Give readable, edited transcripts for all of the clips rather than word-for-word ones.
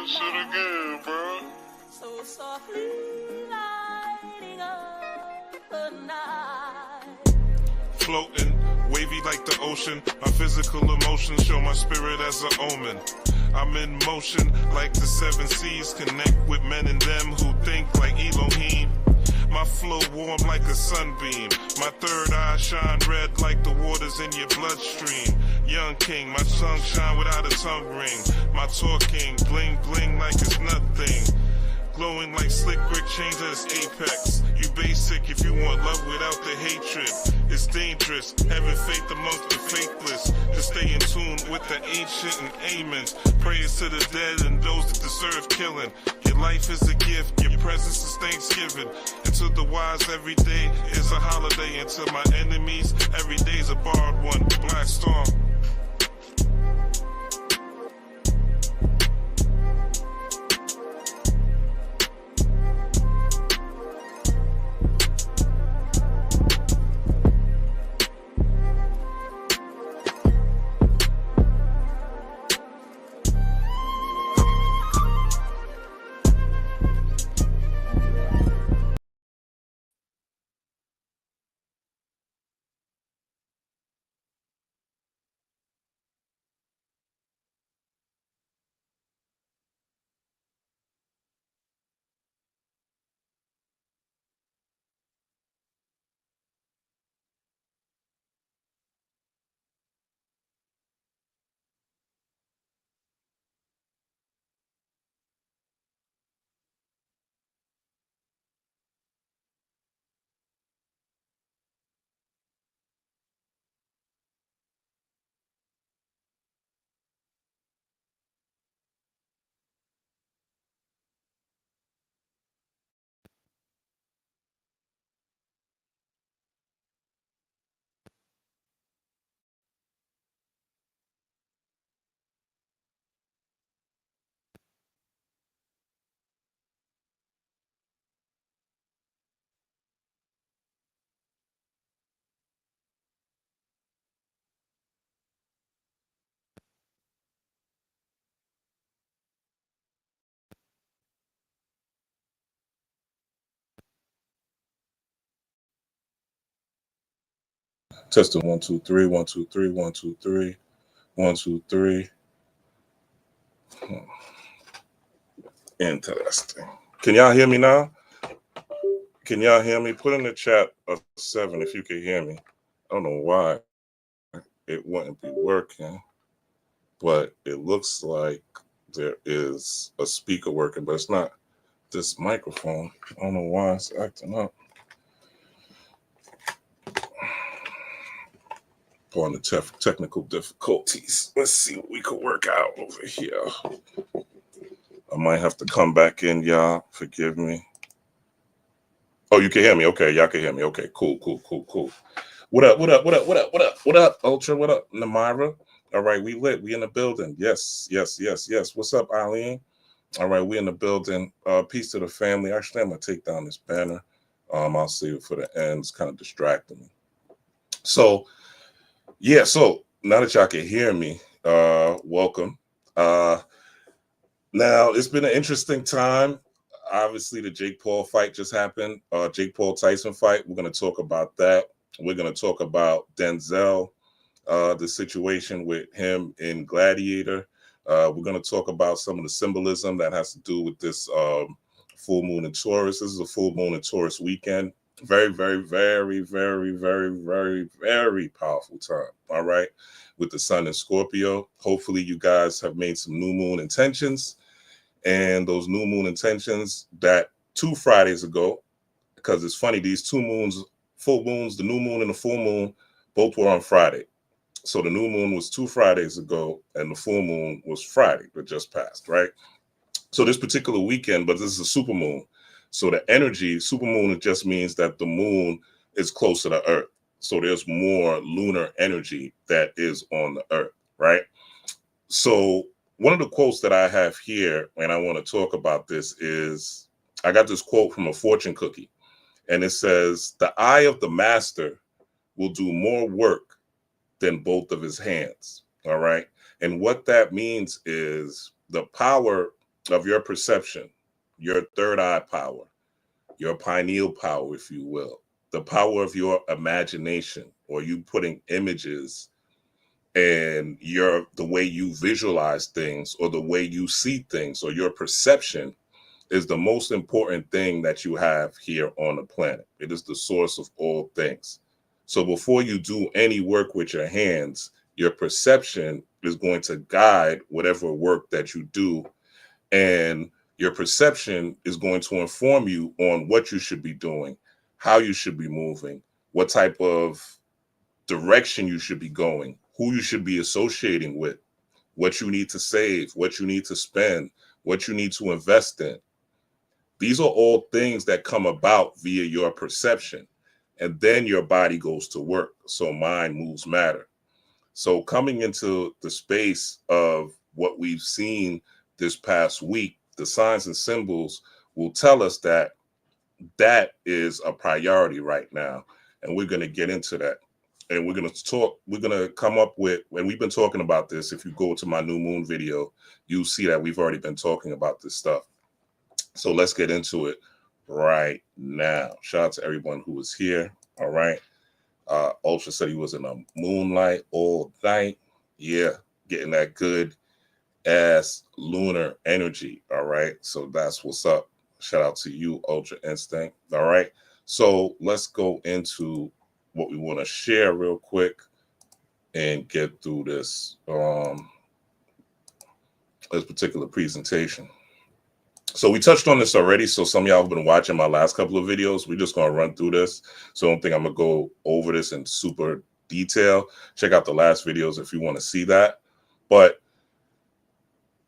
this shit again, bro. So softly lighting up the night. Floating, wavy like the ocean. My physical emotions show my spirit as an omen. I'm in motion like the seven seas. Connect with men and them who think like Elohim. My flow warm like a sunbeam. My third eye shine red like the waters in your bloodstream. Young king, my tongue shine without a tongue ring. My talking bling bling like it's nothing. Glowing like slick brick chains at its apex. You basic if you want love without the hatred. It's dangerous, having faith amongst the faithless. To stay in tune with the ancient and amens. Prayers to the dead and those that deserve killing. Your life is a gift, your presence is Thanksgiving. And to the wise, every day is a holiday. And to my enemies, every day is a barred one. Black Storm. Testing 1 2 3 1 2 3 1 2 3 1 2 3. Interesting. Can y'all hear me now? Can y'all hear me? Put in the chat a 7 if you can hear me. I don't know why it wouldn't be working, but it looks like there is a speaker working, but it's not this microphone. I don't know why it's acting up. On the technical difficulties. Let's see what we could work out over here. I might have to come back in, y'all. Forgive me. Oh, you can hear me. Okay, y'all can hear me. Okay, cool. What up, Ultra? What up, Namira? All right, we lit. We in the building. Yes. What's up, Eileen? All right, we in the building. Peace to the family. Actually, I'm gonna take down this banner. I'll save it for the end. It's kind of distracting me. So now that y'all can hear me, welcome. Now, it's been an interesting time. Obviously, the Jake Paul fight just happened. Jake Paul Tyson fight. We're going to talk about that. We're going to talk about Denzel, the situation with him in Gladiator. We're going to talk about some of the symbolism that has to do with this full moon in Taurus. This is a full moon in Taurus weekend. Very powerful time. All right. With the sun in Scorpio. Hopefully you guys have made some new moon intentions, and those new moon intentions that 2 Fridays ago, because it's funny, these 2 moons, full moons, the new moon and the full moon, both were on Friday. So the new moon was 2 Fridays ago and the full moon was Friday that just passed, right? So this particular weekend, but this is a super moon. So the energy, super moon, it just means that the moon is closer to Earth. So there's more lunar energy that is on the Earth, right? So one of the quotes that I have here, and I want to talk about this, is I got this quote from a fortune cookie, and it says, "The eye of the master will do more work than both of his hands." All right. And what that means is the power of your perception, your third eye power, your pineal power, if you will, the power of your imagination, or you putting images and the way you visualize things, or the way you see things, or your perception is the most important thing that you have here on the planet. It is the source of all things. So before you do any work with your hands, your perception is going to guide whatever work that you do, and your perception is going to inform you on what you should be doing, how you should be moving, what type of direction you should be going, who you should be associating with, what you need to save, what you need to spend, what you need to invest in. These are all things that come about via your perception. And then your body goes to work. So mind moves matter. So coming into the space of what we've seen this past week, the signs and symbols will tell us that that is a priority right now. And we're going to get into that. And we're going to come up with, and we've been talking about this. If you go to my new moon video, you'll see that we've already been talking about this stuff. So let's get into it right now. Shout out to everyone who was here. All right. Ultra said he was in a moonlight all night. Yeah, getting that good ass lunar energy. All right. So that's what's up. Shout out to you, Ultra Instinct. All right. So let's go into what we want to share real quick and get through this particular presentation. So we touched on this already. So some of y'all have been watching my last couple of videos. We're just going to run through this. So I don't think I'm going to go over this in super detail. Check out the last videos if you want to see that. But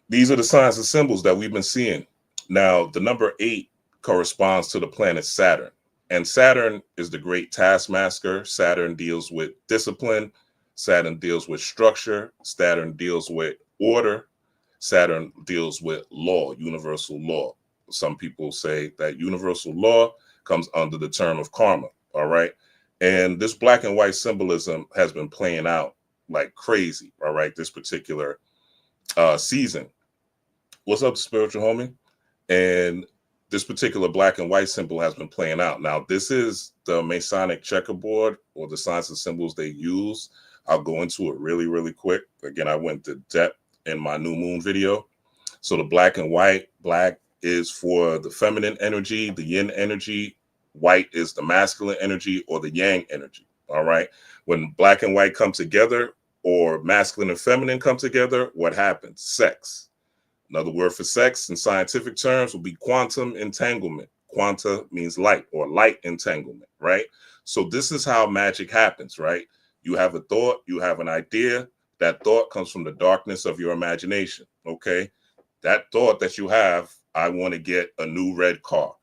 these are the signs and symbols that we've been seeing. Now, the number 8 corresponds to the planet Saturn. And Saturn is the great taskmaster. Saturn deals with discipline. Saturn deals with structure. Saturn deals with order. Saturn deals with law, universal law. Some people say that universal law comes under the term of karma. All right. And this black and white symbolism has been playing out like crazy. All right. This particular season. What's up, spiritual homie? And this particular black and white symbol has been playing out. Now, this is the Masonic checkerboard, or the signs and symbols they use. I'll go into it really, really quick. Again, I went to depth in my new moon video. So the black and white, black is for the feminine energy, the yin energy. White is the masculine energy, or the yang energy. All right. When black and white come together, or masculine and feminine come together, what happens? Sex. Another word for sex in scientific terms will be quantum entanglement. Quanta means light, or light entanglement, right? So this is how magic happens, right? You have a thought, you have an idea. That thought comes from the darkness of your imagination, okay? That thought that you have, I want to get a new red car.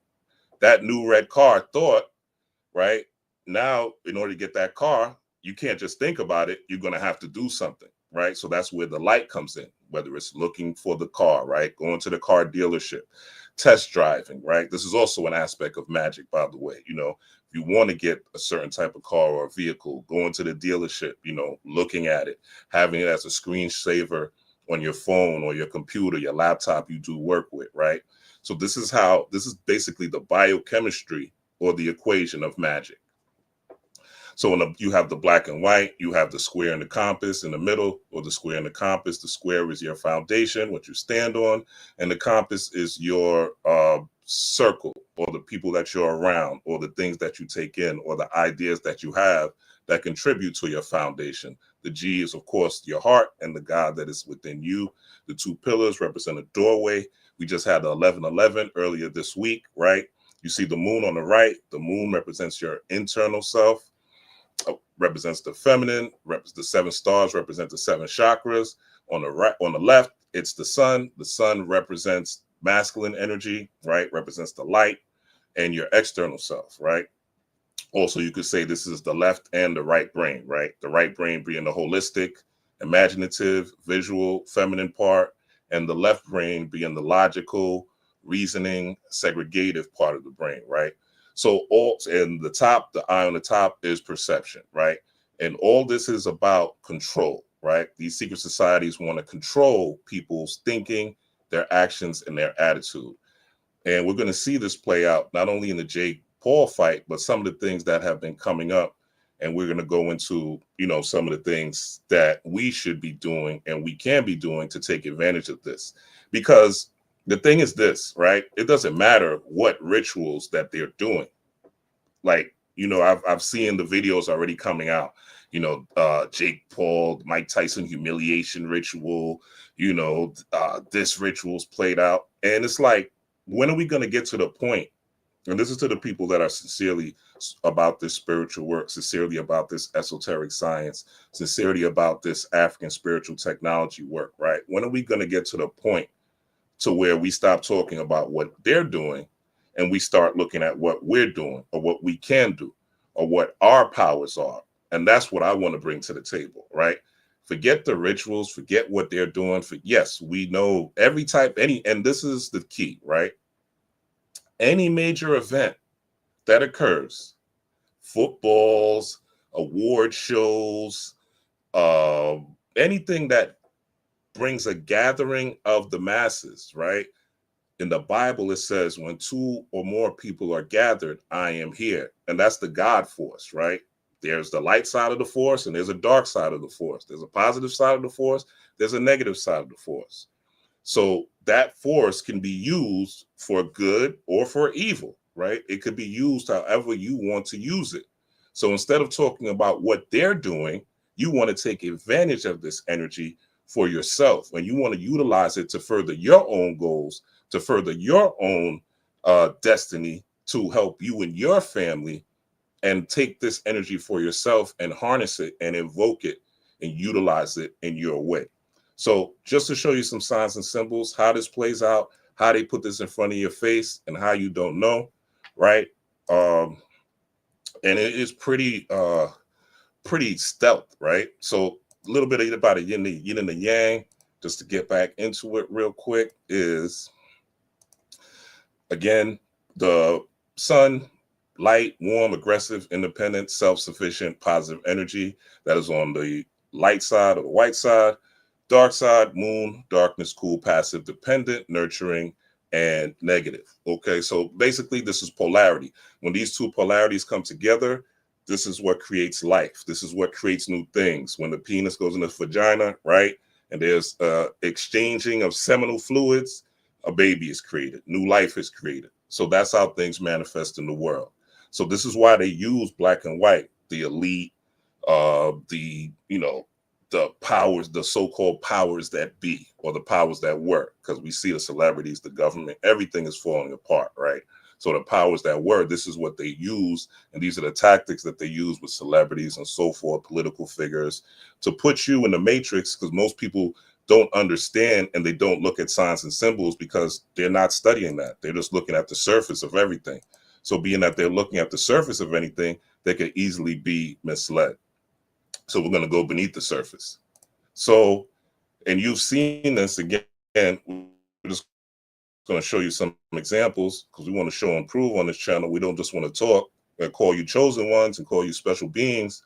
That new red car thought, right? Now, in order to get that car, you can't just think about it. You're going to have to do something, right? So that's where the light comes in, whether it's looking for the car, right? Going to the car dealership, test driving, right? This is also an aspect of magic, by the way. You know, if you want to get a certain type of car or vehicle, going to the dealership, you know, looking at it, having it as a screensaver on your phone or your computer, your laptop you do work with, right? So this is basically the biochemistry, or the equation of magic. So when you have the black and white, you have the square and the compass in the middle, or the square and the compass. The square is your foundation, what you stand on, and the compass is your circle, or the people that you're around, or the things that you take in, or the ideas that you have that contribute to your foundation. The G is, of course, your heart, and the God that is within you. The 2 pillars represent a doorway. We just had the 11:11 earlier this week, right? You see the moon on the right. The moon represents your internal self. Represents the feminine. The 7 stars represent the 7 chakras. On the right, on the left, it's the sun. The sun represents masculine energy, right? Represents the light and your external self, right? Also, you could say this is the left and the right brain, right? The right brain being the holistic, imaginative, visual, feminine part, and the left brain being the logical, reasoning, segregative part of the brain, right? So all in the top, the eye on the top is perception, right? And all this is about control, right? These secret societies want to control people's thinking, their actions, and their attitude. And we're going to see this play out not only in the Jake Paul fight, but some of the things that have been coming up. And we're going to go into, some of the things that we should be doing and we can be doing to take advantage of this. Because the thing is this, right? It doesn't matter what rituals that they're doing. Like, I've seen the videos already coming out, Jake Paul, Mike Tyson humiliation ritual, this ritual's played out. And it's like, when are we going to get to the point? And this is to the people that are sincerely about this spiritual work, sincerely about this esoteric science, sincerely about this African spiritual technology work, right? When are we going to get to the point to where we stop talking about what they're doing and we start looking at what we're doing or what we can do or what our powers are? And that's what I want to bring to the table, right? Forget the rituals, forget what they're doing. Yes, we know every type, and this is the key, right? Any major event that occurs, footballs, award shows, anything that brings a gathering of the masses, right? In the Bible, it says, when two or more people are gathered, I am here. And that's the God force, right? There's the light side of the force and there's a dark side of the force. There's a positive side of the force. There's a negative side of the force. So that force can be used for good or for evil, right? It could be used however you want to use it. So instead of talking about what they're doing, you want to take advantage of this energy for yourself. And you want to utilize it to further your own goals, to further your own destiny, to help you and your family, and take this energy for yourself and harness it and invoke it and utilize it in your way. So just to show you some signs and symbols, how this plays out, how they put this in front of your face and how you don't know, right? And it is pretty stealth, right? So a little bit about a yin and the yang, just to get back into it real quick, is, again, the sun, light, warm, aggressive, independent, self-sufficient, positive energy. That is on the light side or the white side. Dark side, moon, darkness, cool, passive, dependent, nurturing, and negative. Okay, so basically this is polarity. When these two polarities come together, this is what creates life. This is what creates new things. When the penis goes in the vagina, right, and there's exchanging of seminal fluids, a baby is created. New life is created. So that's how things manifest in the world. So this is why they use black and white, the elite, the powers, the so-called powers that be, or the powers that were, because we see the celebrities, the government, everything is falling apart, right? So the powers that were, this is what they use, and these are the tactics that they use with celebrities and so forth, political figures, to put you in the matrix, because most people don't understand and they don't look at signs and symbols because they're not studying that. They're just looking at the surface of everything. So being that they're looking at the surface of anything, they could easily be misled. So we're going to go beneath the surface. So, and you've seen this again. We're just going to show you some examples because we want to show and prove on this channel. We don't just want to talk and call you chosen ones and call you special beings,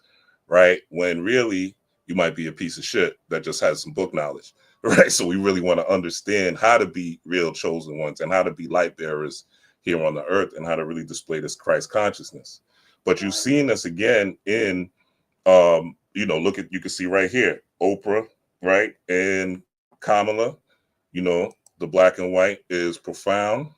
right? When really you might be a piece of shit that just has some book knowledge, right? So we really want to understand how to be real chosen ones and how to be light bearers here on the earth and how to really display this Christ consciousness. But you've seen this again in you can see right here, Oprah, right? And Kamala, the black and white is profound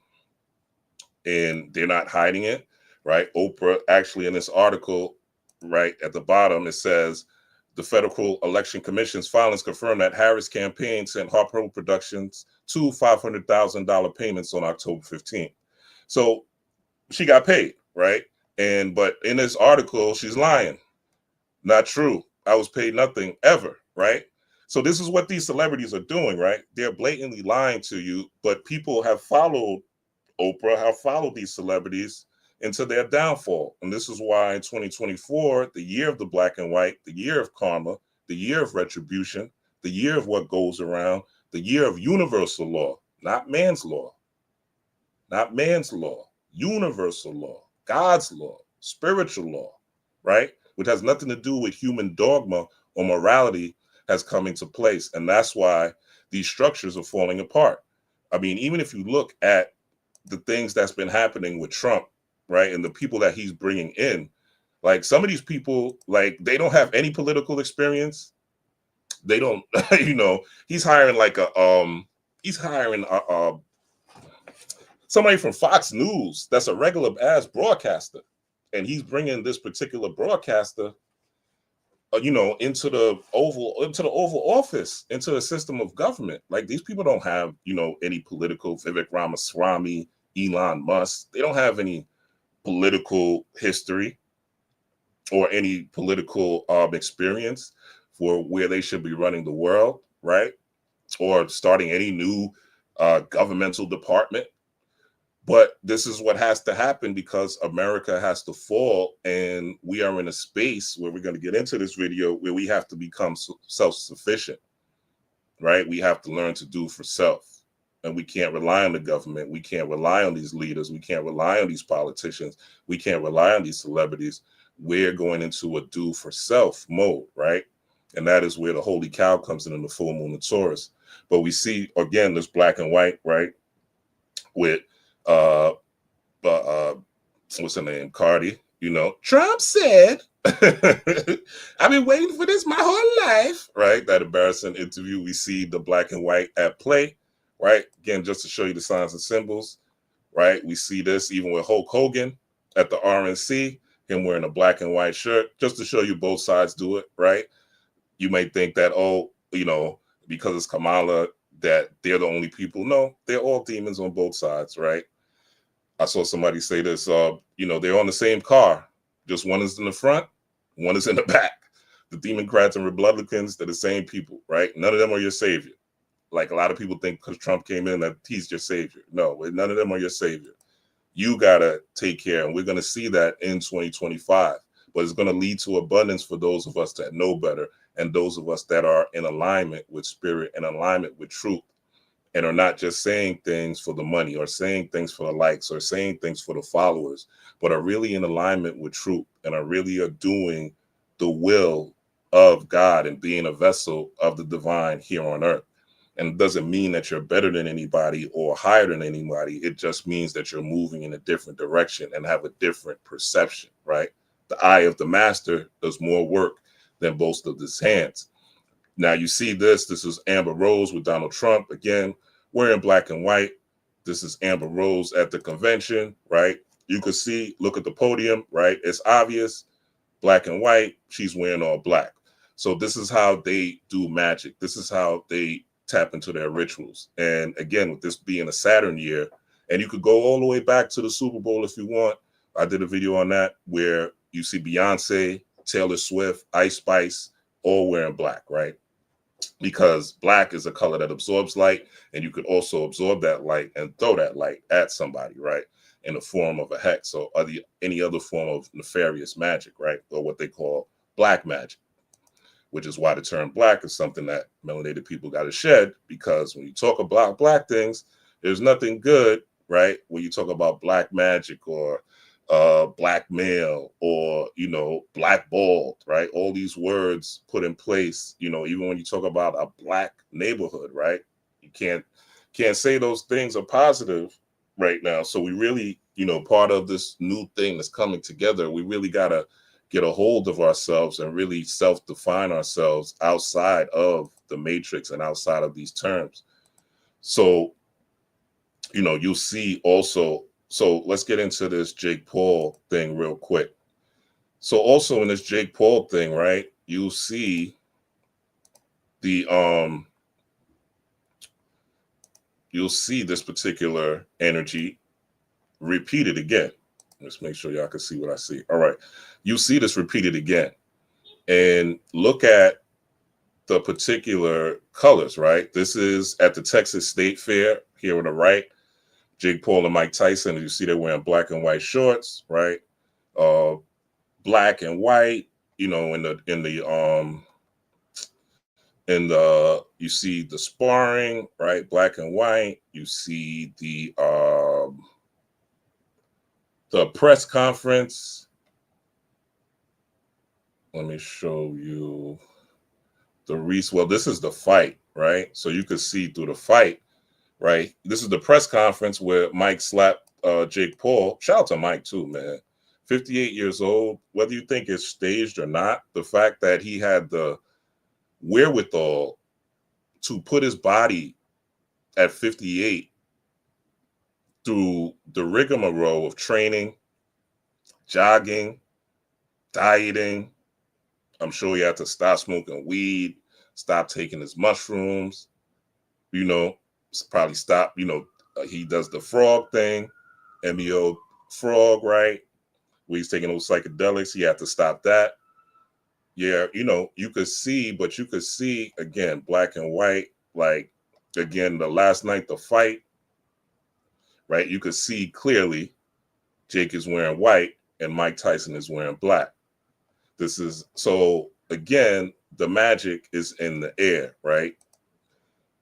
and they're not hiding it, right? Oprah, actually in this article, right at the bottom, it says, the Federal Election Commission's filings confirm that Harris' campaign sent Harpo Productions two $500,000 payments on October 15th. So she got paid, right? But in this article, she's lying. Not true. I was paid nothing ever, right? So this is what these celebrities are doing, right? They're blatantly lying to you, but people have followed Oprah, have followed these celebrities into their downfall. And this is why in 2024, the year of the black and white, the year of karma, the year of retribution, the year of what goes around, the year of universal law, not man's law, universal law, God's law, spiritual law, right? Which has nothing to do with human dogma or morality, has come into place. And that's why these structures are falling apart. I mean, even if you look at the things that's been happening with Trump, right, and the people that he's bringing in, like some of these people, like they don't have any political experience. They don't, you know, he's hiring like he's hiring somebody from Fox News that's a regular ass broadcaster, and he's bringing this particular broadcaster, you know, into the Oval Office, into the system of government. Like these people don't have, you know, any political. Vivek Ramaswamy, Elon Musk, they don't have any political history or any political experience for where they should be running the world, right? Or starting any new governmental department. But this is what has to happen because America has to fall, and we are in a space where we're going to get into this video where we have to become self-sufficient, right? We have to learn to do for self, and we can't rely on the government. We can't rely on these leaders. We can't rely on these politicians. We can't rely on these celebrities. We're going into a do for self mode, right? And that is where the holy cow comes in the full moon of Taurus. But we see again this black and white, right? With what's her name? Cardi. You know, Trump said, I've been waiting for this my whole life, right? That embarrassing interview. We see the black and white at play, right? Again, just to show you the signs and symbols, right? We see this even with Hulk Hogan at the RNC, him wearing a black and white shirt, just to show you both sides do it, right? You may think that, oh, you know, because it's Kamala, that they're the only people. No, they're all demons on both sides, right? I saw somebody say this, you know, they're on the same car. Just one is in the front, one is in the back. The Democrats and Republicans, they're the same people, right? None of them are your savior. Like a lot of people think because Trump came in that he's your savior. No, none of them are your savior. You got to take care. And we're going to see that in 2025. But it's going to lead to abundance for those of us that know better and those of us that are in alignment with spirit and alignment with truth and are not just saying things for the money or saying things for the likes or saying things for the followers, but are really in alignment with truth and are really doing the will of God and being a vessel of the divine here on earth. And it doesn't mean that you're better than anybody or higher than anybody. It just means that you're moving in a different direction and have a different perception, right? The eye of the master does more work than both of his hands. Now you see this. This is Amber Rose with Donald Trump. Again, wearing black and white. This is Amber Rose at the convention, right? You could see, look at the podium, right? It's obvious, black and white. She's wearing all black. So this is how they do magic. This is how they tap into their rituals. And again, with this being a Saturn year, and you could go all the way back to the Super Bowl if you want. I did a video on that where you see Beyonce, Taylor Swift, Ice Spice, all wearing black, right? Because black is a color that absorbs light, and you could also absorb that light and throw that light at somebody, right? In the form of a hex or any other form of nefarious magic, right? Or what they call black magic, which is why the term black is something that melanated people got to shed, because when you talk about black things, there's nothing good, right? When you talk about black magic or blackmail or, you know, blackballed, right? All these words put in place, you know, even when you talk about a black neighborhood, right? You can't say those things are positive right now. So we really, you know, part of this new thing that's coming together, we really got to get a hold of ourselves and really self-define ourselves outside of the matrix and outside of these terms. So, you know, you'll see also. So let's get into this Jake Paul thing real quick. So also in this Jake Paul thing, right, you'll see the you'll see this particular energy repeated again. Let's make sure y'all can see what I see. All right. You see this repeated again. And look at the particular colors, right? This is at the Texas State Fair here on the right. Jake Paul and Mike Tyson, you see they're wearing black and white shorts, right? Black and white, you know, you see the sparring, right? Black and white. You see the press conference. Let me show you the Well, this is the fight, right? So you can see through the fight right? This is the press conference where Mike slapped Jake Paul. Shout out to Mike too, man. 58 years old, whether you think it's staged or not, the fact that he had the wherewithal to put his body at 58 through the rigmarole of training, jogging, dieting. I'm sure he had to stop smoking weed, stop taking his mushrooms, you know, probably stop, he does the frog thing, MEO frog, right? Where he's taking those psychedelics. He had to stop that. Yeah, you could see, but you could see again, black and white, like again, the last night, the fight, right? You could see clearly Jake is wearing white and Mike Tyson is wearing black. This is so again, the magic is in the air, right?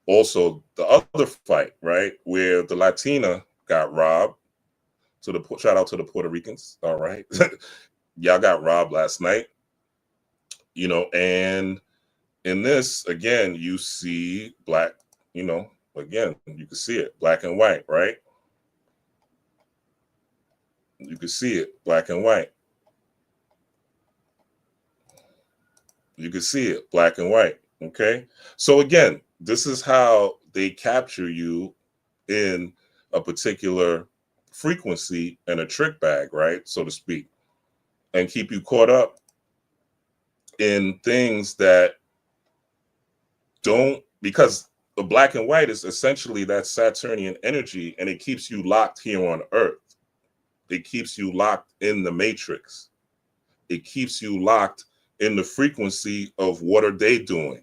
Also, the other fight, right, where the Latina got robbed. Shout out to the Puerto Ricans. All right, y'all got robbed last night. And in this again, you see black. Again, you can see it, black and white, right? You can see it, black and white. You can see it, black and white. Okay, so again, this is how they capture you in a particular frequency and a trick bag, right, so to speak, and keep you caught up in things that don't, because the black and white is essentially that Saturnian energy, and it keeps you locked here on Earth. It keeps you locked in the matrix. It keeps you locked in the frequency of what are they doing.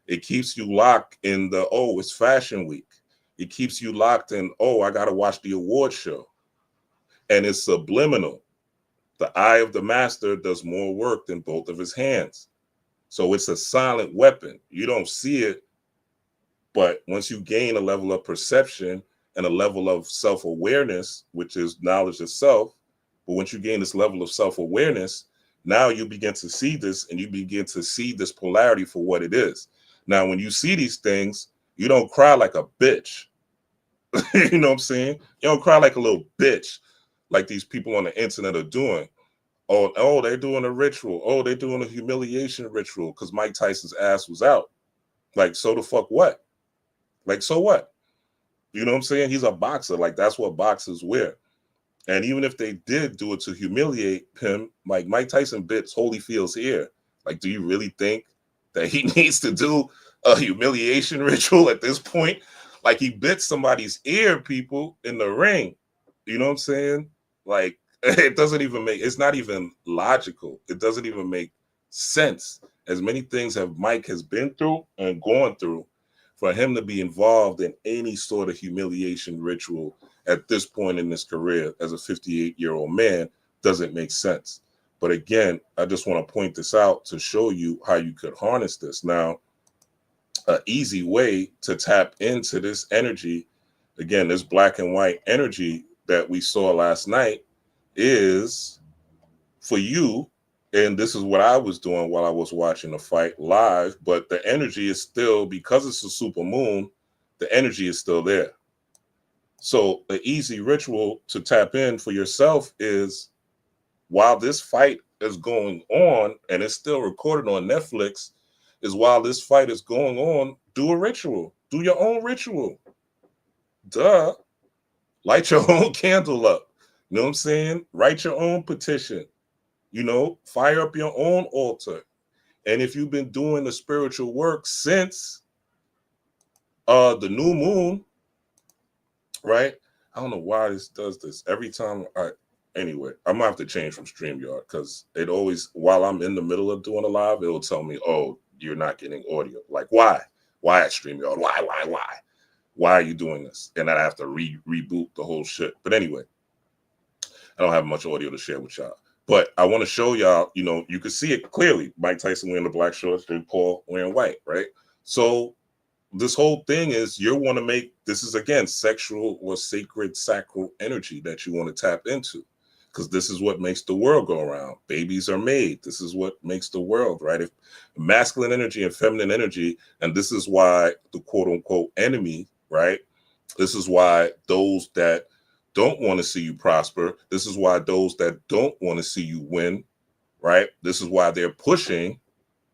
It keeps you locked in the, oh, it's fashion week. It keeps you locked in, oh, I got to watch the award show. And it's subliminal. The eye of the master does more work than both of his hands. So it's a silent weapon. You don't see it, but once you gain a level of perception and a level of self-awareness, which is knowledge of self, but once you gain this level of self-awareness, now you begin to see this, and you begin to see this polarity for what it is. Now, when you see these things, you don't cry like a bitch. You know what I'm saying? You don't cry like a little bitch, like these people on the internet are doing. Oh, they're doing a ritual. Oh, they're doing a humiliation ritual because Mike Tyson's ass was out. Like, so the fuck what? Like, so what? You know what I'm saying? He's a boxer. Like, that's what boxers wear. And even if they did do it to humiliate him, like Mike Tyson bits Holyfield's ear. Like, do you really think that he needs to do a humiliation ritual at this point? Like, he bit somebody's ear, people, in the ring. You know what I'm saying? Like, it doesn't even it's not even logical. It doesn't even make sense. As many things Mike has been through and gone through, for him to be involved in any sort of humiliation ritual at this point in his career as a 58-year-old man doesn't make sense. But again, I just want to point this out to show you how you could harness this. Now, an easy way to tap into this energy, again, this black and white energy that we saw last night, is for you, and this is what I was doing while I was watching the fight live, but the energy is still, because it's a super moon, the energy is still there. So the easy ritual to tap in for yourself is, while this fight is going on, and it's still recorded on Netflix, is while this fight is going on, do a ritual. Do your own ritual. Duh. Light your own candle up. You know what I'm saying? Write your own petition. Fire up your own altar. And if you've been doing the spiritual work since the new moon, right? I don't know why this does this. Every time anyway, I'm gonna have to change from StreamYard, because it always, while I'm in the middle of doing a live, it'll tell me, oh, you're not getting audio. Like, why? Why at StreamYard? Why are you doing this? And then I have to reboot the whole shit. But anyway, I don't have much audio to share with y'all. But I want to show y'all, you can see it clearly. Mike Tyson wearing the black shorts, Jake Paul wearing white, right? So this whole thing is, you want to make, this is again, sexual or sacred, sacral energy that you want to tap into, because this is what makes the world go around. Babies are made. This is what makes the world, right? If masculine energy and feminine energy, and this is why the quote unquote enemy, right, This is why those that don't want to see you prosper, this is why those that don't want to see you win, right? This is why they're pushing,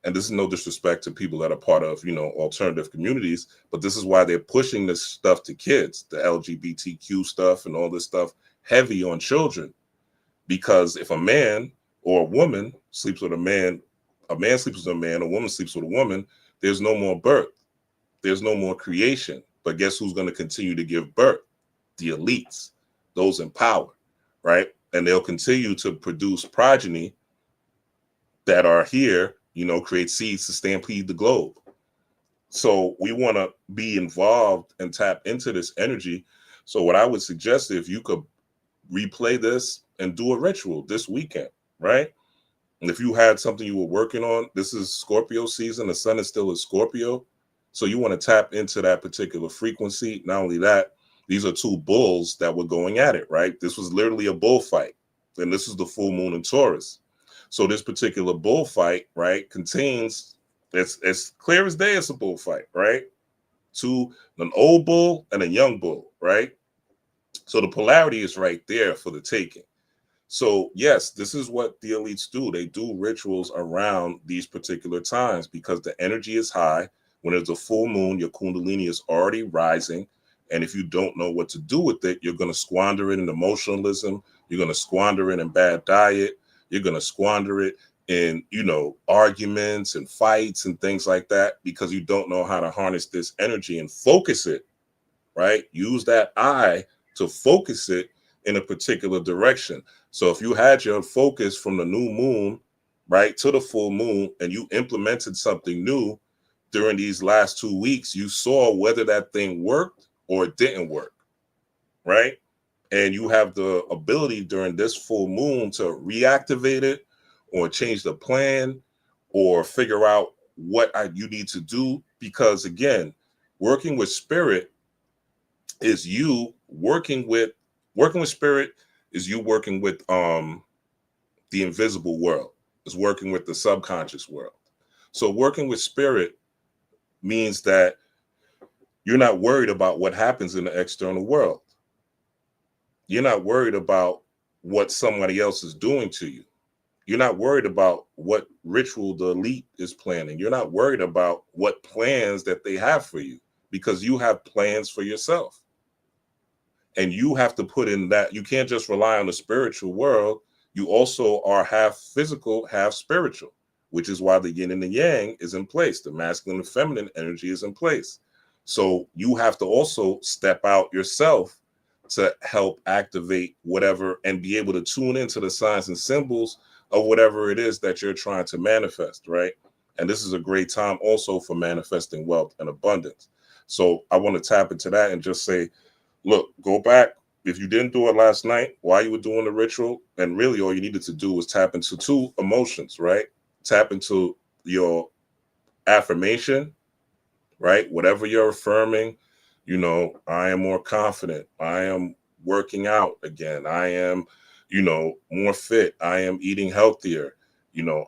and this is no disrespect to people that are part of, alternative communities, but this is why they're pushing this stuff to kids, the LGBTQ stuff and all this stuff heavy on children. Because if a man or a woman sleeps with a man sleeps with a man, a woman sleeps with a woman, there's no more birth. There's no more creation. But guess who's going to continue to give birth? The elites, those in power, right? And they'll continue to produce progeny that are here, create seeds to stampede the globe. So we want to be involved and tap into this energy. So what I would suggest, if you could replay this and do a ritual this weekend, right? And if you had something you were working on, this is Scorpio season. The sun is still in Scorpio. So you want to tap into that particular frequency. Not only that, these are two bulls that were going at it, right? This was literally a bullfight. And this is the full moon in Taurus. So this particular bullfight, right, contains, it's clear as day, it's a bullfight, right? An old bull and a young bull, right? So the polarity is right there for the taking. So yes, this is what the elites do. They do rituals around these particular times because the energy is high. When there's a full moon, your kundalini is already rising. And if you don't know what to do with it, you're going to squander it in emotionalism. You're going to squander it in bad diet. You're going to squander it in, arguments and fights and things like that because you don't know how to harness this energy and focus it, right? Use that eye to focus it in a particular direction. So if you had your focus from the new moon, right, to the full moon, and you implemented something new during these last 2 weeks, you saw whether that thing worked or it didn't work, right? And you have the ability during this full moon to reactivate it or change the plan or figure out what you need to do. Because again, working with spirit is you working with spirit is you working with the invisible world, is working with the subconscious world. So working with spirit means that you're not worried about what happens in the external world. You're not worried about what somebody else is doing to you. You're not worried about what ritual the elite is planning. You're not worried about what plans that they have for you because you have plans for yourself. And you have to put in that. You can't just rely on the spiritual world. You also are half physical, half spiritual, which is why the yin and the yang is in place. The masculine and feminine energy is in place. So you have to also step out yourself to help activate whatever and be able to tune into the signs and symbols of whatever it is that you're trying to manifest, right? And this is a great time also for manifesting wealth and abundance. So I want to tap into that and just say, look, go back. If you didn't do it last night while you were doing the ritual, and really all you needed to do was tap into two emotions, right? Tap into your affirmation, right? Whatever you're affirming, I am more confident. I am working out again. I am, more fit. I am eating healthier.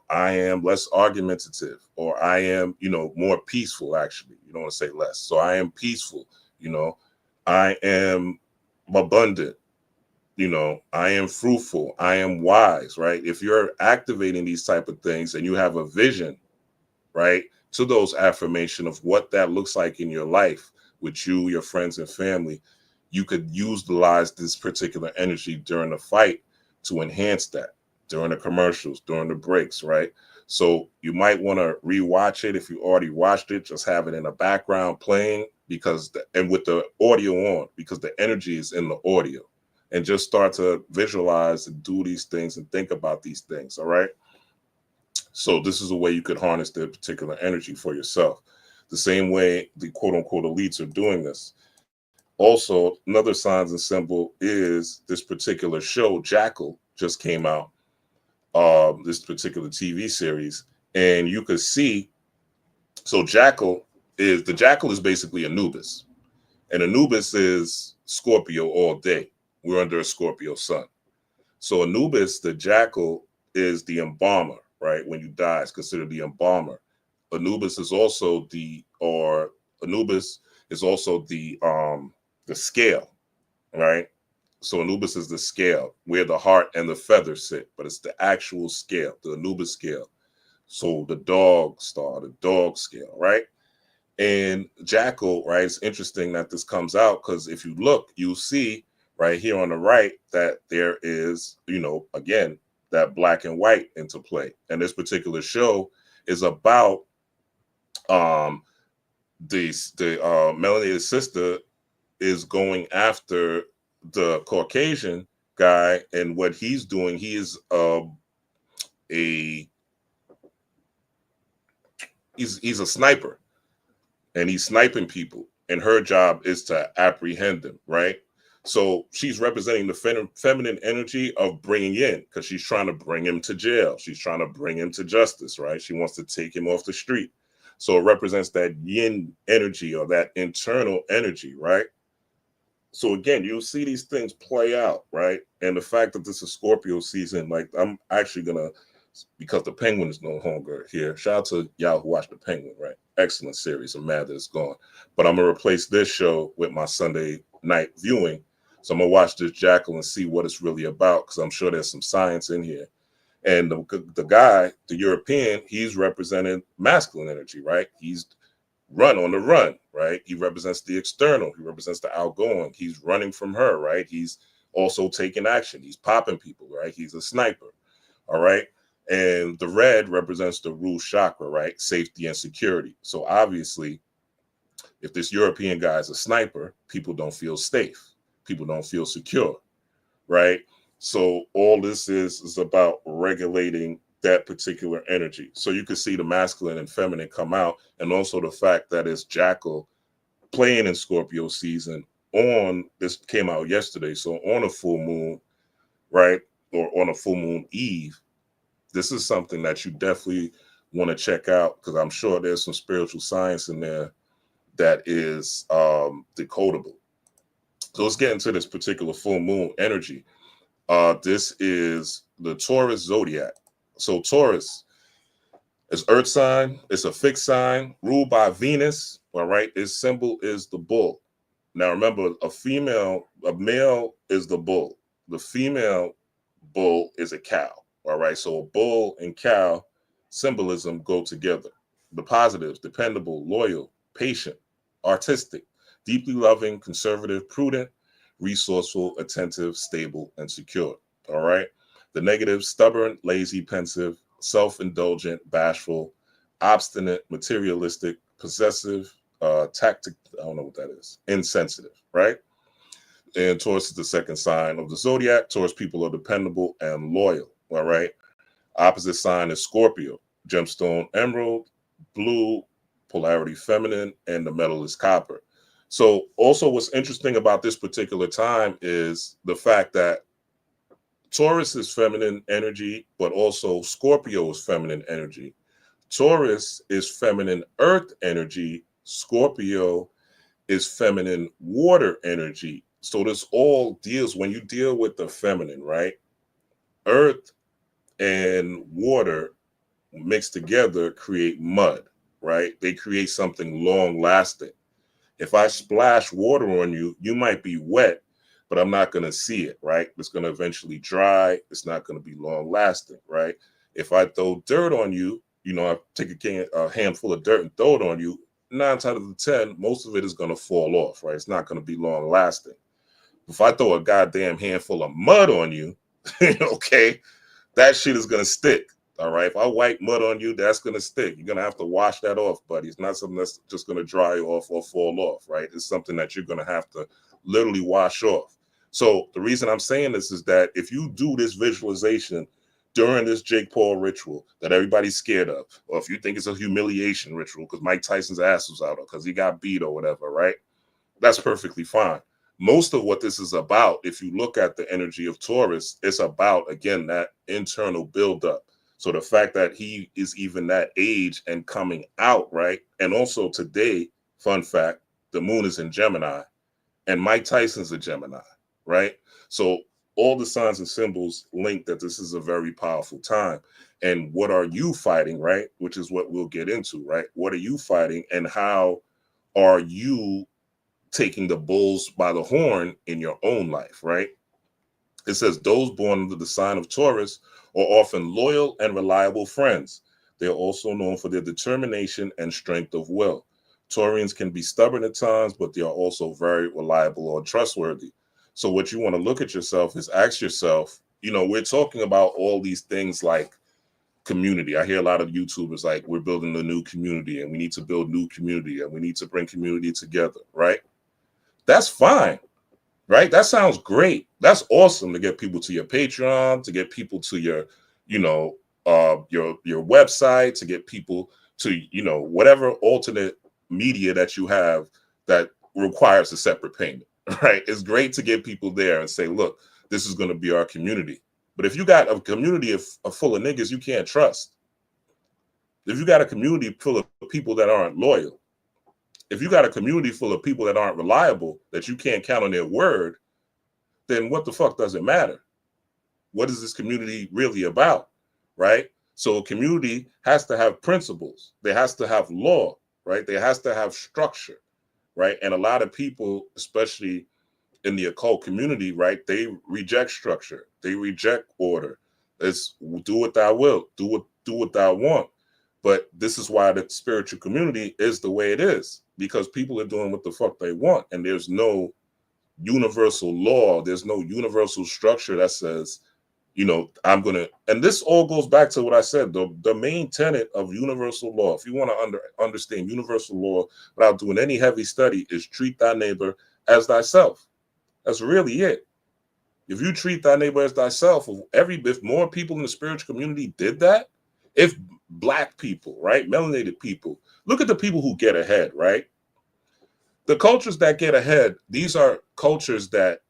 I am less argumentative, or I am, more peaceful, actually. You don't want to say less. So I am peaceful, I am abundant, I am fruitful, I am wise, right? If you're activating these type of things and you have a vision, right, to those affirmation of what that looks like in your life with you, your friends and family, you could utilize this particular energy during the fight to enhance that during the commercials, during the breaks, right? So you might want to rewatch it. If you already watched it, just have it in the background playing and with the audio on, because the energy is in the audio, and just start to visualize and do these things and think about these things. All right. So this is a way you could harness the particular energy for yourself. The same way the quote unquote elites are doing this. Also, another signs and symbol is this particular show, Jackal, just came out, this particular TV series. And you could see, so Jackal is basically Anubis. And Anubis is Scorpio all day. We're under a Scorpio sun. So Anubis, the Jackal, is the embalmer, right? When you die, it's considered the embalmer. Anubis is also the the scale, right? So Anubis is the scale where the heart and the feather sit, but it's the actual scale, the Anubis scale. So the dog star, the dog scale, right? And Jackal, right? It's interesting that this comes out because if you look, you'll see right here on the right that there is, again, that black and white interplay. And this particular show is about the melanated sister is going after the Caucasian guy, and what he's doing, he is he's a sniper, and he's sniping people, and her job is to apprehend them, right? So she's representing the feminine energy of bringing in, because she's trying to bring him to jail. She's trying to bring him to justice, right? She wants to take him off the street. So it represents that yin energy or that internal energy, right? So again, you'll see these things play out, right? And the fact that this is Scorpio season, like I'm actually gonna, because the Penguin is no longer here. Shout out to y'all who watched the Penguin, right? Excellent series. I'm mad that it's gone. But I'm gonna replace this show with my Sunday night viewing. So I'm gonna watch this Jackal and see what it's really about, because I'm sure there's some science in here. And the guy, the European, he's representing masculine energy, right? He's on the run, right? He represents the external. He represents the outgoing. He's running from her, right? He's also taking action. He's popping people, right? He's a sniper, all right? And the red represents the root chakra, right? Safety and security. So obviously, if this European guy is a sniper, people don't feel safe. People don't feel secure, right? So all this is about regulating that particular energy. So you can see the masculine and feminine come out, and also the fact that it's Jackal playing in Scorpio season this came out yesterday. So on a full moon, right? Or on a full moon eve, this is something that you definitely want to check out, because I'm sure there's some spiritual science in there that is decodable. So let's get into this particular full moon energy. This is the Taurus zodiac. So Taurus is earth sign. It's a fixed sign ruled by Venus. All right. Its symbol is the bull. Now remember, a male is the bull. The female bull is a cow. All right. So a bull and cow symbolism go together. The positives: dependable, loyal, patient, artistic, deeply loving, conservative, prudent, resourceful, attentive, stable, and secure. All right. The negatives: stubborn, lazy, pensive, self-indulgent, bashful, obstinate, materialistic, possessive, tactic. I don't know what that is. Insensitive, right? And Taurus is the second sign of the zodiac. Taurus people are dependable and loyal. All right. Opposite sign is Scorpio. Gemstone emerald, blue, polarity feminine, and the metal is copper. So also what's interesting about this particular time is the fact that Taurus is feminine energy, but also Scorpio is feminine energy. Taurus is feminine earth energy. Scorpio is feminine water energy. So this all deals, when you deal with the feminine, right? Earth and water mixed together create mud, right? They create something long lasting. If I splash water on you, you might be wet, but I'm not going to see it, right? It's going to eventually dry. It's not going to be long lasting, right? If I throw dirt on you, I take a handful of dirt and throw it on you, 9 out of the 10, most of it is going to fall off, right? It's not going to be long lasting. If I throw a goddamn handful of mud on you, okay, that shit is going to stick. All right. If I wipe mud on you, that's going to stick. You're going to have to wash that off, buddy. It's not something that's just going to dry off or fall off, right? It's something that you're going to have to literally wash off. So the reason I'm saying this is that if you do this visualization during this Jake Paul ritual that everybody's scared of, or if you think it's a humiliation ritual because Mike Tyson's ass was out or because he got beat or whatever, right? That's perfectly fine. Most of what this is about, if you look at the energy of Taurus, it's about, again, that internal buildup. So the fact that he is even that age and coming out, right? And also today, fun fact, the moon is in Gemini and Mike Tyson's a Gemini, right? So all the signs and symbols link that this is a very powerful time. And what are you fighting, right? Which is what we'll get into, right? What are you fighting and how are you taking the bulls by the horn in your own life, right? It says those born under the sign of Taurus are often loyal and reliable friends. They are also known for their determination and strength of will. Taurians can be stubborn at times, but they are also very reliable or trustworthy. So what you want to look at yourself is ask yourself, you know, we're talking about all these things like community. I hear a lot of YouTubers like, we're building a new community and we need to build new community and we need to bring community together, right? That's fine, right? That sounds great. That's awesome to get people to your Patreon, to get people to your, you know, your website, to get people to, you know, whatever alternate media that you have that requires a separate payment, right? It's great to get people there and say, look, this is going to be our community. But if you got a community full of niggas you can't trust, if you got a community full of people that aren't loyal, if you got a community full of people that aren't reliable, that you can't count on their word, then what the fuck does it matter? What is this community really about, right? So a community has to have principles. There has to have law, right? There has to have structure, right? And a lot of people, especially in the occult community, right, they reject structure. They reject order. It's do what thou will, do what thou want. But this is why the spiritual community is the way it is, because people are doing what the fuck they want. And there's no universal law. There's no universal structure that says, you know, I'm going to, and this all goes back to what I said, the main tenet of universal law. If you want to understand universal law without doing any heavy study, is treat thy neighbor as thyself. That's really it. If you treat thy neighbor as thyself, if more people in the spiritual community did that, if black people, right, melanated people, look at the people who get ahead, right? The cultures that get ahead, these are cultures that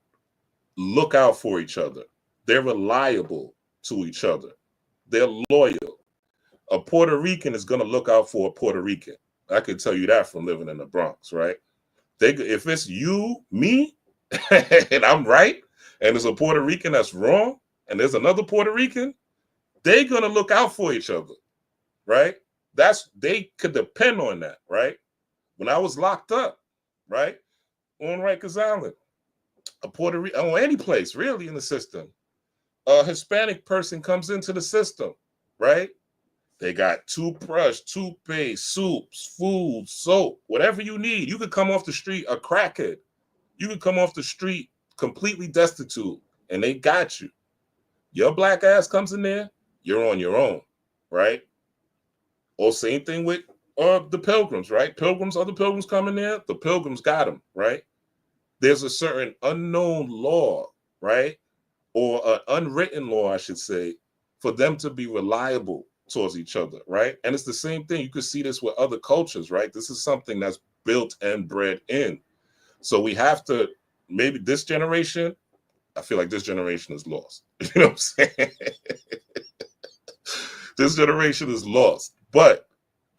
look out for each other. They're reliable to each other. They're loyal. A Puerto Rican is going to look out for a Puerto Rican. I can tell you that from living in the Bronx, right? If it's you, me, and I'm right, and there's a Puerto Rican that's wrong, and there's another Puerto Rican, they're going to look out for each other, right? They could depend on that, right? When I was locked up, right, on Rikers Island, a Puerto Rican, or any place really in the system, a Hispanic person comes into the system, right? They got toothbrush, toothpaste, soups, food, soap, whatever you need. You could come off the street a crackhead. You could come off the street completely destitute, and they got you. Your black ass comes in there, you're on your own, right? Or same thing with the pilgrims, right? Other pilgrims come in there, the pilgrims got them, right? There's a certain unknown law, right? Or an unwritten law, I should say, for them to be reliable towards each other, right? And it's the same thing. You could see this with other cultures, right? This is something that's built and bred in. So we have to, maybe this generation, I feel like this generation is lost. You know what I'm saying? This generation is lost. But,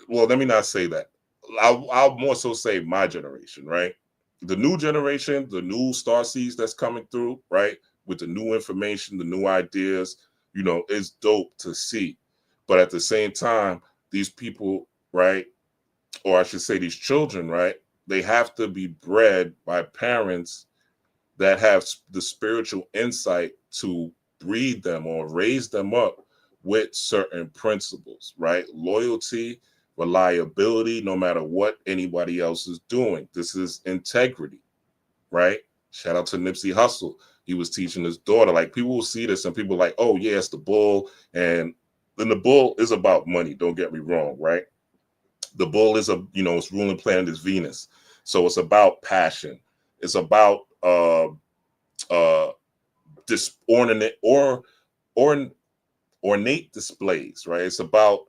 well, let me not say that. I'll more so say my generation, right? The new generation, the new starseeds that's coming through, right? With the new information, the new ideas, you know, it's dope to see. But at the same time, these people, right? Or I should say these children, right? They have to be bred by parents that have the spiritual insight to breed them or raise them up with certain principles, right? Loyalty, reliability, no matter what anybody else is doing. This is integrity, right? Shout out to Nipsey Hussle. He was teaching his daughter, like people will see this and people are like, oh yeah, it's the bull. And then the bull is about money. Don't get me wrong, right? The bull is its ruling planet is Venus. So it's about passion. It's about this ornate displays, right? It's about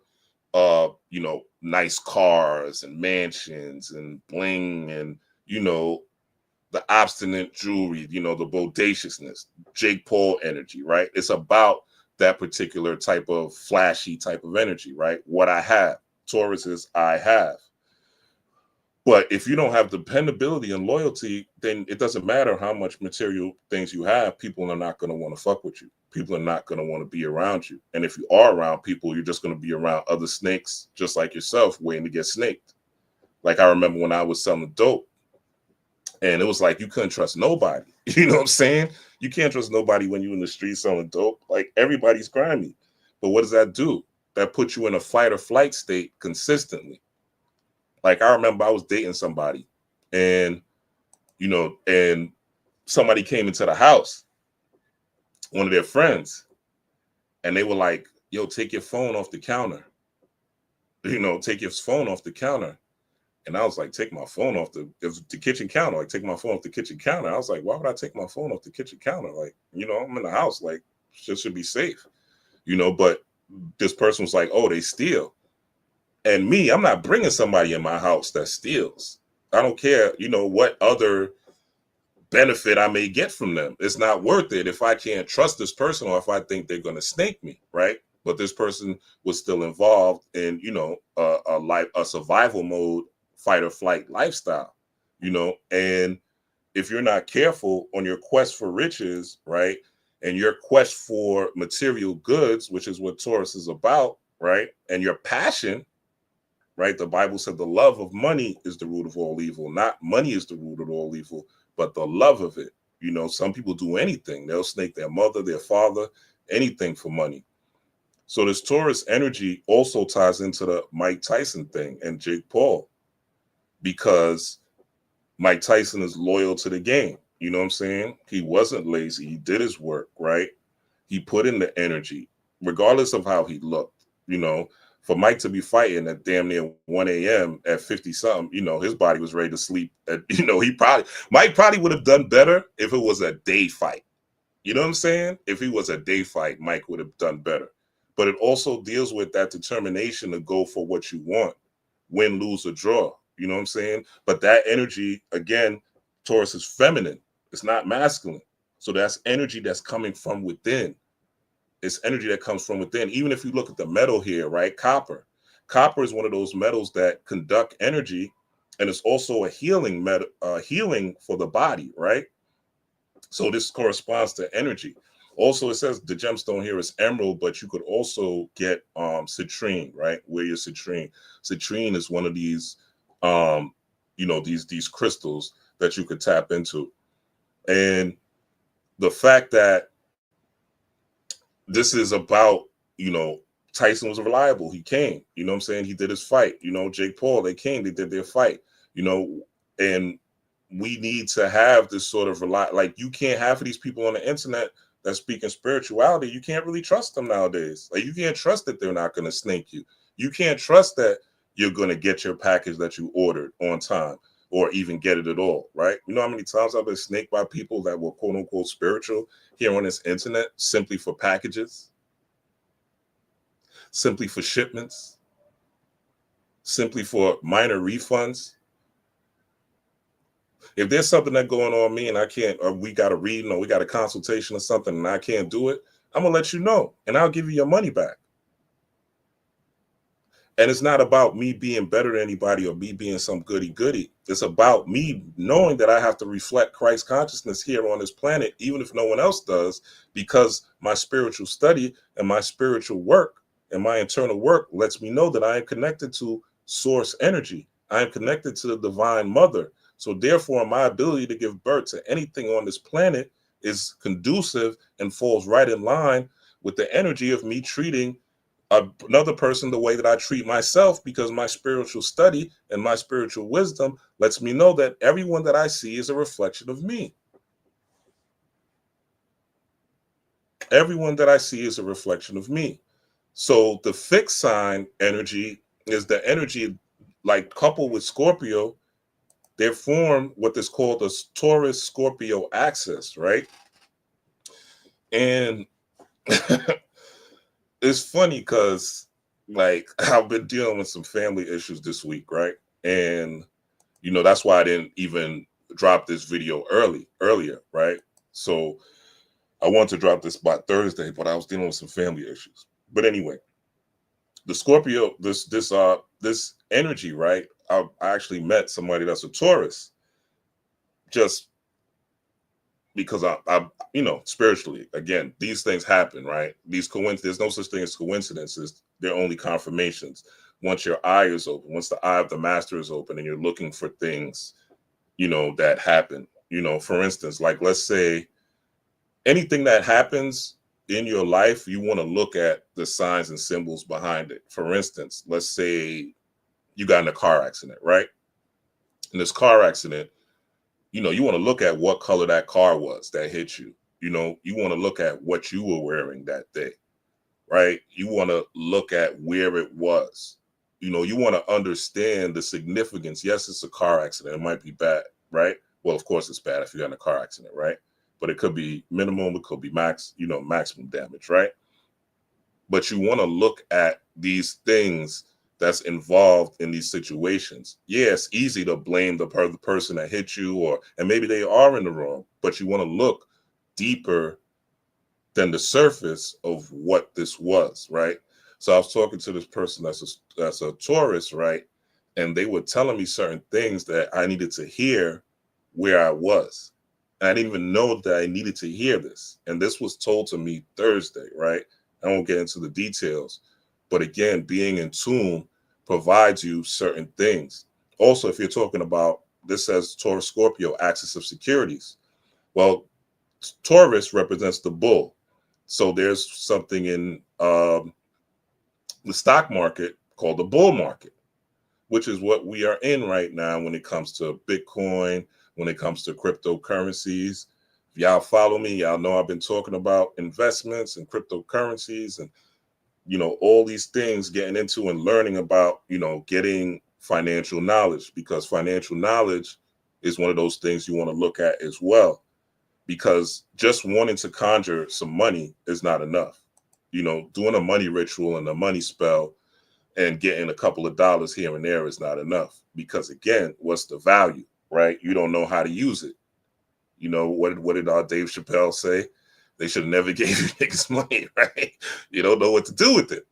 nice cars and mansions and bling and the obstinate jewelry, the bodaciousness, Jake Paul energy, right? It's about that particular type of flashy type of energy, right? What I have. Taurus is I have. But if you don't have dependability and loyalty, then it doesn't matter how much material things you have. People are not going to want to fuck with you. People are not going to want to be around you. And if you are around people, you're just going to be around other snakes, just like yourself, waiting to get snaked. Like I remember when I was selling dope, And it was like you couldn't trust nobody. You know what I'm saying? You can't trust nobody when you're in the street selling dope. Like, everybody's grimy. But what does that do? That puts you in a fight or flight state consistently. Like, I remember I was dating somebody, and and somebody came into the house, one of their friends, and they were like, yo, take your phone off the counter. Take your phone off the counter. And I was like, take my phone off the kitchen counter. Like, take my phone off the kitchen counter. I was like, why would I take my phone off the kitchen counter? Like, I'm in the house. Like, shit should be safe. But this person was like, oh, they steal. And me, I'm not bringing somebody in my house that steals. I don't care, what other benefit I may get from them. It's not worth it if I can't trust this person or if I think they're going to snake me, right? But this person was still involved in, a survival mode, fight or flight lifestyle, and if you're not careful on your quest for riches, right, and your quest for material goods, which is what Taurus is about, right, and your passion, right, the Bible said the love of money is the root of all evil. Not money is the root of all evil, but the love of it. Some people do anything. They'll snake their mother, their father, anything for money. So this Taurus energy also ties into the Mike Tyson thing and Jake Paul, because Mike Tyson is loyal to the game. You know what I'm saying? He wasn't lazy. He did his work, right? He put in the energy, regardless of how he looked. For Mike to be fighting at damn near 1 a.m. at 50 something, his body was ready to sleep. Mike probably would have done better if it was a day fight. You know what I'm saying? If he was a day fight, Mike would have done better. But it also deals with that determination to go for what you want, win, lose, or draw. You know what I'm saying? But that energy, again, Taurus is feminine. It's not masculine. So that's energy that's coming from within. It's energy that comes from within. Even if you look at the metal here, right? Copper. Copper is one of those metals that conduct energy, and it's also a healing metal, healing for the body, right? So this corresponds to energy. Also, it says the gemstone here is emerald, but you could also get citrine, right? Where your citrine. Citrine is one of these, these crystals that you could tap into. And the fact that this is about, Tyson was reliable. He came, you know what I'm saying? He did his fight. Jake Paul, they came, they did their fight, and we need to have this sort of like, you can't have these people on the internet that speak in spirituality. You can't really trust them nowadays. Like, you can't trust that they're not going to snake you. You can't trust that you're going to get your package that you ordered on time or even get it at all, right? You know how many times I've been snaked by people that were quote unquote spiritual here on this internet simply for packages, simply for shipments, simply for minor refunds. If there's something that's going on me and I can't, or we got a reading or we got a consultation or something and I can't do it, I'm going to let you know and I'll give you your money back. And it's not about me being better than anybody or me being some goody-goody. It's about me knowing that I have to reflect Christ consciousness here on this planet, even if no one else does, because my spiritual study and my spiritual work and my internal work lets me know that I am connected to source energy. I am connected to the divine mother. So therefore, my ability to give birth to anything on this planet is conducive and falls right in line with the energy of me treating another person the way that I treat myself, because my spiritual study and my spiritual wisdom lets me know that everyone that I see is a reflection of me. Everyone that I see is a reflection of me. So the fixed sign energy is the energy, like coupled with Scorpio, they form what is called the Taurus Scorpio axis, right? And it's funny because, like, I've been dealing with some family issues this week, right? And, that's why I didn't even drop this video earlier, right? So I wanted to drop this by Thursday, but I was dealing with some family issues. But anyway, the Scorpio, this energy, right? I actually met somebody that's a Taurus, just because I spiritually, again, these things happen, right? These there's no such thing as coincidences. They're only confirmations. Once your eye is open, once the eye of the master is open and you're looking for things, that happen. For instance, like let's say anything that happens in your life, you want to look at the signs and symbols behind it. For instance, let's say you got in a car accident, right? In this car accident, you want to look at what color that car was that hit you. You want to look at what you were wearing that day, right? You want to look at where it was. You want to understand the significance. Yes, it's a car accident. It might be bad, right? Well, of course it's bad if you got in a car accident, right? But it could be minimum, it could be maximum damage, right? But you want to look at these things that's involved in these situations. Yeah, it's easy to blame the person that hit you, and maybe they are in the wrong, but you want to look deeper than the surface of what this was, right? So I was talking to this person that's a Taurus, right? And they were telling me certain things that I needed to hear where I was. And I didn't even know that I needed to hear this. And this was told to me Thursday, right? I won't get into the details. But again, being in tune provides you certain things. Also, if you're talking about, this says Taurus Scorpio, axis of securities. Well, Taurus represents the bull. So there's something in the stock market called the bull market, which is what we are in right now when it comes to Bitcoin, when it comes to cryptocurrencies. If y'all follow me, y'all know I've been talking about investments and cryptocurrencies and, all these things, getting into and learning about, getting financial knowledge, because financial knowledge is one of those things you want to look at as well. Because just wanting to conjure some money is not enough. Doing a money ritual and a money spell and getting a couple of dollars here and there is not enough. Because again, what's the value, right? You don't know how to use it. What did Dave Chappelle say? They should have never gave you niggas money, right? You don't know what to do with it,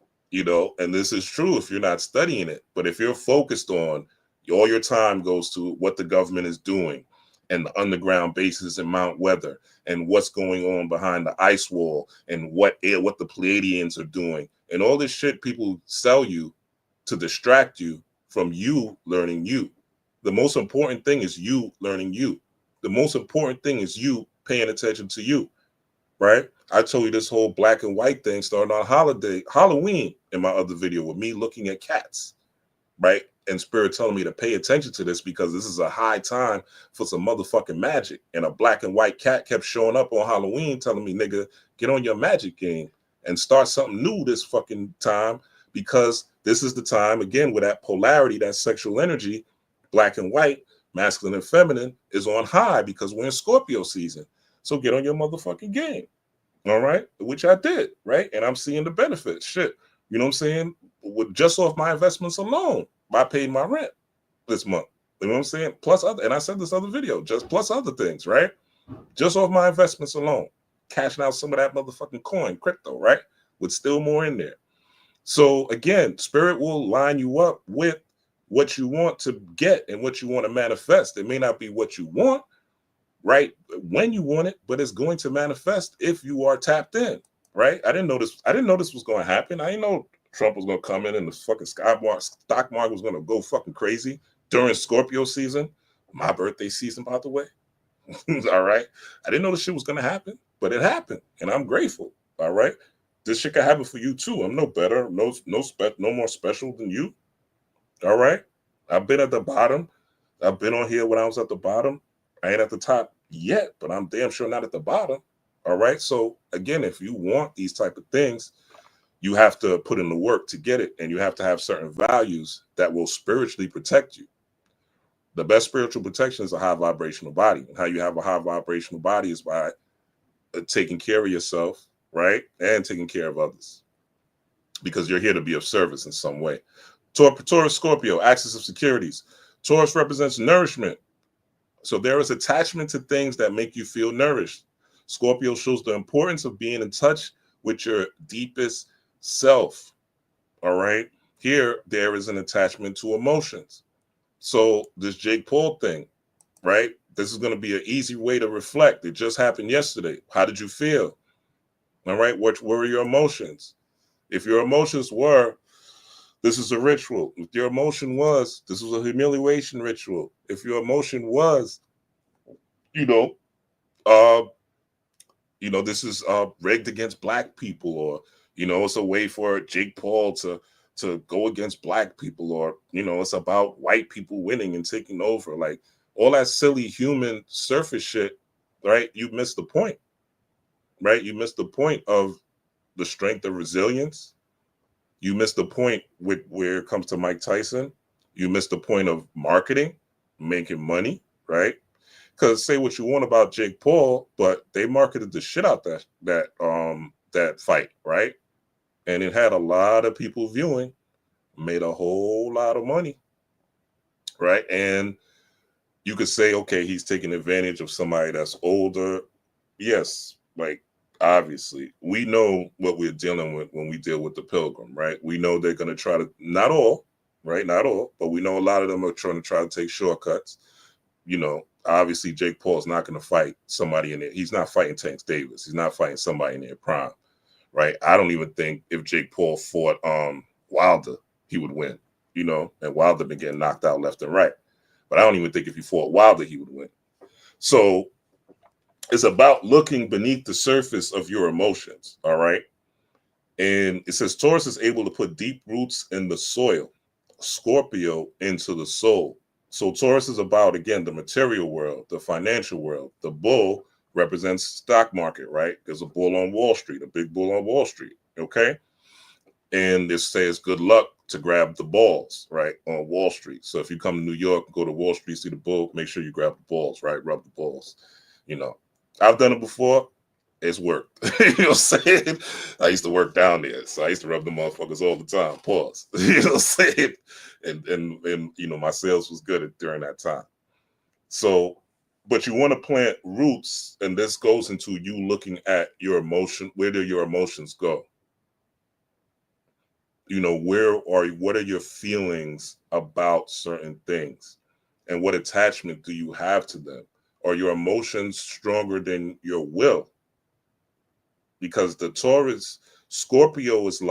and this is true if you're not studying it. But if you're focused on, all your time goes to what the government is doing and the underground bases in Mount Weather and what's going on behind the ice wall and what the Pleiadians are doing and all this shit people sell you to distract you from you learning you. The most important thing is you learning you. The most important thing is you paying attention to you, right? I told you this whole black and white thing started on Halloween in my other video with me looking at cats, right? And Spirit telling me to pay attention to this because this is a high time for some motherfucking magic. And a black and white cat kept showing up on Halloween telling me, nigga, get on your magic game and start something new this fucking time, because this is the time, again, with that polarity, that sexual energy, black and white, masculine and feminine, is on high because we're in Scorpio season. So get on your motherfucking game. All right. Which I did. Right. And I'm seeing the benefits. Shit. You know what I'm saying? With just off my investments alone, I paid my rent this month. You know what I'm saying? Plus other, and I said this other video, just plus other things, right? Just off my investments alone, cashing out some of that motherfucking coin, crypto, right? With still more in there. So again, Spirit will line you up with what you want to get and what you want to manifest. It may not be what you want, right, when you want it, but it's going to manifest if you are tapped in, right? I didn't know this was going to happen. I didn't know Trump was going to come in and the fucking stock market was going to go fucking crazy during Scorpio season, my birthday season, by the way. All right. I didn't know this shit was going to happen, but it happened, and I'm grateful. All right. This shit can happen for you too. I'm no better, no more special than you. All right. I've been at the bottom. I've been on here when I was at the bottom. I ain't at the top yet, but I'm damn sure not at the bottom. All right. So again, if you want these type of things, you have to put in the work to get it. And you have to have certain values that will spiritually protect you. The best spiritual protection is a high vibrational body. And how you have a high vibrational body is by taking care of yourself, right? And taking care of others, because you're here to be of service in some way. Taurus Scorpio, axis of securities. Taurus represents nourishment. So there is attachment to things that make you feel nourished. Scorpio shows the importance of being in touch with your deepest self. All right. Here, there is an attachment to emotions. So this Jake Paul thing, right? This is going to be an easy way to reflect. It just happened yesterday. How did you feel? All right. What were your emotions? If your emotions were, This is a ritual. If your emotion was, this was a humiliation ritual. If your emotion was, you know, uh, this is rigged against black people, or it's a way for Jake Paul to go against black people, or it's about white people winning and taking over, like all that silly human surface shit, right? You missed the point, right? You missed the point of the strength of resilience. You missed the point with where it comes to Mike Tyson. You missed the point of marketing, making money, right? Because say what you want about Jake Paul, but they marketed the shit out that fight, right? And it had a lot of people viewing, made a whole lot of money, right? And you could say, okay, he's taking advantage of somebody that's older. Yes, like obviously, we know what we're dealing with when we deal with the Pilgrim, right? We know they're going to try to, not all, right? Not all, but we know a lot of them are trying to take shortcuts. Obviously Jake Paul's not going to fight somebody in there. He's not fighting Tank Davis. He's not fighting somebody in their prime, right? I don't even think if Jake Paul fought Wilder, he would win, and Wilder been getting knocked out left and right. But I don't even think if he fought Wilder, he would win. So it's about looking beneath the surface of your emotions, all right? And it says Taurus is able to put deep roots in the soil, Scorpio into the soul. So Taurus is about, again, the material world, the financial world. The bull represents stock market, right? There's a bull on Wall Street, a big bull on Wall Street, okay? And this says good luck to grab the balls, right, on Wall Street. So if you come to New York, go to Wall Street, see the bull, make sure you grab the balls, right? Rub the balls. I've done it before. It's worked. You know what I'm saying? I used to work down there, so I used to rub the motherfuckers all the time. Pause. You know what I'm saying? And my sales was good during that time. So, but you want to plant roots, and this goes into you looking at your emotion. Where do your emotions go? What are your feelings about certain things, and what attachment do you have to them? Are your emotions stronger than your will? Because the Taurus, Scorpio is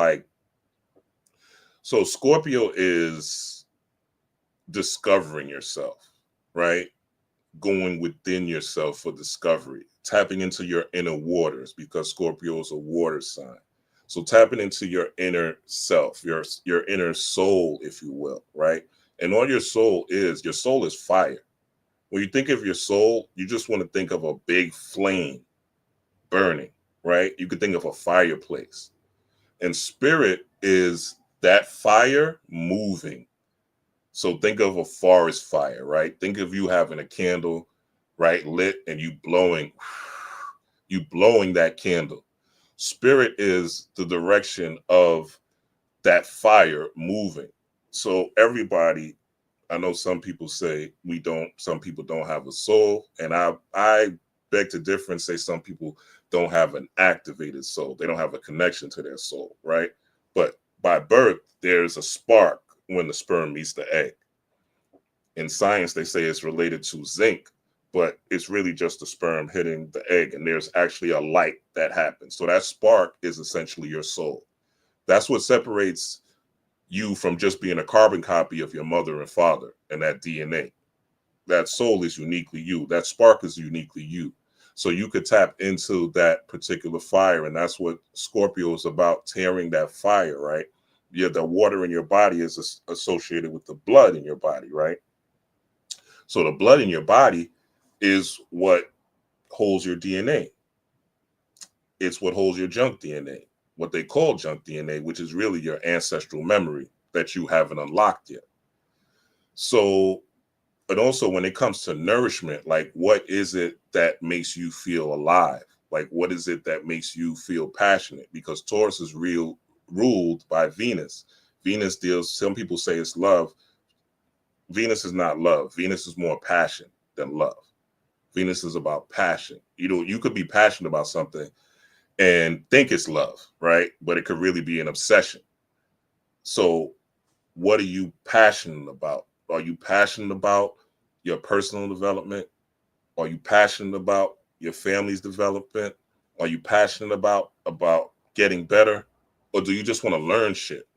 Scorpio is discovering yourself, right? Going within yourself for discovery, tapping into your inner waters, because Scorpio is a water sign. So tapping into your inner self, your inner soul, if you will, right? And all your soul is fire. When you think of your soul, you just want to think of a big flame burning, right? You could think of a fireplace. And spirit is that fire moving. So think of a forest fire, right? Think of you having a candle, right, lit, and you blowing that candle. Spirit is the direction of that fire moving. So everybody, I know some people say some people don't have a soul. And I beg to differ and say some people don't have an activated soul. They don't have a connection to their soul, right? But by birth, there's a spark when the sperm meets the egg. In science, they say it's related to zinc, but it's really just the sperm hitting the egg, and there's actually a light that happens. So that spark is essentially your soul. That's what separates you from just being a carbon copy of your mother and father and that DNA. That soul is uniquely you. That spark is uniquely you. So you could tap into that particular fire, and that's what Scorpio is about, tearing that fire, right? Yeah, the water in your body is associated with the blood in your body, right? So the blood in your body is what holds your DNA. It's what holds your junk DNA, what they call junk DNA, which is really your ancestral memory that you haven't unlocked yet. So, and also when it comes to nourishment, like what is it that makes you feel alive? Like what is it that makes you feel passionate? Because Taurus is ruled by Venus. Venus deals, some people say it's love. Venus is not love. Venus is more passion than love. Venus is about passion. You could be passionate about something and think it's love, right? But it could really be an obsession. So what are you passionate about? Are you passionate about your personal development? Are you passionate about your family's development? Are you passionate about getting better? Or do you just want to learn shit?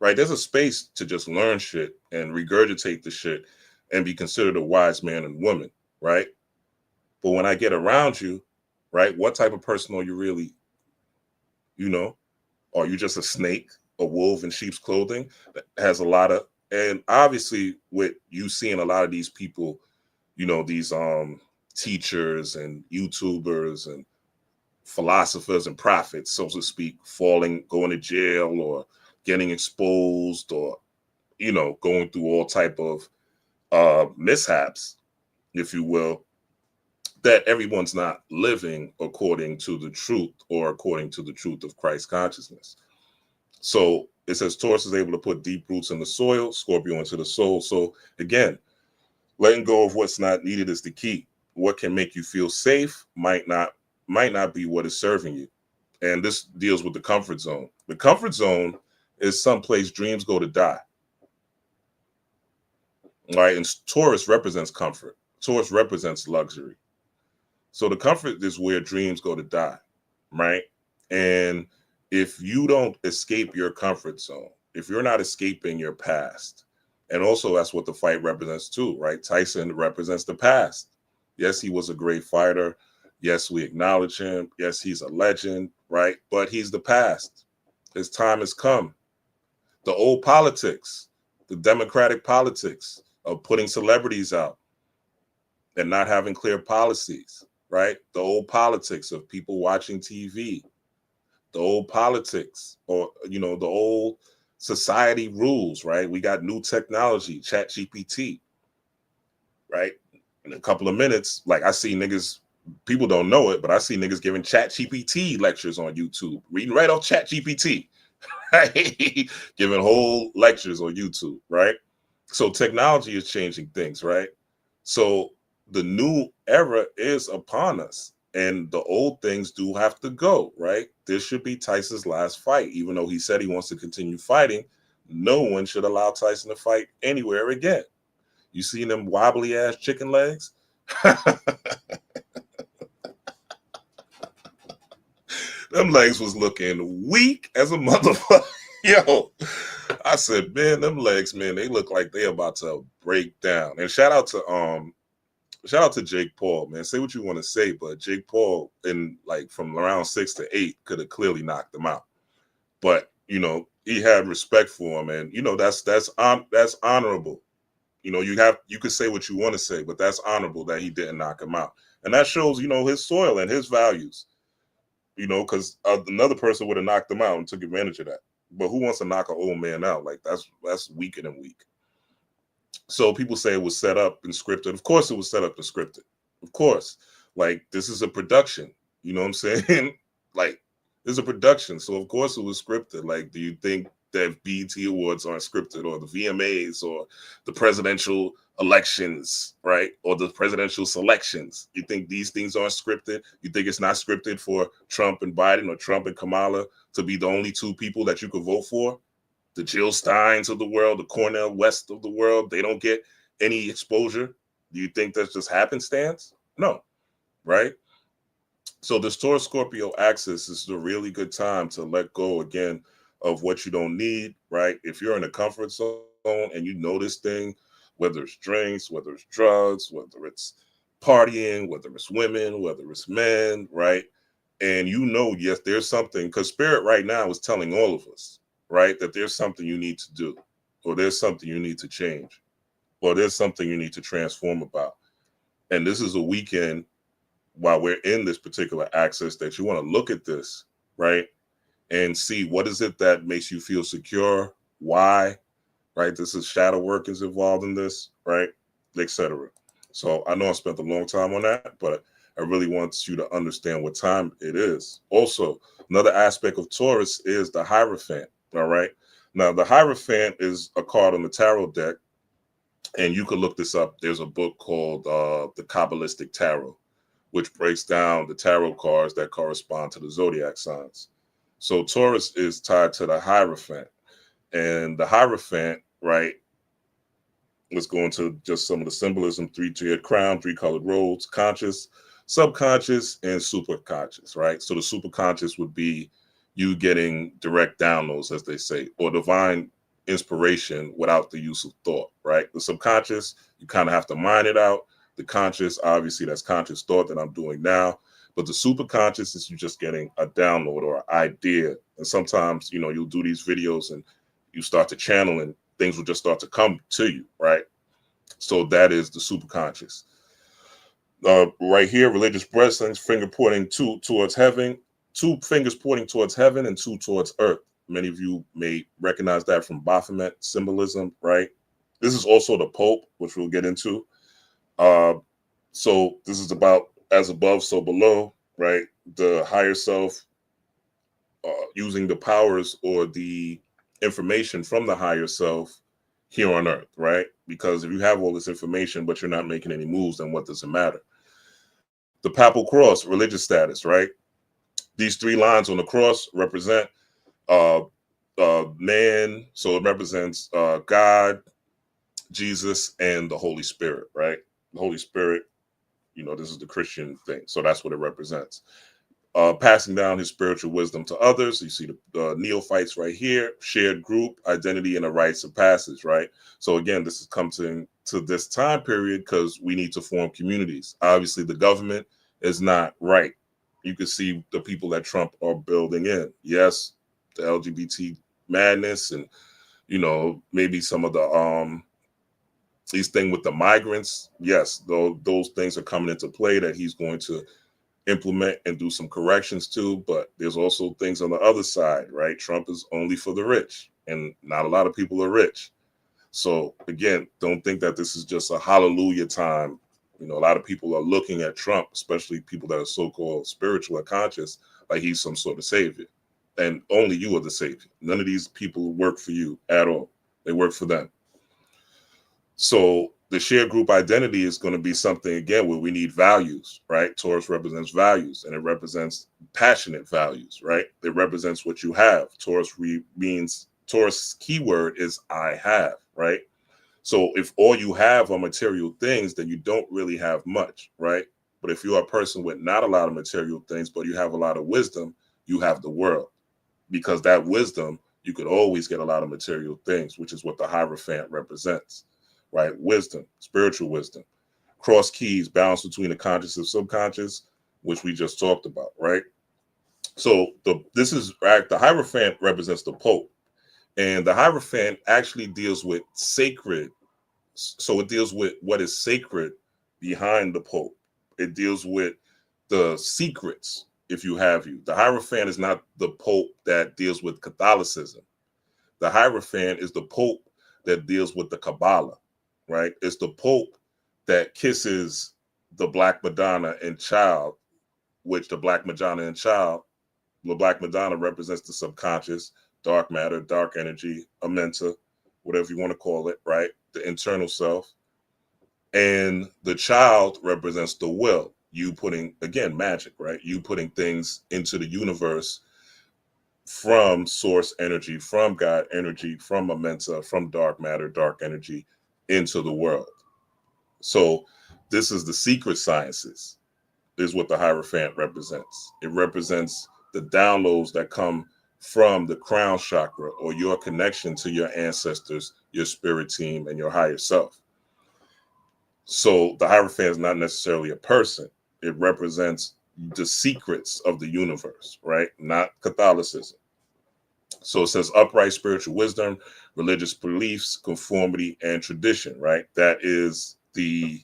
right? There's a space to just learn shit and regurgitate the shit and be considered a wise man and woman, right? But when I get around you, right, what type of person are you really? You know, are you just a snake, a wolf in sheep's clothing that has a lot of, and obviously with you seeing a lot of these people, you know, these teachers and YouTubers and philosophers and prophets, so to speak, going to jail or getting exposed or, you know, going through all type of mishaps, if you will, that everyone's not living according to the truth or according to the truth of Christ consciousness. So it says Taurus is able to put deep roots in the soil, Scorpio into the soul. So again, letting go of what's not needed is the key. What can make you feel safe might not be what is serving you. And this deals with the comfort zone. The comfort zone is someplace dreams go to die. Right? And Taurus represents comfort. Taurus represents luxury. So the comfort is where dreams go to die, right? And if you don't escape your comfort zone, if you're not escaping your past, and also that's what the fight represents too, right? Tyson represents the past. Yes, he was a great fighter. Yes, we acknowledge him. Yes, he's a legend, right? But he's the past. His time has come. The old politics, the democratic politics of putting celebrities out and not having clear policies, right? The old politics of people watching TV, the old politics, or, you know, the old society rules, right? We got new technology, Chat GPT, right? In a couple of minutes, like I see niggas, people don't know it, but I see niggas giving Chat GPT lectures on YouTube, reading right off Chat GPT, right? Giving whole lectures on YouTube, right? So technology is changing things, right? So the new era is upon us, and the old things do have to go, right? This should be Tyson's last fight. Even though he said he wants to continue fighting, no one should allow Tyson to fight anywhere again. You seen them wobbly ass chicken legs? Them legs was looking weak as a motherfucker. Yo, I said, man, them legs, man, they look like they about to break down. And shout out to Jake Paul, man. Say what you want to say, but Jake Paul, in like from around 6 to 8, could have clearly knocked him out. But you know, he had respect for him, and you know that's honorable. You know, you could say what you want to say, but that's honorable that he didn't knock him out, and that shows, you know, his soil and his values. You know, because another person would have knocked him out and took advantage of that. But who wants to knock an old man out? Like that's weaker than weak. So people say it was set up and scripted. Of course it was set up and scripted. Of course. Like, this is a production. You know what I'm saying? Like, this is a production. So of course it was scripted. Like, do you think that BET Awards aren't scripted, or the VMAs, or the presidential elections, right? Or the presidential selections? You think these things aren't scripted? You think it's not scripted for Trump and Biden, or Trump and Kamala to be the only two people that you could vote for? The Jill Steins of the world, the Cornel West of the world, they don't get any exposure. Do you think that's just happenstance? No, right? So this Taurus Scorpio axis is a really good time to let go again of what you don't need, right? If you're in a comfort zone and you know this thing, whether it's drinks, whether it's drugs, whether it's partying, whether it's women, whether it's men, right? And you know, yes, there's something, because Spirit right now is telling all of us, right, that there's something you need to do, or there's something you need to change, or there's something you need to transform about. And this is a weekend, while we're in this particular axis, that you want to look at this, right, and see what is it that makes you feel secure, why, right? This is shadow work is involved in this, right, etc. So I know I spent a long time on that, but I really want you to understand what time it is. Also, another aspect of Taurus is the Hierophant. All right. Now, the Hierophant is a card on the tarot deck, and you can look this up. There's a book called The Kabbalistic Tarot, which breaks down the tarot cards that correspond to the zodiac signs. So Taurus is tied to the Hierophant, and the Hierophant, right, let's go into just some of the symbolism: 3-tiered crown, 3-colored robes, conscious, subconscious, and superconscious, right? So the superconscious would be you getting direct downloads, as they say, or divine inspiration without the use of thought, right? The subconscious, you kind of have to mine it out. The conscious, obviously, that's conscious thought that I'm doing now. But the superconscious is you just getting a download or an idea. And sometimes, you'll do these videos and you start to channel and things will just start to come to you, right? So that is the superconscious. Right here, religious blessings, finger pointing towards heaven, 2 fingers pointing towards heaven and 2 towards earth. Many of you may recognize that from Baphomet symbolism, right? This is also the Pope, which we'll get into. So this is about as above, so below, right? The higher self using the powers or the information from the higher self here on earth, right? Because if you have all this information, but you're not making any moves, then what does it matter? The papal cross, religious status, right? These 3 lines on the cross represent man. So it represents God, Jesus, and the Holy Spirit, right? The Holy Spirit, this is the Christian thing. So that's what it represents. Passing down his spiritual wisdom to others. You see the neophytes right here, shared group, identity, and the rites of passage, right? So again, this is coming to this time period because we need to form communities. Obviously, the government is not right. You can see the people that Trump are building in. Yes, the LGBT madness and, maybe some of the these things with the migrants. Yes, those things are coming into play that he's going to implement and do some corrections to, but there's also things on the other side, right? Trump is only for the rich, and not a lot of people are rich. So again, don't think that this is just a hallelujah time. A lot of people are looking at Trump, especially people that are so-called spiritual or conscious, like he's some sort of savior. And only you are the savior. None of these people work for you at all. They work for them. So the shared group identity is going to be something, again, where we need values, right? Taurus represents values, and it represents passionate values, right? It represents what you have. Taurus keyword is I have, right? So if all you have are material things, then you don't really have much, right? But if you are a person with not a lot of material things, but you have a lot of wisdom, you have the world. Because that wisdom, you could always get a lot of material things, which is what the Hierophant represents. Right? Wisdom, spiritual wisdom, cross keys, balance between the conscious and subconscious, which we just talked about, right? So the Hierophant represents the Pope, and the Hierophant actually deals with sacred. So it deals with what is sacred behind the Pope. It deals with the secrets, if you have you. The Hierophant is not the Pope that deals with Catholicism. The Hierophant is the Pope that deals with the Kabbalah. Right? It's the Pope that kisses the Black Madonna and child, which the Black Madonna represents the subconscious, dark matter, dark energy, amenta, whatever you want to call it, right? The internal self. And the child represents the will. You putting, again, magic, right? You putting things into the universe from source energy, from God energy, from amenta, from dark matter, dark energy, into the world. So this is the secret sciences, is what the Hierophant represents. It represents the downloads that come from the crown chakra or your connection to your ancestors, your spirit team, and your higher self. So the Hierophant is not necessarily a person. It represents the secrets of the universe, right? Not Catholicism. So it says upright spiritual wisdom, religious beliefs, conformity, and tradition, right? That is the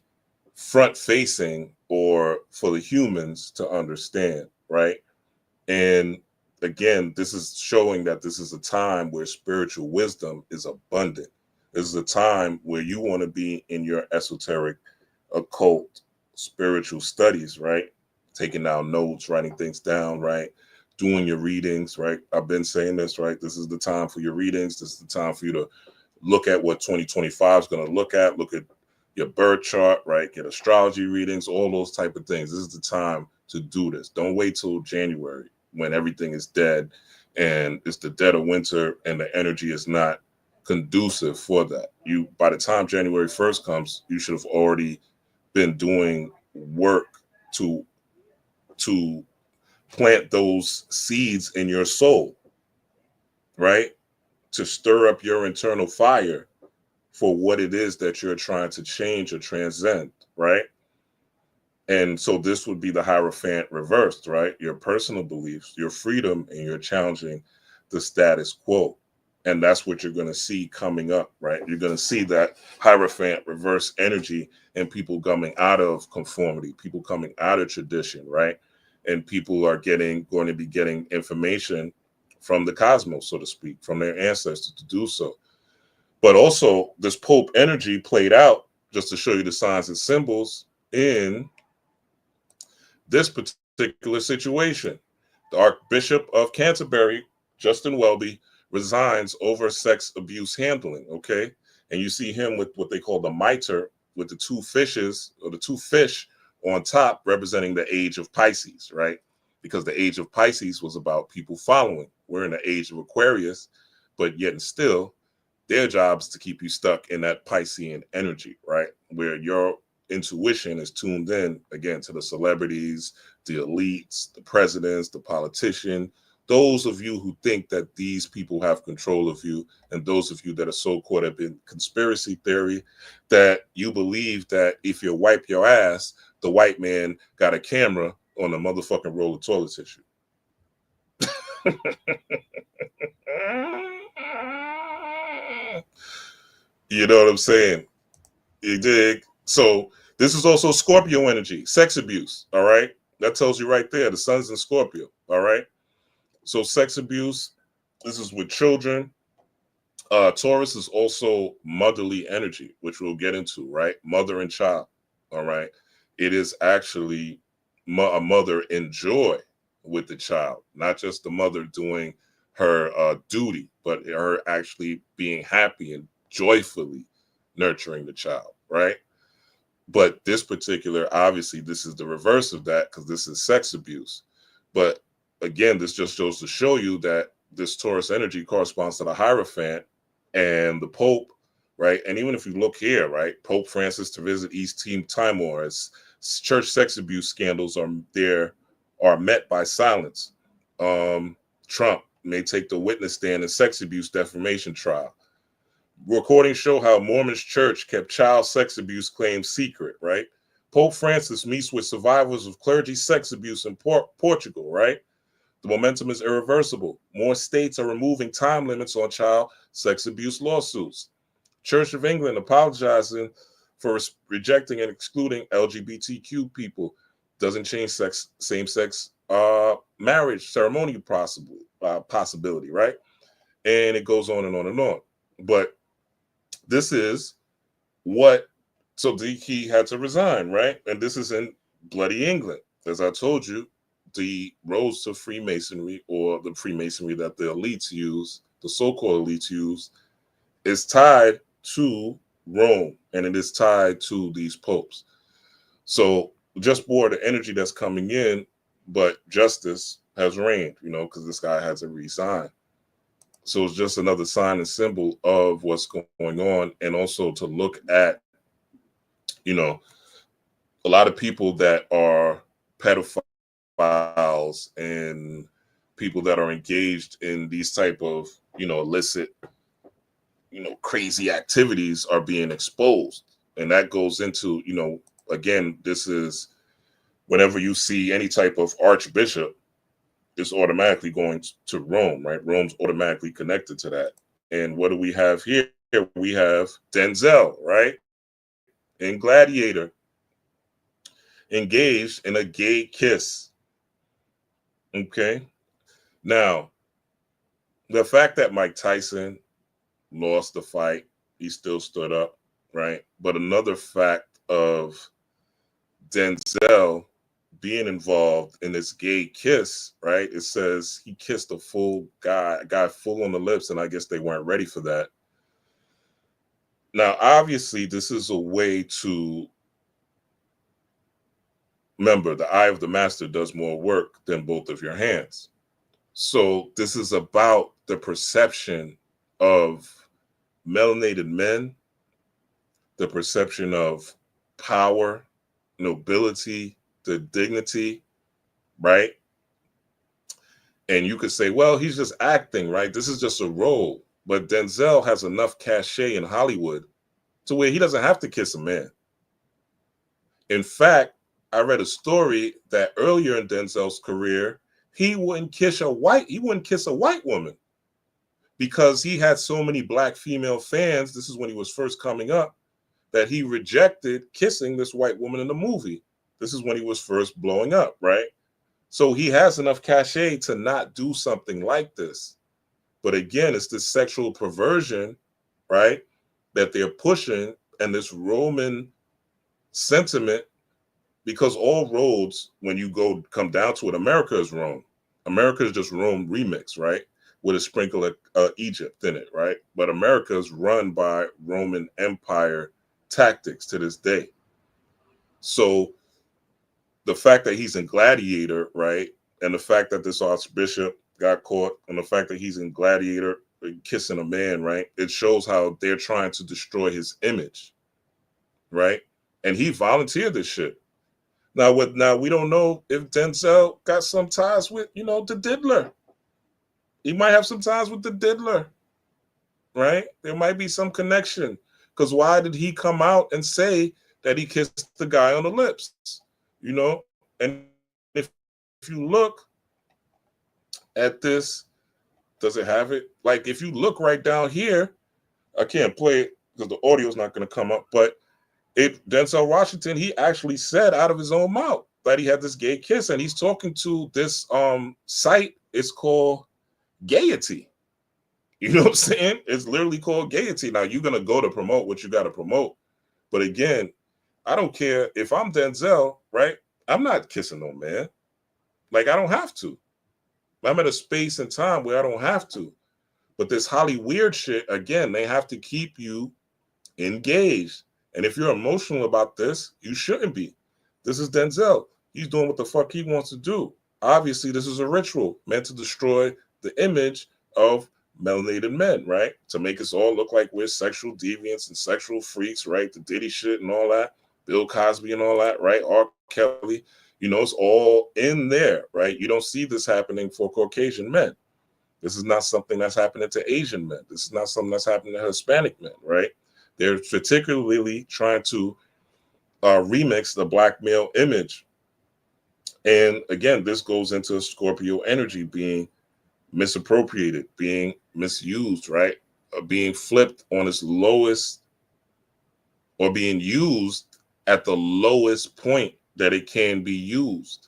front facing or for the humans to understand, right? And again, this is showing that this is a time where spiritual wisdom is abundant. This is a time where you want to be in your esoteric, occult, spiritual studies, right? Taking down notes, writing things down, right? Doing your readings, right? I've been saying this, right? This is the time for your readings. This is the time for you to look at what 2025 is going to look at your birth chart, right? Get astrology readings, all those type of things. This is the time to do this. Don't wait till January when everything is dead and it's the dead of winter and the energy is not conducive for that. By the time January 1st comes, you should have already been doing work to plant those seeds in your soul, right? to stir up your internal fire for what it is that you're trying to change or transcend, right? And so this would be the Hierophant reversed, right? Your personal beliefs, your freedom, and you're challenging the status quo. And that's what you're going to see coming up, right? You're going to see that Hierophant reverse energy and people coming out of conformity, people coming out of tradition, right? And people are going to be getting information from the cosmos, so to speak, from their ancestors to do so. But also this Pope energy played out, just to show you the signs and symbols in this particular situation. The Archbishop of Canterbury, Justin Welby, resigns over sex abuse handling, okay? And you see him with what they call the mitre, with the two fishes, or the two fish on top, representing the age of Pisces, right? Because the age of Pisces was about people following. We're in the age of Aquarius, but yet and still, their job is to keep you stuck in that Piscean energy, right? Where your intuition is tuned in, again, to the celebrities, the elites, the presidents, the politician, those of you who think that these people have control of you, and those of you that are so caught up in conspiracy theory that you believe that if you wipe your ass, the white man got a camera on a motherfucking roll of toilet tissue. You know what I'm saying? You dig? So this is also Scorpio energy, sex abuse. All right. That tells you right there. The sun's in Scorpio. All right. So sex abuse, this is with children. Taurus is also motherly energy, which we'll get into, right? Mother and child. All right. It is actually a mother in joy with the child, not just the mother doing her duty, but her actually being happy and joyfully nurturing the child, right? But this particular, obviously, this is the reverse of that because this is sex abuse. But again, this just goes to show you that this Taurus energy corresponds to the Hierophant and the Pope, right? And even if you look here, right, Pope Francis to visit East Timor, as church sex abuse scandals are met by silence. Trump may take the witness stand in sex abuse defamation trial. Recordings show how Mormon's church kept child sex abuse claims secret, right? Pope Francis meets with survivors of clergy sex abuse in Portugal, right? The momentum is irreversible. More states are removing time limits on child sex abuse lawsuits. Church of England apologizing for rejecting and excluding LGBTQ people. Doesn't change same-sex marriage ceremony possibility, right? And it goes on and on and on. But this is so he had to resign, right? And this is in bloody England. As I told you, the roads to Freemasonry, or the Freemasonry that the elites use, the so-called elites use, is tied to Rome, and it is tied to these popes. So just more the energy that's coming in, but justice has reigned, because this guy had to resign. So it's just another sign and symbol of what's going on, and also to look at, a lot of people that are pedophiles and people that are engaged in these type of, illicit, crazy activities are being exposed. And that goes into, again, this is whenever you see any type of archbishop, it's automatically going to Rome, right? Rome's automatically connected to that. And what do we have here? We have Denzel, right? In Gladiator, engaged in a gay kiss. Okay. Now, the fact that Mike Tyson lost the fight, he still stood up, right? But another fact of Denzel being involved in this gay kiss, right? It says he kissed a guy full on the lips, and I guess they weren't ready for that. Now, obviously, this is a way to remember the eye of the master does more work than both of your hands. So this is about the perception of melanated men, the perception of power, nobility, the dignity, right? And you could say, well, he's just acting, right? This is just a role. But Denzel has enough cachet in Hollywood to where he doesn't have to kiss a man. In fact, I read a story that earlier in Denzel's career, he wouldn't kiss a white woman because he had so many black female fans. This is when he was first coming up, that he rejected kissing this white woman in the movie. This is when he was first blowing up, right? So he has enough cachet to not do something like this. But again, it's this sexual perversion, right, that they're pushing, and this Roman sentiment, because all roads, when you come down to it, America is Rome. America is just Rome remix, right, with a sprinkle of Egypt in it, right? But America is run by Roman Empire tactics to this day. So the fact that he's in Gladiator, right, and the fact that this Archbishop got caught, and the fact that he's in Gladiator kissing a man, right, it shows how they're trying to destroy his image, right? And he volunteered this shit. Now we don't know if Denzel got some ties with, the diddler. He might have some ties with the diddler, right? There might be some connection. Because why did he come out and say that he kissed the guy on the lips? And if you look at this, does it have it? Like, if you look right down here, I can't play it because the audio is not going to come up, but Denzel Washington, he actually said out of his own mouth that he had this gay kiss, and he's talking to this site. It's called Gaiety. You know what I'm saying? It's literally called Gaiety. Now, you're going to go to promote what you got to promote. But again, I don't care if I'm Denzel, right? I'm not kissing no man. Like, I don't have to. I'm at a space and time where I don't have to. But this Hollywood shit, again, they have to keep you engaged. And if you're emotional about this, you shouldn't be. This is Denzel. He's doing what the fuck he wants to do. Obviously, this is a ritual meant to destroy the image of melanated men, right? To make us all look like we're sexual deviants and sexual freaks, right? The Diddy shit and all that, Bill Cosby and all that, right? R. Kelly, it's all in there, right? You don't see this happening for Caucasian men. This is not something that's happening to Asian men. This is not something that's happening to Hispanic men, right? They're particularly trying to remix the black male image. And again, this goes into Scorpio energy being misappropriated, being misused, right? Being flipped on its lowest, or being used at the lowest point that it can be used.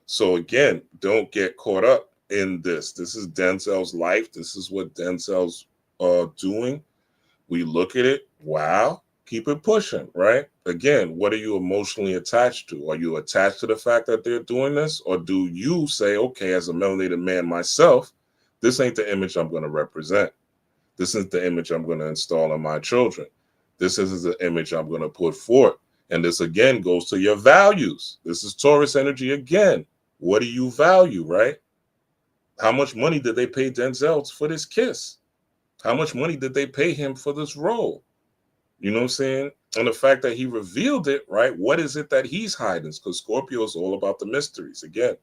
So again, don't get caught up in this. This is Denzel's life. This is what Denzel's doing. We look at it, wow, keep it pushing, right? Again, what are you emotionally attached to? Are you attached to the fact that they're doing this? Or do you say, okay, as a melanated man myself, this ain't the image I'm going to represent. This is the image I'm going to install in my children. This is the image I'm going to put forth. And this, again, goes to your values. This is Taurus energy again. What do you value, right? How much money did they pay Denzel for this kiss? How much money did they pay him for this role? You know what I'm saying? And the fact that he revealed it, right? What is it that he's hiding? Because Scorpio is all about the mysteries again.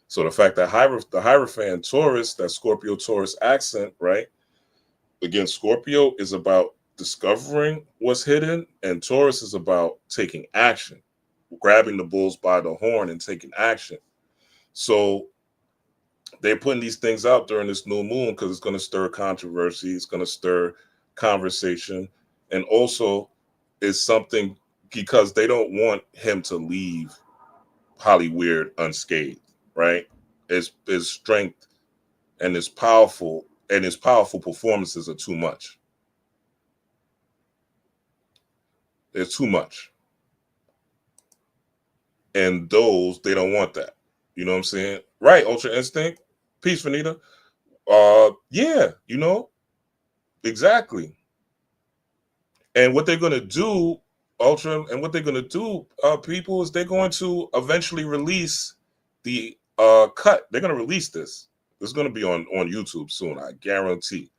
So the fact that the Hierophant Taurus, that Scorpio Taurus accent, right? Again, Scorpio is about discovering what's hidden, and Taurus is about taking action, grabbing the bulls by the horn and taking action. So they're putting these things out during this new moon because it's going to stir controversy. It's going to stir conversation. And also it's something because they don't want him to leave Hollywood unscathed, right? His strength and his powerful performances are too much. There's too much. And they don't want that. You know what I'm saying? Right, Ultra Instinct. Peace, Vanita. Yeah, exactly. And what they're going to do, Ultra, and what they're going to do, people, is they're going to eventually release the cut. They're going to release this. This is going to be on YouTube soon, I guarantee.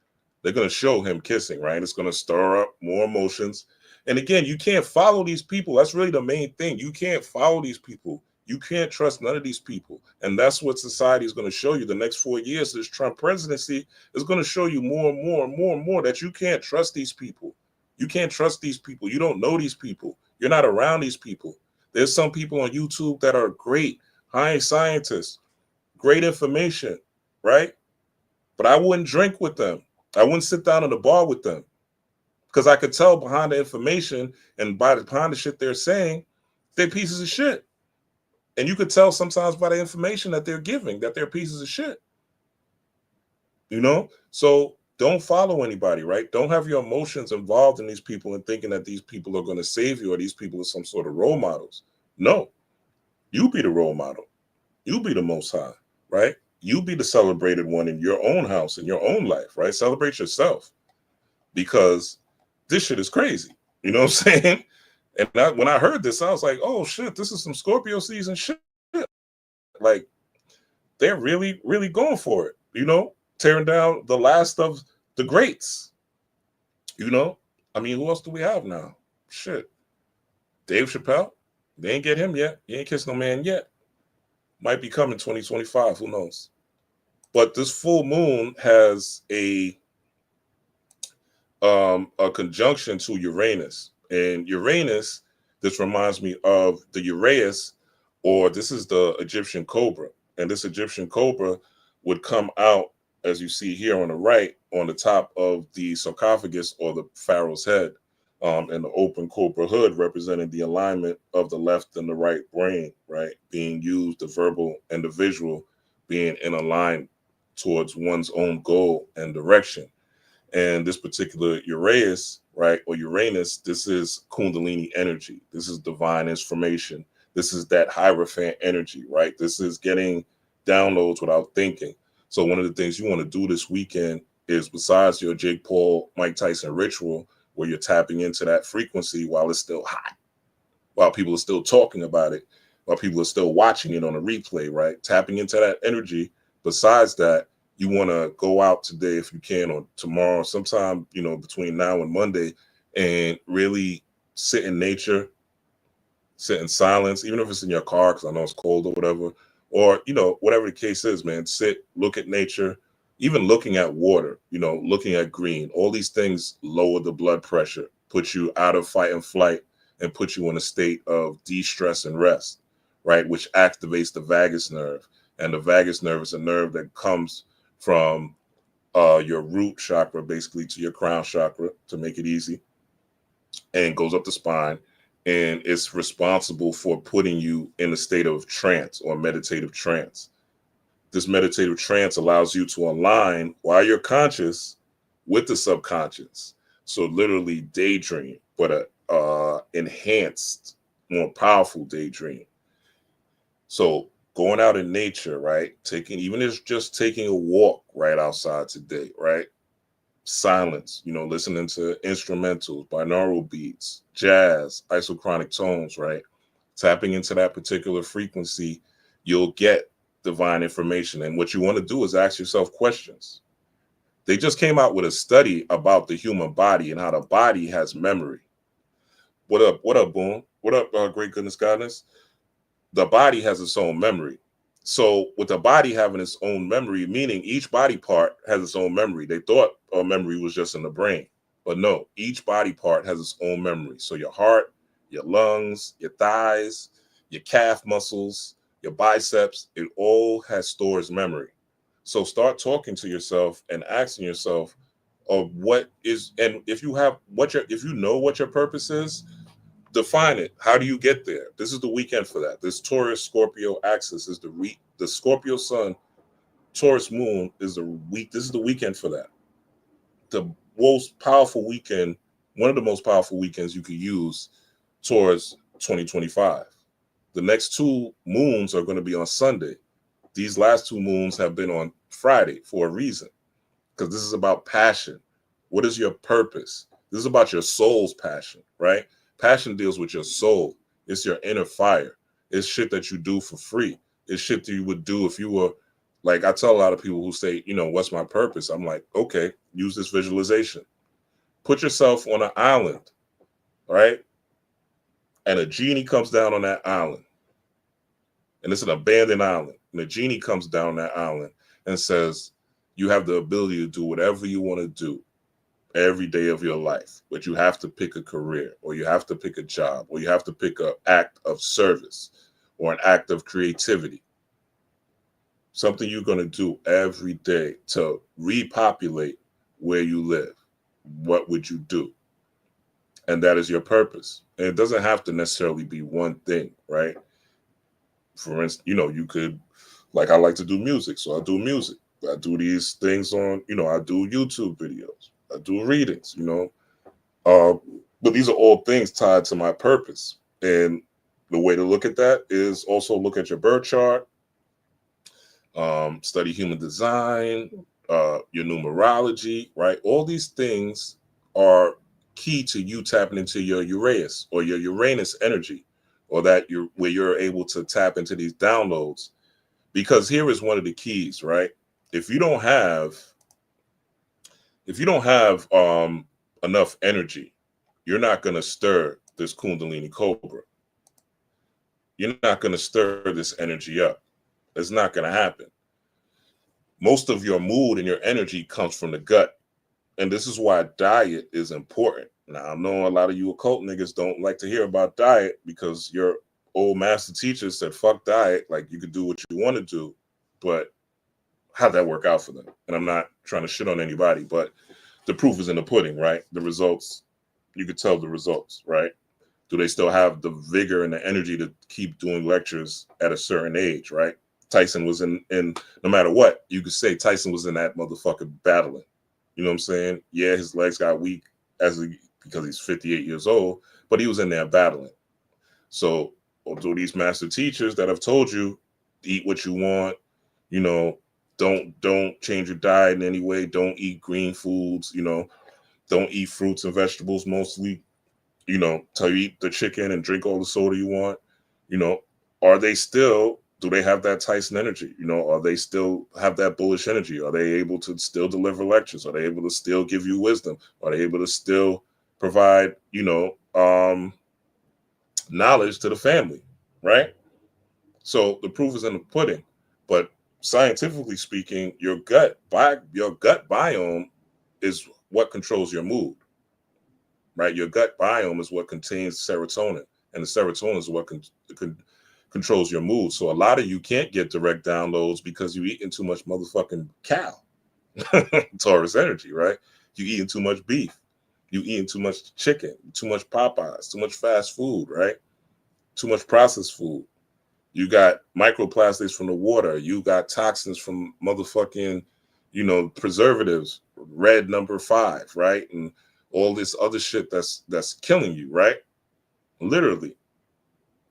They're going to show him kissing, right? It's going to stir up more emotions. And again, you can't follow these people. That's really the main thing. You can't follow these people You can't trust none of these people. And that's what society is going to show you. The next 4 years, this Trump presidency is going to show you more and more and more and more that you can't trust these people. You can't trust these people. You don't know these people. You're not around these people. There's some people on YouTube that are great, high scientists, great information, right? But I wouldn't drink with them. I wouldn't sit down in the bar with them because I could tell behind the information and behind the shit they're saying, they're pieces of shit. And you could tell sometimes by the information that they're giving that they're pieces of shit. You know? So don't follow anybody, right? Don't have your emotions involved in these people and thinking that these people are going to save you or these people are some sort of role models. No. You be the role model. You be the most high, right? You be the celebrated one in your own house, in your own life, right? Celebrate yourself because this shit is crazy. You know what I'm saying? And when I heard this, I was like, oh shit, this is some Scorpio season shit. Like, they're really, really going for it, you know, tearing down the last of the greats. You know, I mean, who else do we have now? Shit. Dave Chappelle. They ain't get him yet. He ain't kissed no man yet. Might be coming 2025. Who knows? But this full moon has a conjunction to Uranus. And Uranus, this reminds me of the Uraeus, or this is the Egyptian cobra. And this Egyptian cobra would come out, as you see here on the right, on the top of the sarcophagus or the pharaoh's head, and the open cobra hood representing the alignment of the left and the right brain, right? Being used, the verbal and the visual being in a line towards one's own goal and direction. And this particular Uraeus, right, or Uranus, this is Kundalini energy. This is divine information. This is that Hierophant energy, right? This is getting downloads without thinking. So one of the things you want to do this weekend is, besides your Jake Paul, Mike Tyson ritual, where you're tapping into that frequency while it's still hot, while people are still talking about it, while people are still watching it on a replay, right? Tapping into that energy. Besides that, you want to go out today if you can, or tomorrow, sometime, you know, between now and Monday, and really sit in nature, sit in silence, even if it's in your car, because I know it's cold or whatever, or, you know, whatever the case is, man, sit, look at nature, even looking at water, you know, looking at green, all these things lower the blood pressure, put you out of fight and flight, and put you in a state of de-stress and rest, right? Which activates the vagus nerve. And the vagus nerve is a nerve that comes from your root chakra, basically, to your crown chakra, to make it easy, and goes up the spine. And it's responsible for putting you in a state of trance or meditative trance. This meditative trance allows you to align while you're conscious with the subconscious. So literally daydream, but a enhanced, more powerful daydream. So going out in nature, right? Even if it's just taking a walk right outside today, right? Silence, you know, listening to instrumentals, binaural beats, jazz, isochronic tones, right? Tapping into that particular frequency, you'll get divine information. And what you want to do is ask yourself questions. They just came out with a study about the human body and how the body has memory. What up? What up, Boom? What up, Great Goodness Goddess? The body has its own memory. So with the body having its own memory, meaning each body part has its own memory. They thought memory was just in the brain, but no, each body part has its own memory. So your heart, your lungs, your thighs, your calf muscles, your biceps, it all stores memory. So start talking to yourself and asking yourself of what is, and if you know what your purpose is, define it. How do you get there? This is the weekend for that. This Taurus Scorpio axis is the Scorpio sun, Taurus moon is the week. This is the weekend for that. The most powerful weekend, one of the most powerful weekends you could use towards 2025. The next two moons are going to be on Sunday. These last two moons have been on Friday for a reason, because this is about passion. What is your purpose? This is about your soul's passion, right? Passion deals with your soul. It's your inner fire. It's shit that you do for free. It's shit that you would do if you were, like, I tell a lot of people who say, you know, what's my purpose? I'm like, okay, use this visualization. Put yourself on an island, right? And a genie comes down on that island. and it's an abandoned island. And the genie comes down that island and says, you have the ability to do whatever you want to do every day of your life, but you have to pick a career, or you have to pick a job, or you have to pick an act of service or an act of creativity. Something you're going to do every day to repopulate where you live. What would you do? And that is your purpose. And it doesn't have to necessarily be one thing, right? For instance, you could, like, I like to do music, so I do music. I do these things on, I do YouTube videos. I do readings, but these are all things tied to my purpose. And the way to look at that is also look at your birth chart, study human design, your numerology, right? All these things are key to you tapping into your Uranus or your Uranus energy, or where you're able to tap into these downloads. Because here is one of the keys, right? If you don't have enough energy, you're not going to stir this Kundalini Cobra. You're not going to stir this energy up. It's not going to happen. Most of your mood and your energy comes from the gut. And this is why diet is important. Now, I know a lot of you occult niggas don't like to hear about diet because your old master teacher said, fuck diet. Like, you could do what you want to do. But how'd that work out for them? And I'm not trying to shit on anybody, but the proof is in the pudding, right? The results, you could tell the results, right? Do they still have the vigor and the energy to keep doing lectures at a certain age, right? Tyson was in no matter what, you could say Tyson was in that motherfucker battling. You know what I'm saying? Yeah, his legs got weak because he's 58 years old, but he was in there battling. So, although these master teachers that have told you, eat what you want, don't change your diet in any way, don't eat green foods, don't eat fruits and vegetables mostly, tell you eat the chicken and drink all the soda you want, do they have that Tyson energy? Are they still have that bullish energy? Are they able to still deliver lectures? Are they able to still give you wisdom? Are they able to still provide, knowledge to the family, right? So the proof is in the pudding. But scientifically speaking, your gut biome is what controls your mood, right? Your gut biome is what contains serotonin, and the serotonin is what controls your mood. So a lot of you can't get direct downloads because you're eating too much motherfucking cow, Taurus energy, right? You eating too much beef, you eating too much chicken, too much Popeyes, too much fast food, right? Too much processed food. You got microplastics from the water. You got toxins from motherfucking, preservatives, red number 5, right? And all this other shit that's killing you, right? Literally.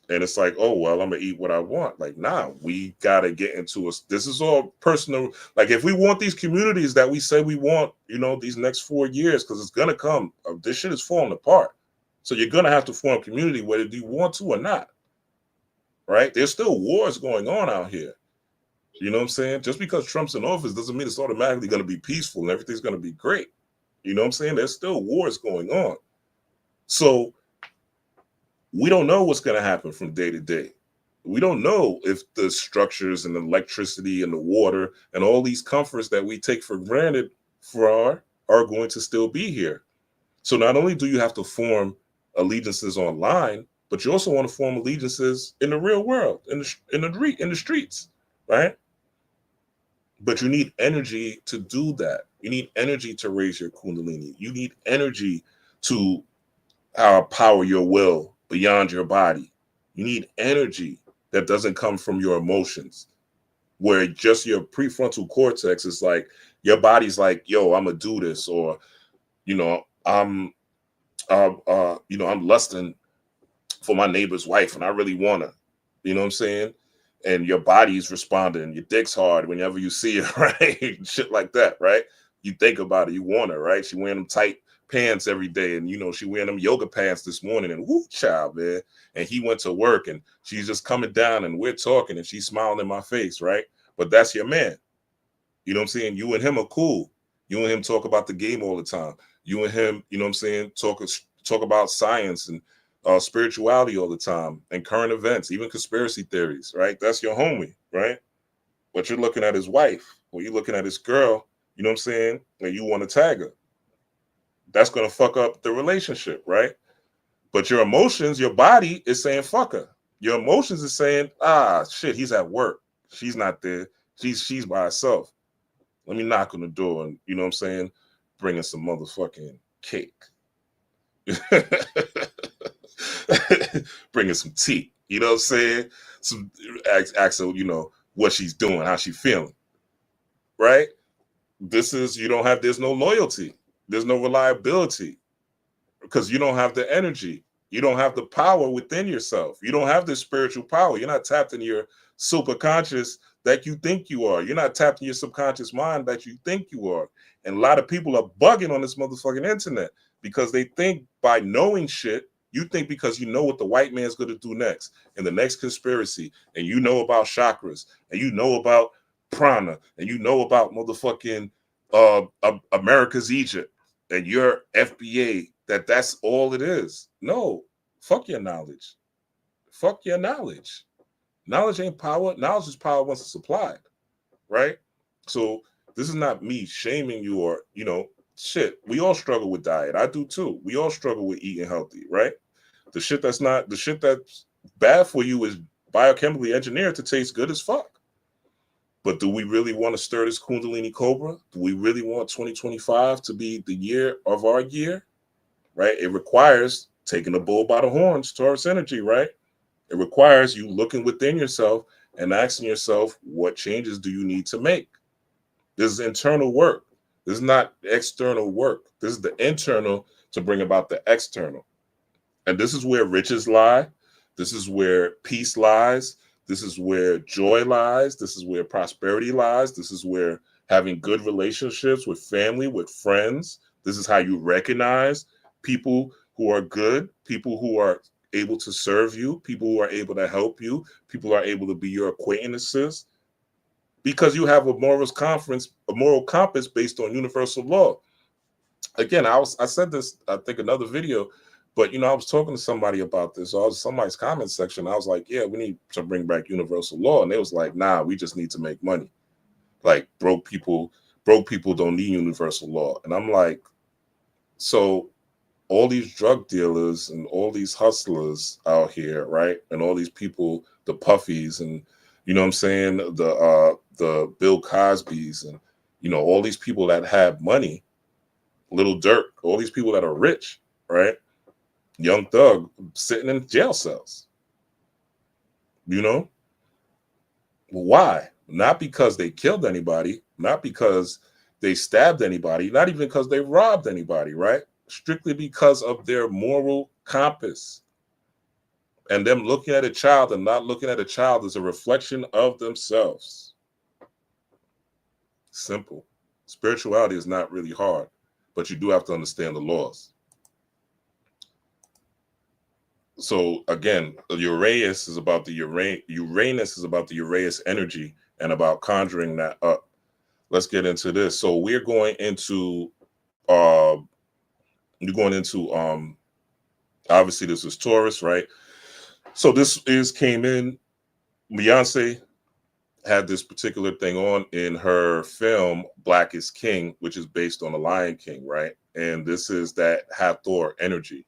And it's like, oh, well, I'm going to eat what I want. Like, nah, we got to get into this is all personal. Like, if we want these communities that we say we want, these next 4 years, because it's going to come, this shit is falling apart. So you're going to have to form community whether you want to or not. Right? There's still wars going on out here. You know what I'm saying? Just because Trump's in office doesn't mean it's automatically going to be peaceful and everything's going to be great. You know what I'm saying? There's still wars going on. So we don't know what's going to happen from day to day. We don't know if the structures and the electricity and the water and all these comforts that we take for granted are going to still be here. So not only do you have to form allegiances online, but you also want to form allegiances in the real world, in the streets, right? But you need energy to do that. You need energy to raise your Kundalini. You need energy to power your will beyond your body. You need energy that doesn't come from your emotions, where just your prefrontal cortex is like, your body's like, yo, I'm gonna do this, or, I'm lusting for my neighbor's wife and I really want her. You know what I'm saying? And your body's responding. Your dick's hard whenever you see it, right? Shit like that, right? You think about it. You want her, right? She wearing them tight pants every day. And, she wearing them yoga pants this morning. And whoo, child, man. And he went to work and she's just coming down and we're talking and she's smiling in my face, right? But that's your man. You know what I'm saying? You and him are cool. You and him talk about the game all the time. You and him, you know what I'm saying? Talk about science and spirituality all the time and current events, even conspiracy theories, right? That's your homie, right? But you're looking at his wife or you're looking at his girl, you know what I'm saying? And you want to tag her. That's going to fuck up the relationship, right? But your emotions, your body is saying fuck her. Your emotions is saying, ah, shit, he's at work. She's not there. She's by herself. Let me knock on the door and, you know what I'm saying? Bringing some motherfucking cake. Bringing some tea. You know what I'm saying? Some ask her, you know, what she's doing, how she feeling. Right? There's no loyalty. There's no reliability because you don't have the energy. You don't have the power within yourself. You don't have the spiritual power. You're not tapped in your super conscious that you think you are. You're not tapped in your subconscious mind that you think you are. And a lot of people are bugging on this motherfucking internet because they think by knowing shit, you think because you know what the white man's going to do next in the next conspiracy, and you know about chakras, and you know about prana, and you know about motherfucking America's Egypt, and your FBA, that's all it is. No, fuck your knowledge. Fuck your knowledge. Knowledge ain't power. Knowledge is power once it's applied, right? So this is not me shaming you or, you know, shit. We all struggle with diet. I do too. We all struggle with eating healthy, right? The shit that's bad for you is biochemically engineered to taste good as fuck. But do we really want to stir this Kundalini Cobra? Do we really want 2025 to be the year of our year? Right? It requires taking the bull by the horns, Taurus energy, right? It requires you looking within yourself and asking yourself, what changes do you need to make? This is internal work. This is not external work. This is the internal to bring about the external. And this is where riches lie. This is where peace lies. This is where joy lies. This is where prosperity lies. This is where having good relationships with family, with friends. This is how you recognize people who are good, people who are able to serve you, people who are able to help you, people who are able to be your acquaintances, because you have a moral compass based on universal law. Again, I said this, I think, another video, but, you know, I was talking to somebody about this. I was in somebody's comment section. I was like, yeah, we need to bring back universal law. And they was like, nah, we just need to make money. Like broke people don't need universal law. And I'm like, so all these drug dealers and all these hustlers out here, right? And all these people, the puffies and, you know what I'm saying, the Bill Cosbys and, you know, all these people that have money, Little Dirk, all these people that are rich, right? Young Thug sitting in jail cells. You know? Why? Not because they killed anybody, not because they stabbed anybody, not even because they robbed anybody, right? Strictly because of their moral compass. And them looking at a child and not looking at a child as a reflection of themselves. Simple. Spirituality is not really hard, but you do have to understand the laws. So again, Uranus is about the Uranus energy and about conjuring that up. Let's get into this. So we're going into obviously this is Taurus, right? So came in. Beyonce had this particular thing on in her film Black is King, which is based on the Lion King, right? And this is that Hathor energy.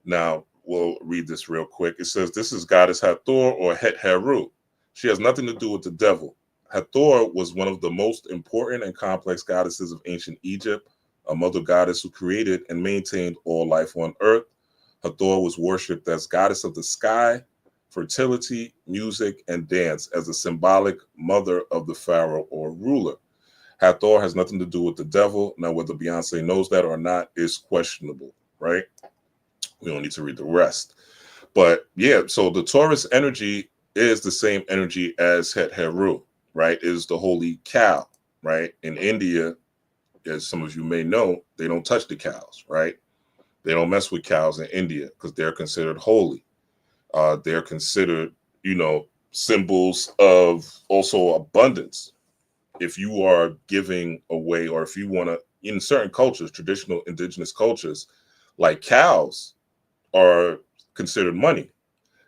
Now, we'll read this real quick. It says, this is goddess Hathor or Het Heru. She has nothing to do with the devil. Hathor was one of the most important and complex goddesses of ancient Egypt, a mother goddess who created and maintained all life on earth. Hathor was worshipped as goddess of the sky, fertility, music, and dance, as a symbolic mother of the pharaoh or ruler. Hathor has nothing to do with the devil. Now, whether Beyonce knows that or not is questionable, right? We don't need to read the rest. But yeah, so the Taurus energy is the same energy as Het Heru, right? Is the holy cow, right? In India, as some of you may know, they don't touch the cows, right? They don't mess with cows in India because they're considered holy. They're considered, you know, symbols of also abundance. If you are giving away, or if you want to, in certain cultures, traditional indigenous cultures, like cows are considered money.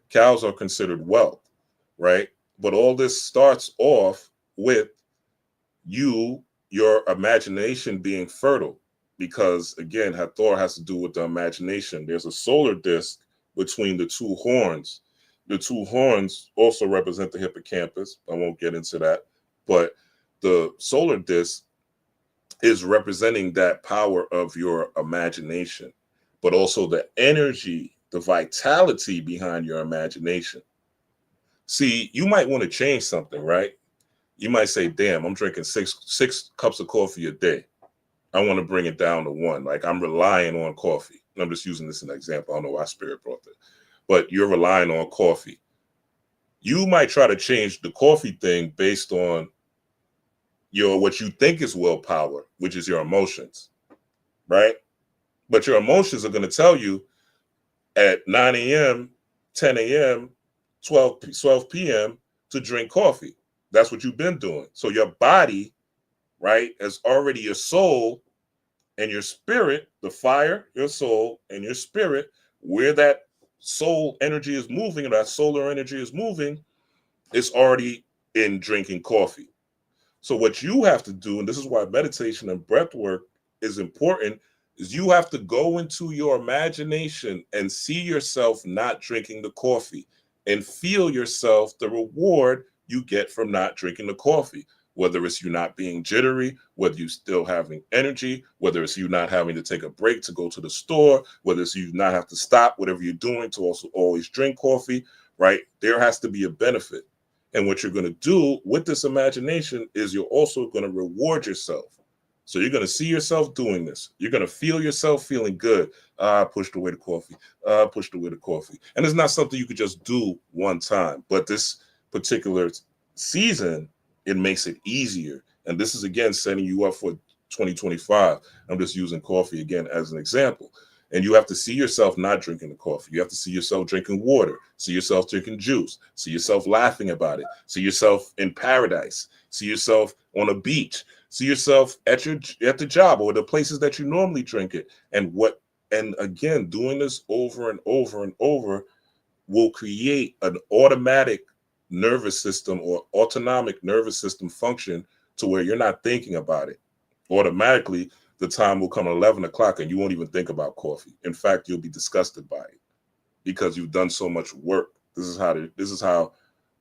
Cows are considered wealth, right? But all this starts off with your imagination being fertile, because again, Hathor has to do with the imagination. There's a solar disk between the two horns. The two horns also represent the hippocampus. I won't get into that, but the solar disk is representing that power of your imagination, but also the energy, the vitality behind your imagination. See, you might want to change something, right? You might say, damn, I'm drinking six cups of coffee a day. I want to bring it down to one. Like, I'm relying on coffee. And I'm just using this as an example. I don't know why Spirit brought that, but you're relying on coffee. You might try to change the coffee thing based on what you think is willpower, which is your emotions, right? But your emotions are going to tell you at 9 a.m., 10 a.m., 12 p.m. to drink coffee. That's what you've been doing. So your body, right, is already your soul and your spirit, the fire, your soul and your spirit, where that soul energy is moving, and that solar energy is moving, it's already in drinking coffee. So what you have to do, and this is why meditation and breath work is important, is you have to go into your imagination and see yourself not drinking the coffee and feel yourself the reward you get from not drinking the coffee, whether it's you not being jittery, whether you still having energy, whether it's you not having to take a break to go to the store, whether it's you not have to stop whatever you're doing to also always drink coffee, right? There has to be a benefit. And what you're going to do with this imagination is you're also going to reward yourself. So you're going to see yourself doing this. You're going to feel yourself feeling good. I pushed away the coffee. Pushed away the coffee. And it's not something you could just do one time. But this particular season, it makes it easier. And this is, again, setting you up for 2025. I'm just using coffee again as an example. And you have to see yourself not drinking the coffee. You have to see yourself drinking water, see yourself drinking juice, see yourself laughing about it, see yourself in paradise, see yourself on a beach, see yourself at the job or the places that you normally drink it. And again, doing this over and over and over will create an automatic nervous system or autonomic nervous system function to where you're not thinking about it. Automatically, the time will come at 11 o'clock and you won't even think about coffee. In fact, you'll be disgusted by it because you've done so much work. This is how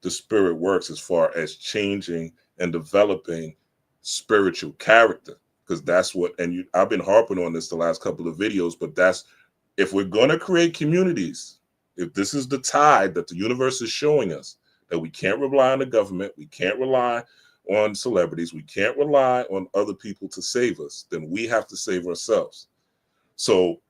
the spirit works as far as changing and developing spiritual character, because that's what, I've been harping on this the last couple of videos, but that's, if we're going to create communities, if this is the tide that the universe is showing us, that we can't rely on the government, we can't rely on celebrities, we can't rely on other people to save us, then we have to save ourselves. So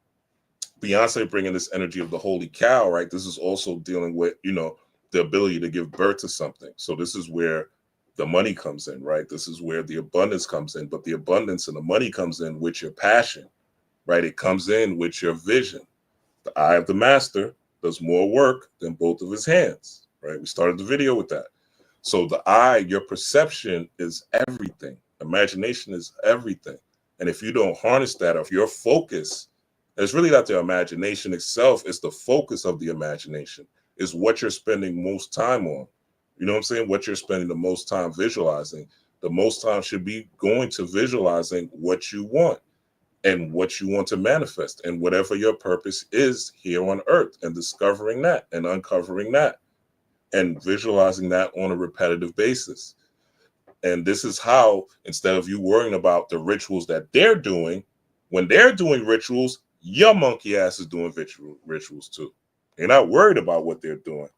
Beyonce bringing this energy of the holy cow, right? This is also dealing with, the ability to give birth to something. So this is where the money comes in, right? This is where the abundance comes in, but the abundance and the money comes in with your passion, right? It comes in with your vision. The eye of the master does more work than both of his hands, right? We started the video with that. So the eye, your perception is everything. Imagination is everything. And if you don't harness that, or if your focus, it's really not the imagination itself, it's the focus of the imagination, is what you're spending most time on. You know what I'm saying? What you're spending the most time visualizing. The most time should be going to visualizing what you want and what you want to manifest and whatever your purpose is here on earth, and discovering that and uncovering that and visualizing that on a repetitive basis. And this is how, instead of you worrying about the rituals that they're doing, when they're doing rituals, your monkey ass is doing rituals too. You're not worried about what they're doing.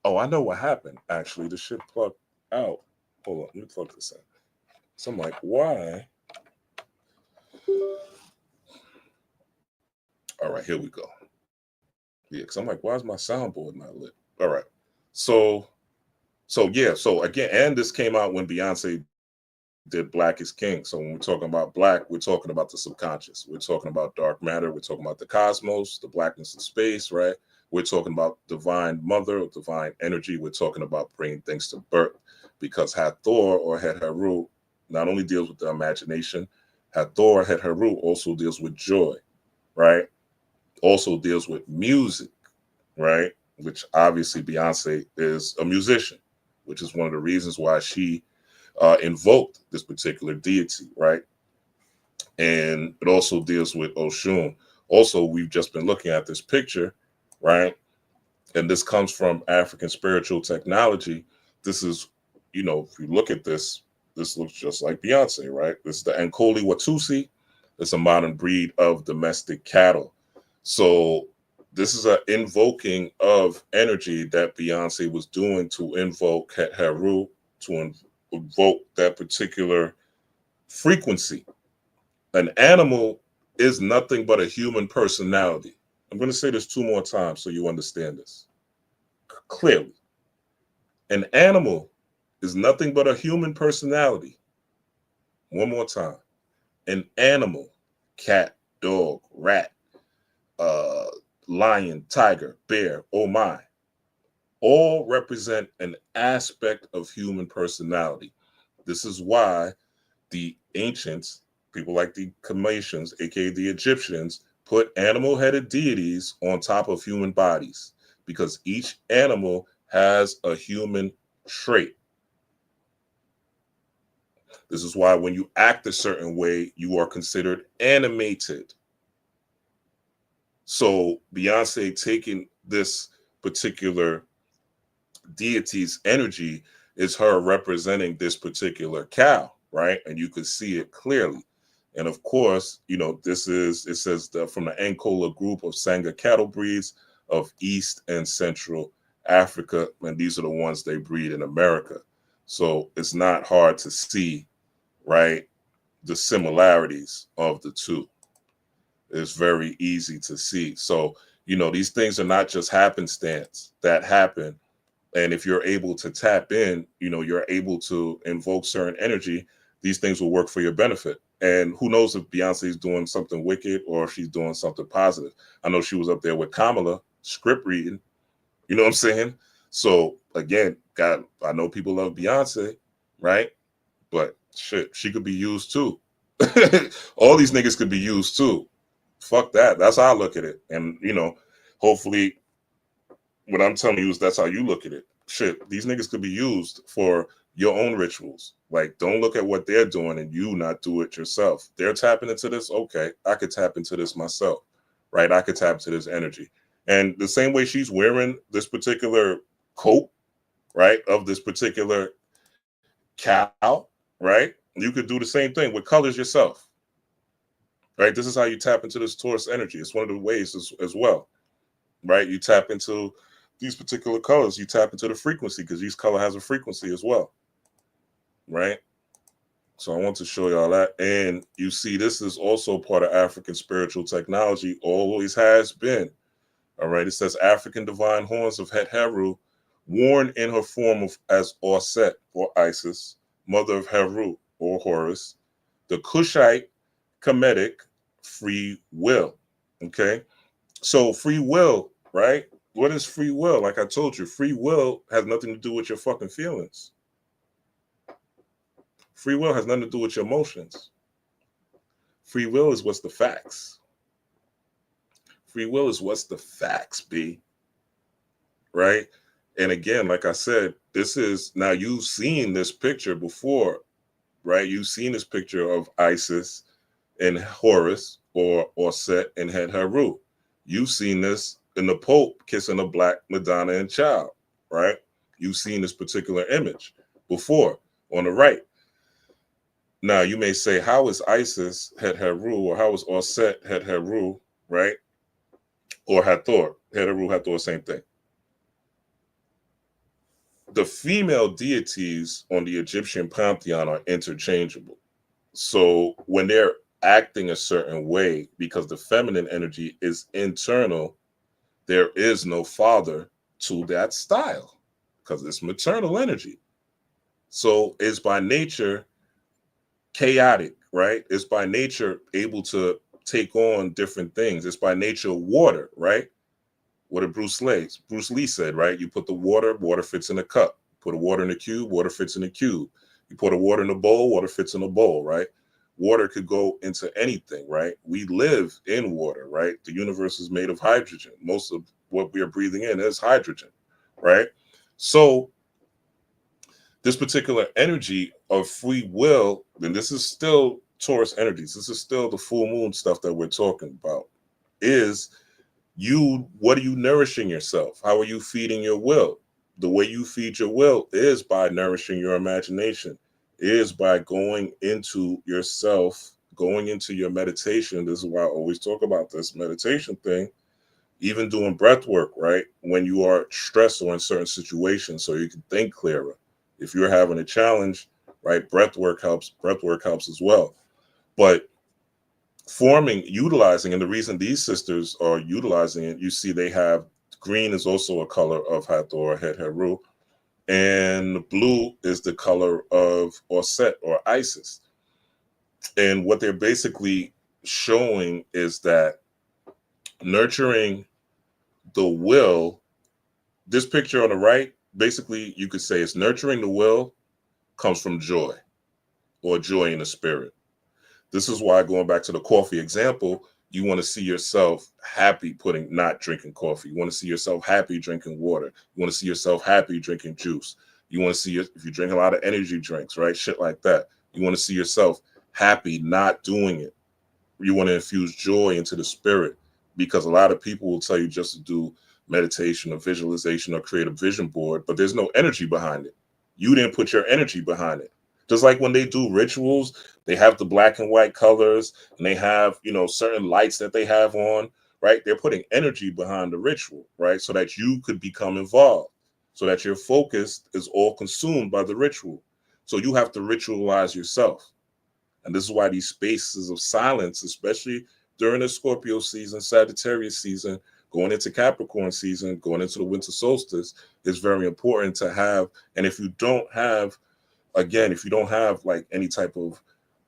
Oh, I know what happened. Actually, the shit plugged out. Hold on, let me plug this in. So I'm like, why? All right, here we go. Yeah, because I'm like, why is my soundboard not lit? All right. So again, and this came out when Beyonce did Black is King. So when we're talking about black, we're talking about the subconscious. We're talking about dark matter. We're talking about the cosmos, the blackness of space, right? We're talking about divine mother, divine energy. We're talking about bringing things to birth, because Hathor or Het Heru not only deals with the imagination, Hathor, Het Heru also deals with joy, right? Also deals with music, right? Which obviously Beyonce is a musician, which is one of the reasons why she invoked this particular deity, right? And it also deals with Oshun. Also, we've just been looking at this picture, right? And this comes from African spiritual technology. This is, if you look at this, this looks just like Beyonce, right? This is the Ankoli Watusi. It's a modern breed of domestic cattle. So this is an invoking of energy that Beyonce was doing to invoke Het Heru, to invoke that particular frequency. An animal is nothing but a human personality. I'm going to say this 2 more times so you understand this clearly. An animal is nothing but a human personality. 1 more time. An animal, cat, dog, rat, lion, tiger, bear, oh my, all represent an aspect of human personality. This is why the ancients, people like the Comatians, aka the Egyptians, put animal-headed deities on top of human bodies, because each animal has a human trait. This is why when you act a certain way, you are considered animated. So Beyonce taking this particular deity's energy is her representing this particular cow, right? And you can see it clearly. And of course, this is, it says from the Angola group of Sanga cattle breeds of East and Central Africa. And these are the ones they breed in America. So it's not hard to see, right, the similarities of the two. It's very easy to see. So, these things are not just happenstance that happen. And if you're able to tap in, you're able to invoke certain energy, these things will work for your benefit. And who knows if Beyonce is doing something wicked or if she's doing something positive. I know she was up there with Kamala, script reading. You know what I'm saying? So again, God, I know people love Beyonce, right? But shit, she could be used too. All these niggas could be used too. Fuck that. That's how I look at it. And, hopefully what I'm telling you is that's how you look at it. Shit, these niggas could be used for your own rituals. Like, don't look at what they're doing and you not do it yourself. They're tapping into this. Okay, I could tap into this myself, right? I could tap into this energy. And the same way she's wearing this particular coat, right, of this particular cow, right? You could do the same thing with colors yourself, right? This is how you tap into this Taurus energy. It's one of the ways as well, right? You tap into these particular colors. You tap into the frequency because each color has a frequency as well, right? So I want to show y'all that. And you see, this is also part of African spiritual technology, always has been. All right. It says African divine horns of Het Heru, worn in her form of as Orset or Isis, mother of Heru or Horus, the Kushite Kemetic free will. Okay. So free will, right? What is free will? Like I told you, free will has nothing to do with your fucking feelings. Free will has nothing to do with your emotions. Free will is what's the facts. Free will is what's the facts, B. Right? And again, like I said, this is, now you've seen this picture before, right? You've seen this picture of Isis and Horus or Set and Het Heru. You've seen this in the Pope kissing a black Madonna and child, right? You've seen this particular image before on the right. Now, you may say, how is Isis Het Heru, or how is Orset Het Heru, right? Or Hathor, Het Heru, Hathor, same thing. The female deities on the Egyptian pantheon are interchangeable. So when they're acting a certain way, because the feminine energy is internal, there is no father to that style because it's maternal energy. So it's by nature chaotic, right? It's by nature able to take on different things. It's by nature water, right? What did Bruce Lee said, right? You put the water fits in a cup. Put the water in a cube, water fits in a cube. You put the water in a bowl, water fits in a bowl, right? Water could go into anything, right? We live in water, right? The universe is made of hydrogen. Most of what we are breathing in is hydrogen, right? So this particular energy of free will, and this is still Taurus energies, this is still the full moon stuff that we're talking about, is what are you nourishing yourself? How are you feeding your will? The way you feed your will is by nourishing your imagination, is by going into yourself, going into your meditation. This is why I always talk about this meditation thing, even doing breath work, right? When you are stressed or in certain situations, so you can think clearer. If you're having a challenge, right, breath work helps. Breath work helps as well. But utilizing, and the reason these sisters are utilizing it, you see they have green is also a color of Hathor, Het Heru, and blue is the color of Orset or Isis. And what they're basically showing is that nurturing the will, this picture on the right, basically you could say it's nurturing the will comes from joy or joy in the spirit. This is why, going back to the coffee example, you want to see yourself happy not drinking coffee. You want to see yourself happy drinking water. You want to see yourself happy drinking juice. You want to see if you drink a lot of energy drinks, right? Shit like that. You want to see yourself happy not doing it. You want to infuse joy into the spirit, because a lot of people will tell you just to do meditation or visualization or create a vision board, but there's no energy behind it. You didn't put your energy behind it. Just like when they do rituals, they have the black and white colors and they have, certain lights that they have on, right? They're putting energy behind the ritual, right? So that you could become involved, so that your focus is all consumed by the ritual. So you have to ritualize yourself. And this is why these spaces of silence, especially during the Scorpio season, Sagittarius season, going into Capricorn season, going into the winter solstice, is very important to have. And if you don't have, if you don't have like any type of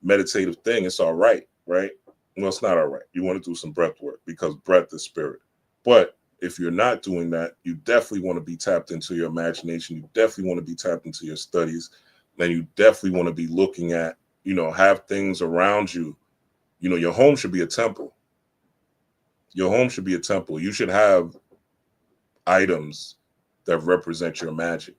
meditative thing, it's all right, right? Well, it's not all right. You want to do some breath work, because breath is spirit. But if you're not doing that, you definitely want to be tapped into your imagination. You definitely want to be tapped into your studies. Then you definitely want to be looking at, have things around you. Your home should be a temple. Your home should be a temple. You should have items that represent your magic,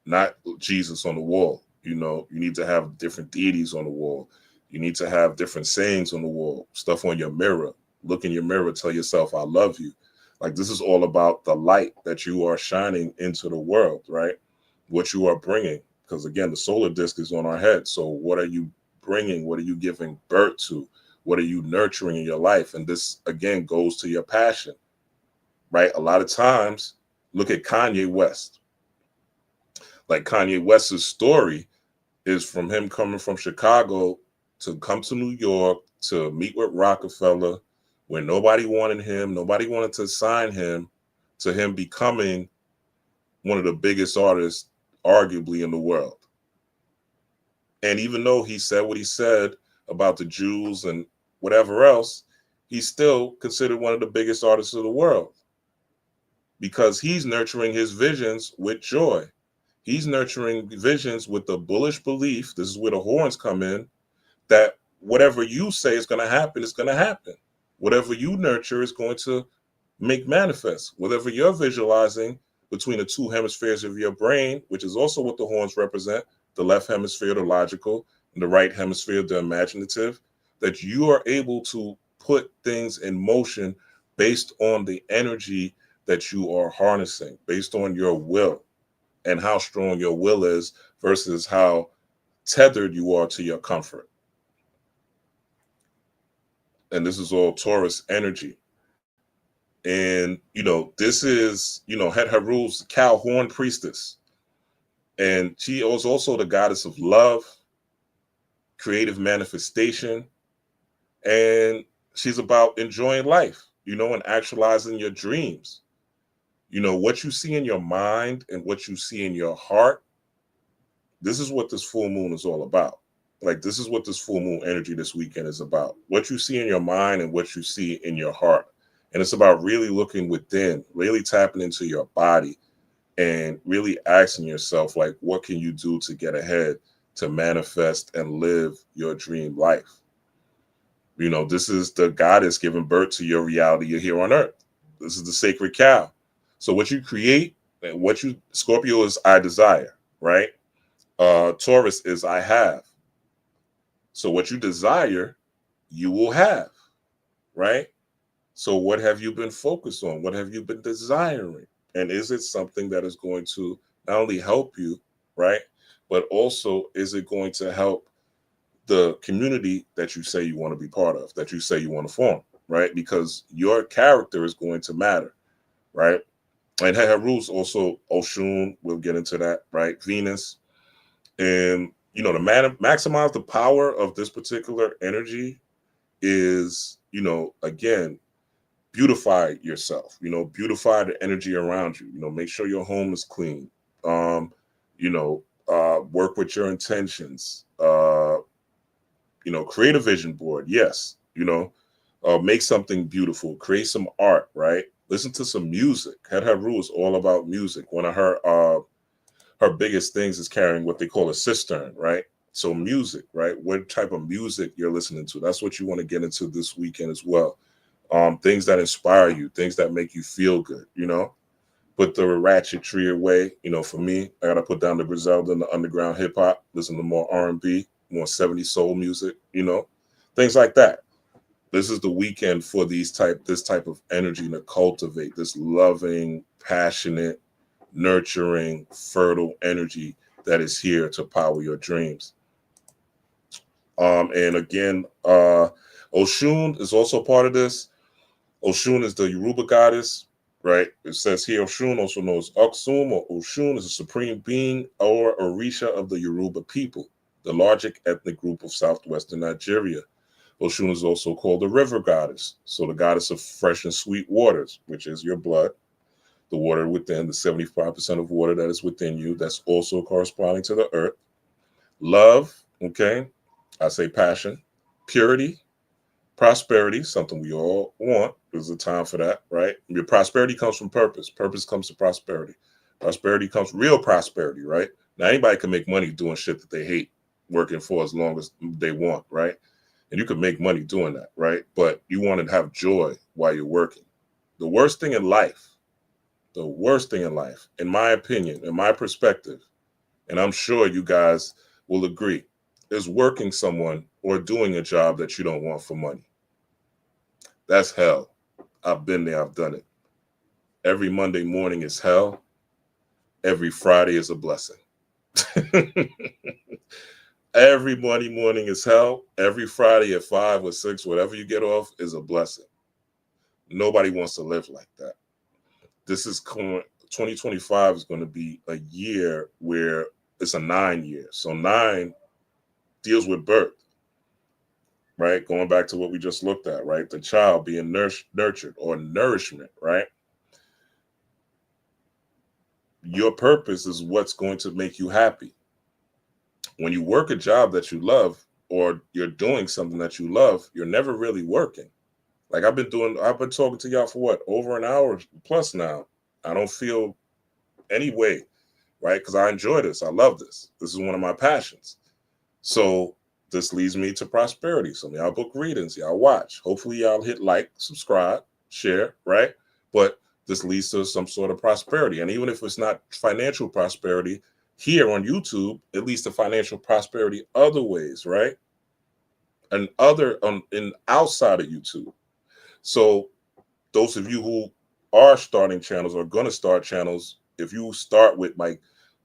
not Jesus on the wall. You need to have different deities on the wall. You need to have different sayings on the wall, stuff on your mirror. Look in your mirror, tell yourself, I love you. Like, this is all about the light that you are shining into the world, right? What you are bringing. Because again, the solar disc is on our head. So what are you bringing? What are you giving birth to? What are you nurturing in your life? And this, again, goes to your passion, right? A lot of times, look at Kanye West. Like, Kanye West's story is from him coming from Chicago to come to New York to meet with Rockefeller, where nobody wanted him. Nobody wanted to sign him, to him becoming one of the biggest artists, arguably, in the world. And even though he said what he said about the Jews and whatever else, he's still considered one of the biggest artists of the world, because he's nurturing his visions with joy. He's nurturing visions with the bullish belief, this is where the horns come in, that whatever you say is going to happen is going to happen. Whatever you nurture is going to make manifest. Whatever you're visualizing between the two hemispheres of your brain, which is also what the horns represent, the left hemisphere, the logical, and the right hemisphere, the imaginative, that you are able to put things in motion based on the energy that you are harnessing, based on your will and how strong your will is versus how tethered you are to your comfort. And this is all Taurus energy. And, this is, Het Heru's cow horn priestess. And she was also the goddess of love, creative manifestation. And she's about enjoying life, and actualizing your dreams. What you see in your mind and what you see in your heart, this is what this full moon is all about. Like, this is what this full moon energy this weekend is about. What you see in your mind and what you see in your heart. And it's about really looking within, really tapping into your body and really asking yourself, like, what can you do to get ahead, to manifest and live your dream life? This is the goddess giving birth to your reality here on earth. This is the sacred cow. So what you create, and what you Scorpio is I desire, right? Taurus is I have. So what you desire, you will have, right? So what have you been focused on? What have you been desiring? And is it something that is going to not only help you, right? But also, is it going to help the community that you say you want to be part of, that you say you want to form, right? Because your character is going to matter, right? And Heru's also Oshun, we'll get into that, right? Venus. And, to maximize the power of this particular energy is, again, beautify yourself, beautify the energy around you, make sure your home is clean, work with your intentions, create a vision board. Yes. Make something beautiful, create some art, right? Listen to some music. Heru is all about music. One of her biggest things is carrying what they call a cistern, right? So music, right? What type of music you're listening to? That's what you want to get into this weekend as well. Things that inspire you, things that make you feel good, Put the ratchetry away. For me, I gotta put down the Griselda and the underground hip hop, listen to more R&B, more 70s soul music, things like that. This is the weekend for this type of energy to cultivate this loving, passionate, nurturing, fertile energy that is here to power your dreams. And again, Oshun is also part of this. Oshun is the Yoruba goddess, right? It says here, Oshun, also known as Oksum or Oshun, is a supreme being or Orisha of the Yoruba people, the largest ethnic group of southwestern Nigeria. Oshun is also called the river goddess, so the goddess of fresh and sweet waters, which is your blood, the water within, the 75% of water that is within you, that's also corresponding to the earth. Love, okay, I say passion, purity, prosperity, something we all want. There's a time for that, right? Your prosperity comes from purpose. Purpose comes to prosperity. Prosperity comes real prosperity, right? Now, anybody can make money doing shit that they hate, working for as long as they want, right? And you can make money doing that, right? But you want to have joy while you're working. The worst thing in life, in my opinion, in my perspective, and I'm sure you guys will agree, is working someone or doing a job that you don't want for money. That's hell. I've been there. I've done it. Every Monday morning is hell. Every Friday is a blessing. Every Monday morning is hell. Every Friday at 5 or 6, whatever you get off, is a blessing. Nobody wants to live like that. This is 2025 is going to be a year where it's a 9 year. So 9 deals with birth, right? Going back to what we just looked at, right? The child being nurtured or nourishment, right? Your purpose is what's going to make you happy. When you work a job that you love or you're doing something that you love, you're never really working. Like I've been talking to y'all for what, over an hour plus now. I don't feel any way, right? Because I enjoy this. I love this. This is one of my passions. So this leads me to prosperity. So y'all book readings, y'all watch. Hopefully y'all hit like, subscribe, share, right? But this leads to some sort of prosperity. And even if it's not financial prosperity, here on YouTube, it leads to financial prosperity other ways, right? And in outside of YouTube. So those of you who are starting channels or going to start channels, if you start with like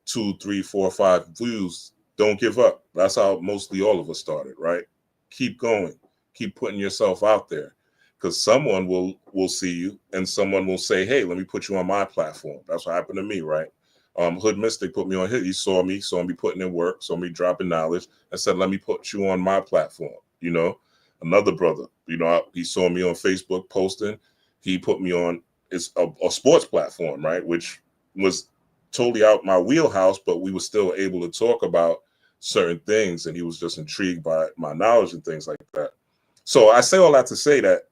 2, 3, 4, 5 views, don't give up. That's how mostly all of us started, right? Keep going. Keep putting yourself out there, because someone will see you and someone will say, hey, let me put you on my platform. That's what happened to me, right? Hood Mystic put me on his. He saw me putting in work, saw me dropping knowledge, and said, let me put you on my platform. Another brother, he saw me on Facebook posting. He put me on a sports platform, right? Which was totally out my wheelhouse, but we were still able to talk about certain things. And he was just intrigued by my knowledge and things like that. So I say all that to say that,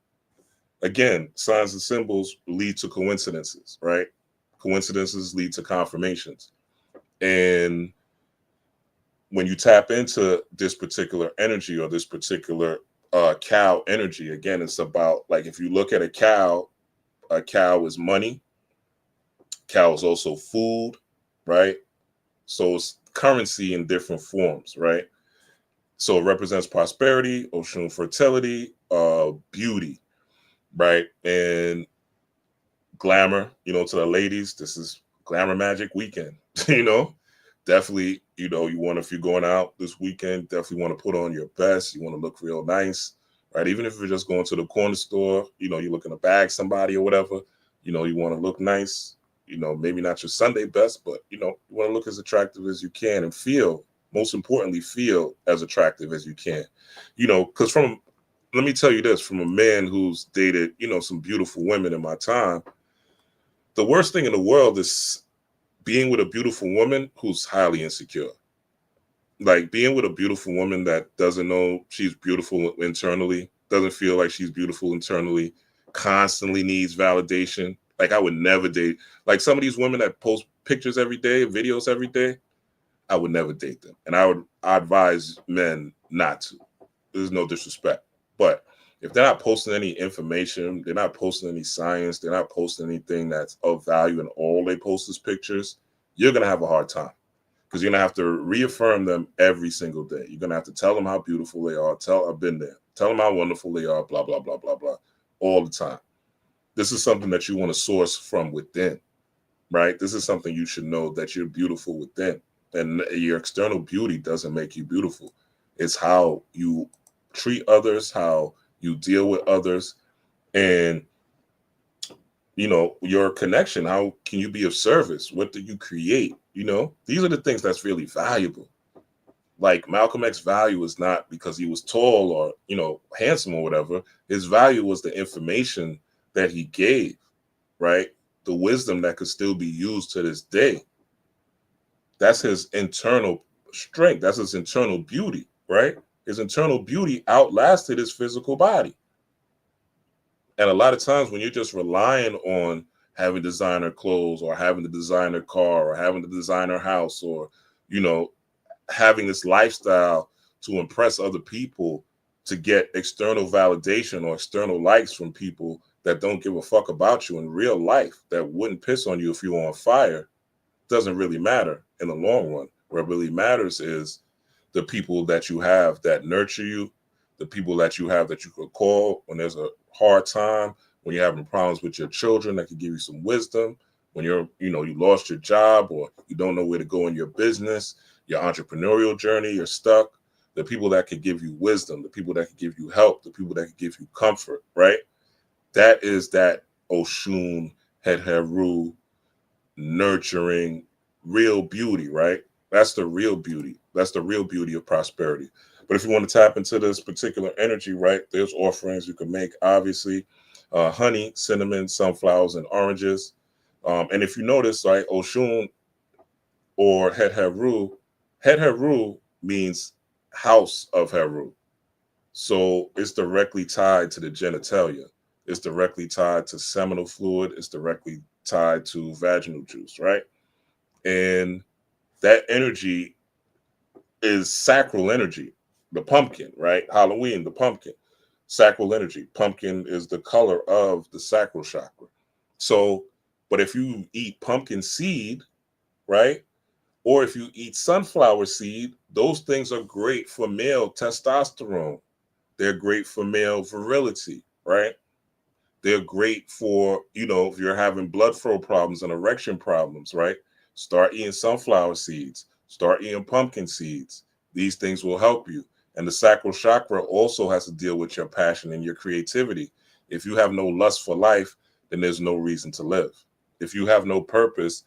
again, signs and symbols lead to coincidences, right? Coincidences lead to confirmations. And when you tap into this particular energy or this particular cow energy, again, it's about, like, if you look at a cow, A cow is money. Cow is also food, right? So it's currency in different forms, right? So it represents prosperity, Oshun fertility, beauty, right? And glamour, to the ladies, this is glamour magic weekend, Definitely, you want, if you're going out this weekend, definitely want to put on your best. You want to look real nice, right? Even if you're just going to the corner store, you're looking to bag somebody or whatever, you want to look nice, maybe not your Sunday best, but, you want to look as attractive as you can and feel, most importantly, feel as attractive as you can, because let me tell you this, from a man who's dated, some beautiful women in my time, the worst thing in the world is being with a beautiful woman who's highly insecure. Like being with a beautiful woman that doesn't know she's beautiful internally, doesn't feel like she's beautiful internally, constantly needs validation. Like I would never date, like some of these women that post pictures every day, videos every day, I would never date them. And I advise men not to. There's no disrespect. But if they're not posting any information, they're not posting any science, they're not posting anything that's of value, and all they post is pictures, you're going to have a hard time because you're going to have to reaffirm them every single day. You're going to have to tell them how beautiful they are. I've been there. Tell them how wonderful they are, blah, blah, blah, blah, blah, all the time. This is something that you want to source from within, right? This is something you should know, that you're beautiful within. And your external beauty doesn't make you beautiful. It's how you treat others, how you deal with others, and your connection. How can you be of service? What do you create? These are the things that's really valuable. Like Malcolm X's value is not because he was tall or handsome or whatever. His value was the information that he gave, right? The wisdom that could still be used to this day. That's his internal strength. That's his internal beauty, right? His internal beauty outlasted his physical body. And a lot of times when you're just relying on having designer clothes or having the designer car or having the designer house or, having this lifestyle to impress other people, to get external validation or external likes from people that don't give a fuck about you in real life, that wouldn't piss on you if you were on fire, doesn't really matter in the long run. What really matters is the people that you have that nurture you, the people that you have that you could call when there's a hard time, when you're having problems with your children, that can give you some wisdom, when you lost your job or you don't know where to go in your business, your entrepreneurial journey, you're stuck, the people that could give you wisdom, the people that could give you help, the people that could give you comfort, right? That is that Oshun Heru nurturing real beauty, right? That's the real beauty. That's the real beauty of prosperity. But if you want to tap into this particular energy, right, there's offerings you can make, obviously. Honey, cinnamon, sunflowers, and oranges. And if you notice, right, Oshun or Het Heru means house of Heru. So it's directly tied to the genitalia. It's directly tied to seminal fluid. It's directly tied to vaginal juice, right? And that energy is sacral energy. The pumpkin, right? Halloween, the pumpkin, sacral energy. Pumpkin is the color of the sacral chakra. So, but if you eat pumpkin seed, right? Or if you eat sunflower seed, those things are great for male testosterone. They're great for male virility, right? They're great for, if you're having blood flow problems and erection problems, right? Start eating sunflower seeds. Start eating pumpkin seeds. These things will help you. And the sacral chakra also has to deal with your passion and your creativity. If you have no lust for life, then there's no reason to live. If you have no purpose,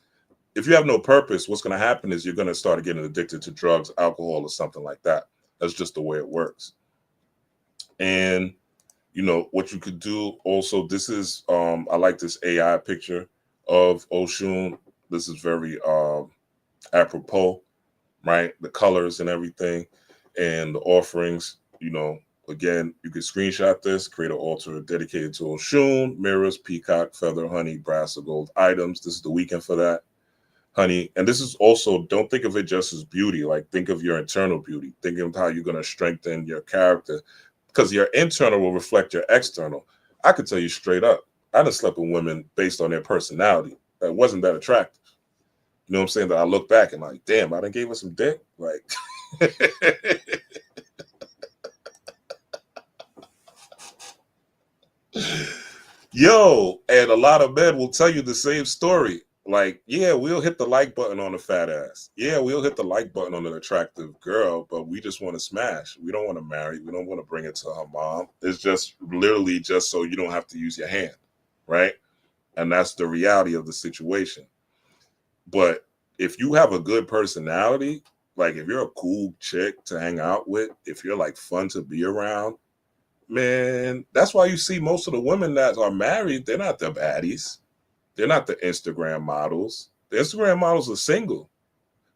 what's going to happen is you're going to start getting addicted to drugs, alcohol, or something like that. That's just the way it works. And, what you could do also, this is, I like this AI picture of Oshun. This is very apropos, right? The colors and everything and the offerings, again, you can screenshot this, create an altar dedicated to Oshun, mirrors, peacock, feather, honey, brass, or gold items. This is the weekend for that. Honey. And this is also, don't think of it just as beauty. Like think of your internal beauty. Think of how you're going to strengthen your character, because your internal will reflect your external. I could tell you straight up, I done slept with women based on their personality that wasn't that attractive. You know what I'm saying? That I look back and like, damn, I done gave her some dick. Like, yo, and a lot of men will tell you the same story. Like, yeah, we'll hit the like button on a fat ass. Yeah, we'll hit the like button on an attractive girl, but we just want to smash. We don't want to marry. We don't want to bring it to her mom. It's just literally just so you don't have to use your hand, right? And that's the reality of the situation. But if you have a good personality, like if you're a cool chick to hang out with, if you're like fun to be around, man, that's why you see most of the women that are married, they're not the baddies. They're not the Instagram models. The Instagram models are single.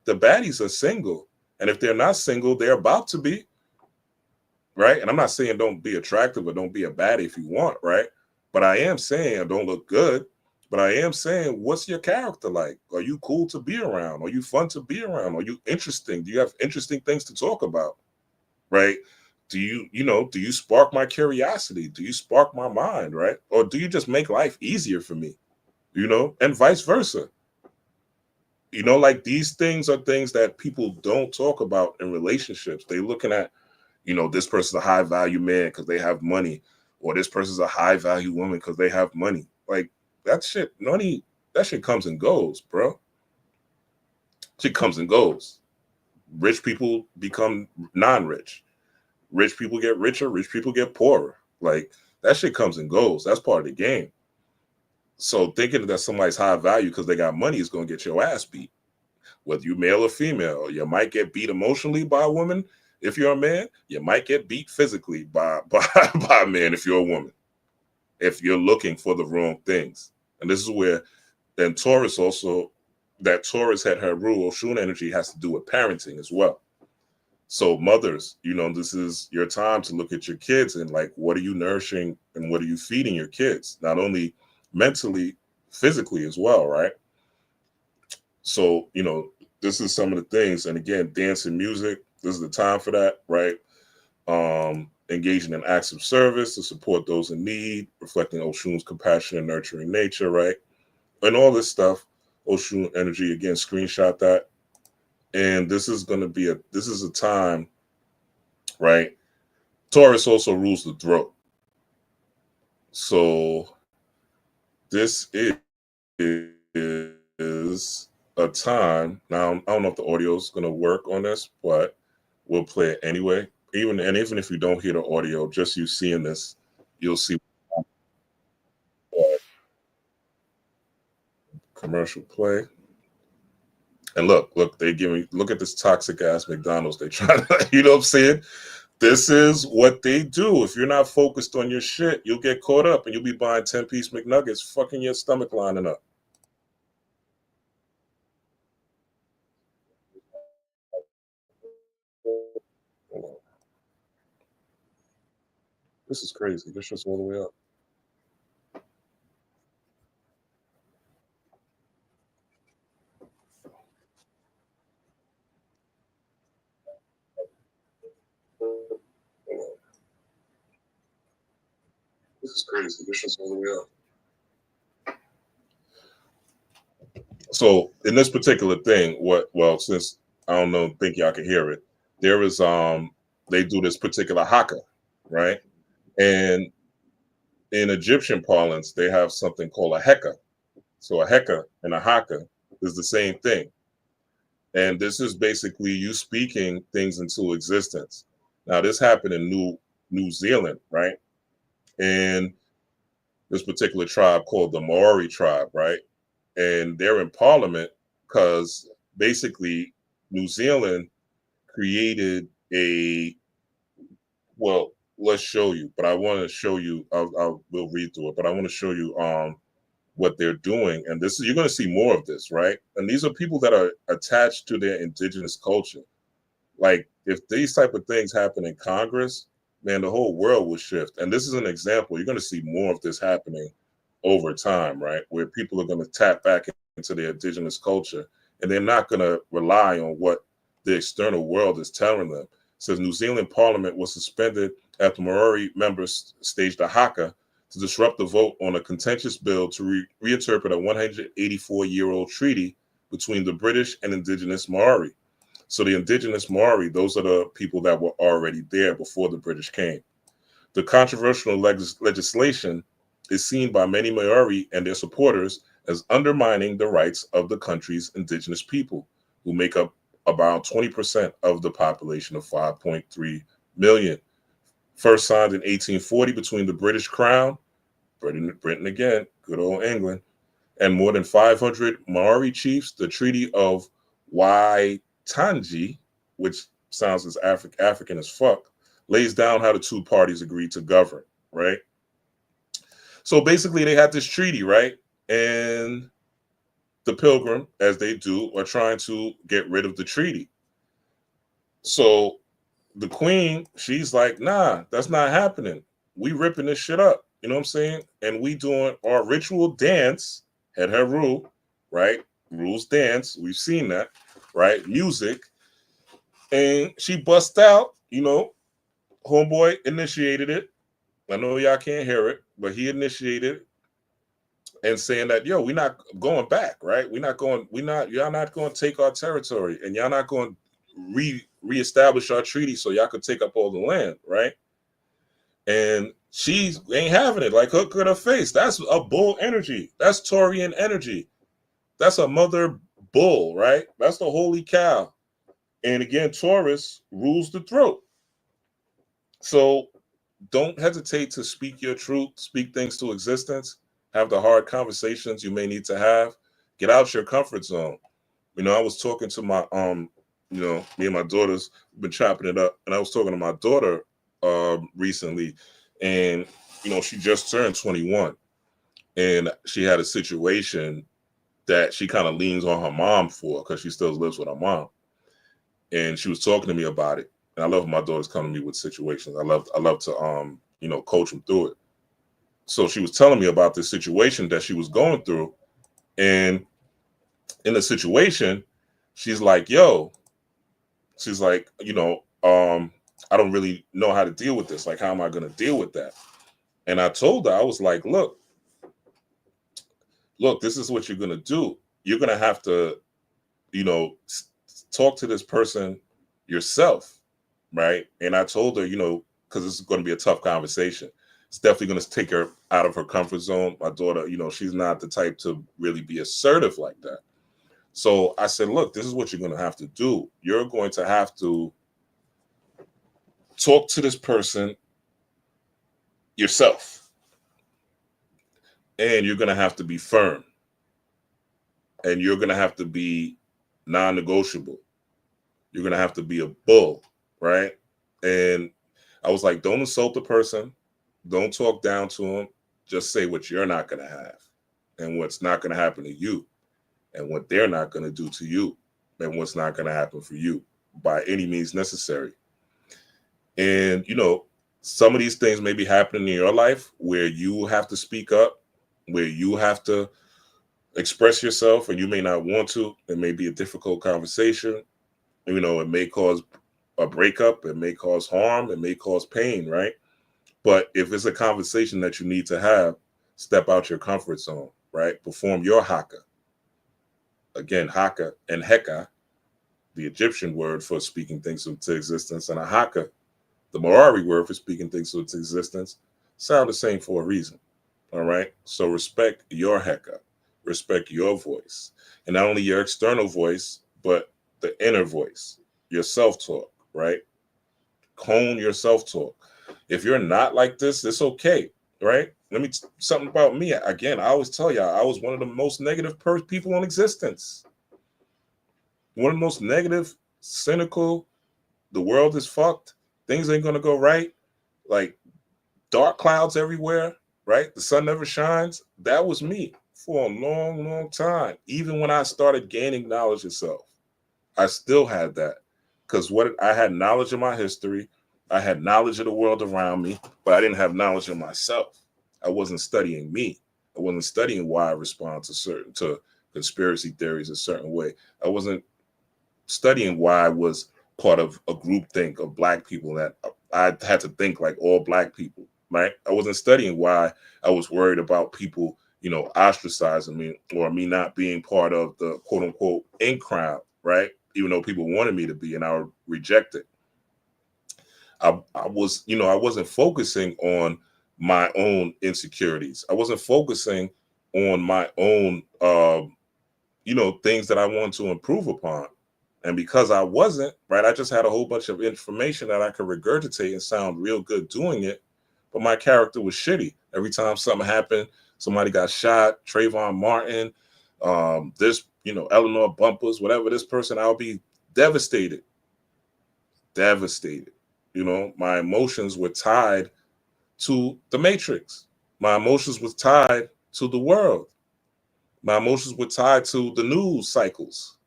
The baddies are single. And if they're not single, they're about to be, right? And I'm not saying don't be attractive or don't be a baddie if you want, right? But I am saying don't look good. But I am saying, what's your character like? Are you cool to be around? Are you fun to be around? Are you interesting? Do you have interesting things to talk about? Right? Do do you spark my curiosity? Do you spark my mind? Right? Or do you just make life easier for me? And vice versa. Like these things are things that people don't talk about in relationships. They looking at, this person's a high value man because they have money, or this person's a high value woman because they have money. Like that shit, money, that shit comes and goes, bro. Shit comes and goes. Rich people become non-rich. Rich people get richer, rich people get poorer. Like that shit comes and goes. That's part of the game. So thinking that somebody's high value because they got money is going to get your ass beat. Whether you male or female, you might get beat emotionally by a woman. If you're a man, you might get beat physically by a man if you're a woman. If you're looking for the wrong things. And this is where then Taurus also, that Taurus had her rule, Oshun energy has to do with parenting as well. So mothers, this is your time to look at your kids and like, what are you nourishing and what are you feeding your kids? Not only mentally, physically as well, right? So, this is some of the things. And again, dance and music, this is the time for that, right? Engaging in acts of service to support those in need, reflecting Oshun's compassion and nurturing nature, right? And all this stuff, Oshun energy, again, screenshot that. And this is going to be a time, right? Taurus also rules the throat. So this is a time. Now, I don't know if the audio is going to work on this, but we'll play it anyway. Even if you don't hear the audio, just you seeing this, you'll see. Commercial play. And look, look at this toxic ass McDonald's. They try to, you know what I'm saying? This is what they do. If you're not focused on your shit, you'll get caught up and you'll be buying 10-piece McNuggets, fucking your stomach lining up. This is crazy. This shit's all the way up. This is crazy. This shit's all the way up. So in this particular thing, since I don't think y'all can hear it, there is they do this particular haka, right? And in Egyptian parlance, they have something called a heka. So a heka and a haka is the same thing. And this is basically you speaking things into existence. Now, this happened in New Zealand, right? And this particular tribe called the Maori tribe, right? And they're in parliament because basically New Zealand created let's show you, but I want to show you, we'll read through it, but I want to show you what they're doing. And you're going to see more of this, right? And these are people that are attached to their indigenous culture. Like if these type of things happen in Congress, man, the whole world will shift. And this is an example. You're going to see more of this happening over time, right? Where people are going to tap back into their indigenous culture and they're not going to rely on what the external world is telling them. It says New Zealand Parliament was suspended after Maori members staged a haka to disrupt the vote on a contentious bill to reinterpret a 184-year-old treaty between the British and indigenous Maori. So the indigenous Maori, those are the people that were already there before the British came. The controversial legislation is seen by many Maori and their supporters as undermining the rights of the country's indigenous people, who make up about 20% of the population of 5.3 million. First signed in 1840 between the British Crown, Britain again, good old England, and more than 500 Maori chiefs, the Treaty of Waitangi, which sounds as African as fuck, lays down how the two parties agreed to govern, right? So basically they had this treaty, right? And the Pilgrim, as they do, are trying to get rid of the treaty. So the Queen, she's like, nah, that's not happening. We ripping this shit up. You know what I'm saying? And we doing our ritual dance, had her rule, right? Rules dance. We've seen that, right? Music. And she bust out, you know, homeboy initiated it. I know y'all can't hear it, but he initiated it and saying that, yo, we're not going back, right? Y'all not going to take our territory, and y'all not going to reestablish our treaty so y'all could take up all the land, right? And she ain't having it, like hook in her face. That's a bull energy. That's Taurian energy. That's a mother bull, right? That's the holy cow. And again, Taurus rules the throat. So don't hesitate to speak your truth, speak things to existence, have the hard conversations you may need to have. Get out your comfort zone. You know, I was talking to my you know, me and my daughters been chopping it up, and I was talking to my daughter recently, and you know, she just turned 21, and she had a situation that she kind of leans on her mom for because she still lives with her mom, and she was talking to me about it. And I love when my daughters come to me with situations. I love to you know, coach them through it. So she was telling me about this situation that she was going through, and in the situation, she's like, yo, she's like, you know, I don't really know how to deal with this. Like, how am I going to deal with that? And I told her, I was like, look, this is what you're going to do. You're going to have to, you know, talk to this person yourself, right? And I told her, you know, because this is going to be a tough conversation. It's definitely going to take her out of her comfort zone. My daughter, you know, she's not the type to really be assertive like that. So I said, look, this is what you're going to have to do. You're going to have to talk to this person yourself. And you're going to have to be firm. And you're going to have to be non-negotiable. You're going to have to be a bull, right? And I was like, don't insult the person. Don't talk down to them. Just say what you're not going to have and what's not going to happen to you and what they're not going to do to you and what's not going to happen for you by any means necessary. And, you know, some of these things may be happening in your life where you have to speak up, where you have to express yourself, and you may not want to. It may be a difficult conversation. You know, it may cause a breakup. It may cause harm. It may cause pain, right? But if it's a conversation that you need to have, step out your comfort zone, right? Perform your haka. Again, haka and heka, the Egyptian word for speaking things into existence, and a haka, the Maori word for speaking things into existence, sound the same for a reason. All right. So respect your heka, respect your voice, and not only your external voice, but the inner voice, your self-talk, right? Hone your self-talk. If you're not like this, it's okay, right? Let me something about me. Again, I always tell y'all, I was one of the most negative people in existence. One of the most negative, cynical, the world is fucked. Things ain't gonna go right. Like dark clouds everywhere, right? The sun never shines. That was me for a long, long time. Even when I started gaining knowledge of self, I still had that. Because I had knowledge of my history, I had knowledge of the world around me, but I didn't have knowledge of myself. I wasn't studying me. I wasn't studying why I respond to conspiracy theories a certain way. I wasn't studying why I was part of a group think of black people, that I had to think like all black people. right? I wasn't studying why I was worried about people, ostracizing me or me not being part of the quote unquote in crowd, right? Even though people wanted me to be and I would reject it. I was, I wasn't focusing on my own insecurities. I wasn't focusing on my own, things that I want to improve upon. And because I wasn't, right, I just had a whole bunch of information that I could regurgitate and sound real good doing it. But my character was shitty. Every time something happened, somebody got shot, Trayvon Martin, Eleanor Bumpers, whatever this person, I'll be devastated. Devastated. My emotions were tied to the matrix. My emotions were tied to the world. My emotions were tied to the news cycles.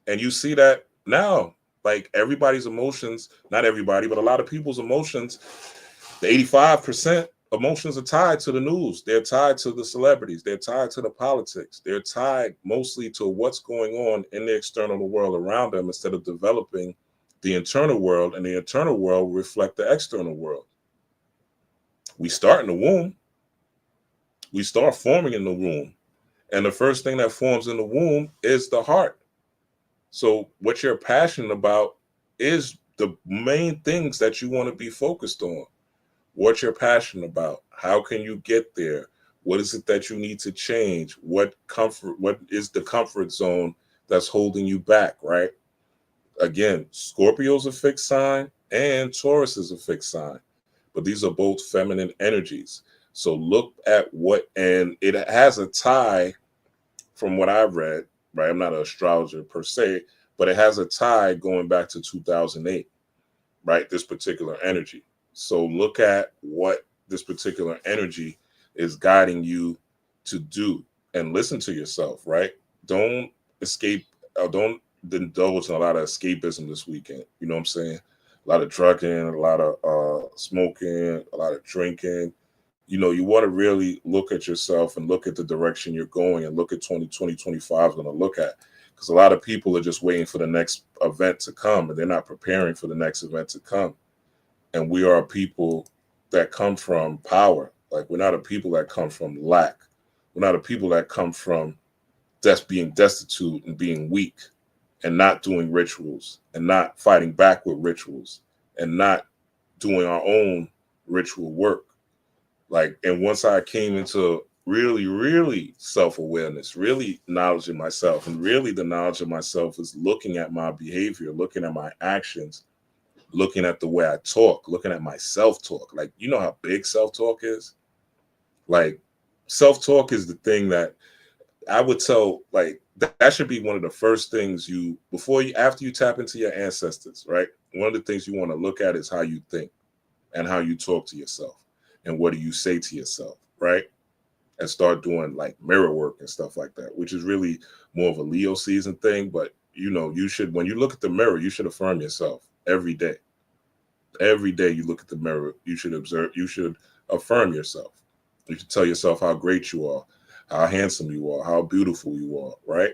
And you see that now, like everybody's emotions, not everybody, but a lot of people's emotions, the 85% emotions are tied to the news. They're tied to the celebrities. They're tied to the politics. They're tied mostly to what's going on in the external world around them instead of developing the internal world, and the internal world will reflect the external world. We start in the womb. We start forming in the womb. And the first thing that forms in the womb is the heart. So what you're passionate about is the main things that you want to be focused on. What you're passionate about. How can you get there? What is it that you need to change? What is the comfort zone that's holding you back, right? Again, Scorpio's a fixed sign and Taurus is a fixed sign, but these are both feminine energies. So look at and it has a tie from what I've read, right? I'm not an astrologer per se, but it has a tie going back to 2008, right? This particular energy. So look at what this particular energy is guiding you to do and listen to yourself, right? Don't escape, don't indulge in a lot of escapism this weekend. You know what I'm saying? A lot of drugging, a lot of smoking, a lot of drinking. You want to really look at yourself and look at the direction you're going and look at 2025 is going to look at. Because a lot of people are just waiting for the next event to come and they're not preparing for the next event to come. And we are people that come from power. Like, we're not a people that come from lack. We're not a people that come from being destitute and being weak and not doing rituals and not fighting back with rituals and not doing our own ritual work. Like, and once I came into really, really self-awareness, really acknowledging myself, and really the knowledge of myself is looking at my behavior, looking at my actions, looking at the way I talk, looking at my self-talk. Like, you know how big self-talk is? Like, self-talk is the thing that I would tell, like, that should be one of the first things after you tap into your ancestors, right? One of the things you want to look at is how you think and how you talk to yourself and what do you say to yourself, right? And start doing like mirror work and stuff like that, which is really more of a Leo season thing. But, you should, when you look at the mirror, you should affirm yourself every day. Every day you look at the mirror, you should affirm yourself. You should tell yourself how great you are, how handsome you are, how beautiful you are, right?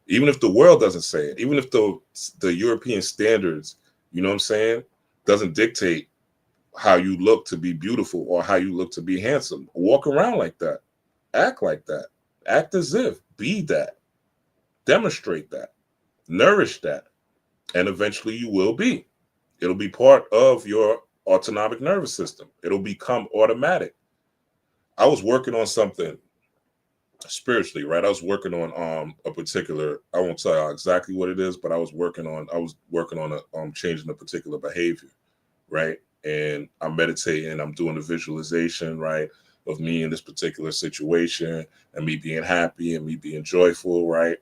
Even if the world doesn't say it, even if the European standards, you know what I'm saying, doesn't dictate how you look to be beautiful or how you look to be handsome. Walk around like that. Act like that. Act as if. Be that. Demonstrate that. Nourish that. And eventually you will be. It'll be part of your autonomic nervous system. It'll become automatic. I was working on something spiritually, right? I was working on a particular, I won't tell you exactly what it is, but I was working on changing a particular behavior, right? And I'm meditating, I'm doing the visualization, right, of me in this particular situation and me being happy and me being joyful, right?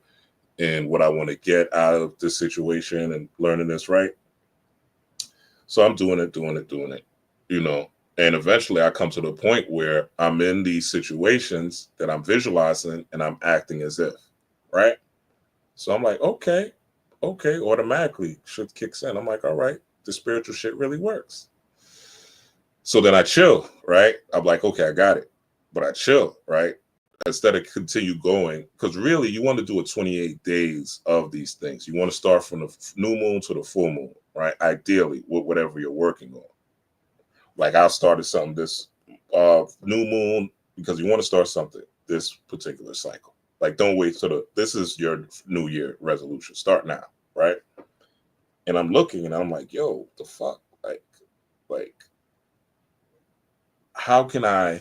And what I want to get out of this situation and learning this, right? So I'm doing it, and eventually I come to the point where I'm in these situations that I'm visualizing and I'm acting as if, right? So I'm like, okay, automatically shit kicks in. I'm like, all right, the spiritual shit really works. So then I chill, right? I'm like, okay, I got it. But I chill, right? Instead of continue going, because really you want to do it 28 days of these things. You want to start from the new moon to the full moon, right? Ideally, with whatever you're working on. Like, I started something this new moon, because you want to start something this particular cycle. Like, don't wait till this is your new year resolution. Start now, right? And I'm looking and I'm like, yo, the fuck? Like, how can I,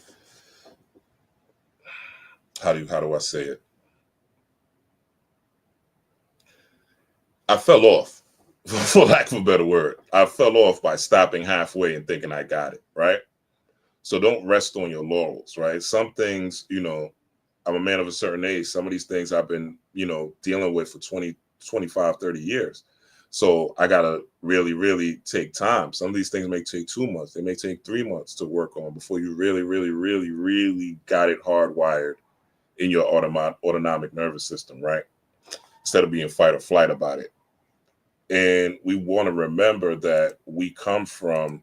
how do I say it? I fell off, for lack of a better word. I fell off by stopping halfway and thinking I got it, right? So don't rest on your laurels, right? Some things, I'm a man of a certain age. Some of these things I've been, dealing with for 20, 25, 30 years. So I got to really, really take time. Some of these things may take 2 months. They may take 3 months to work on before you really, really, really, really got it hardwired in your autonomic nervous system, right? Instead of being fight or flight about it. And we want to remember that we come from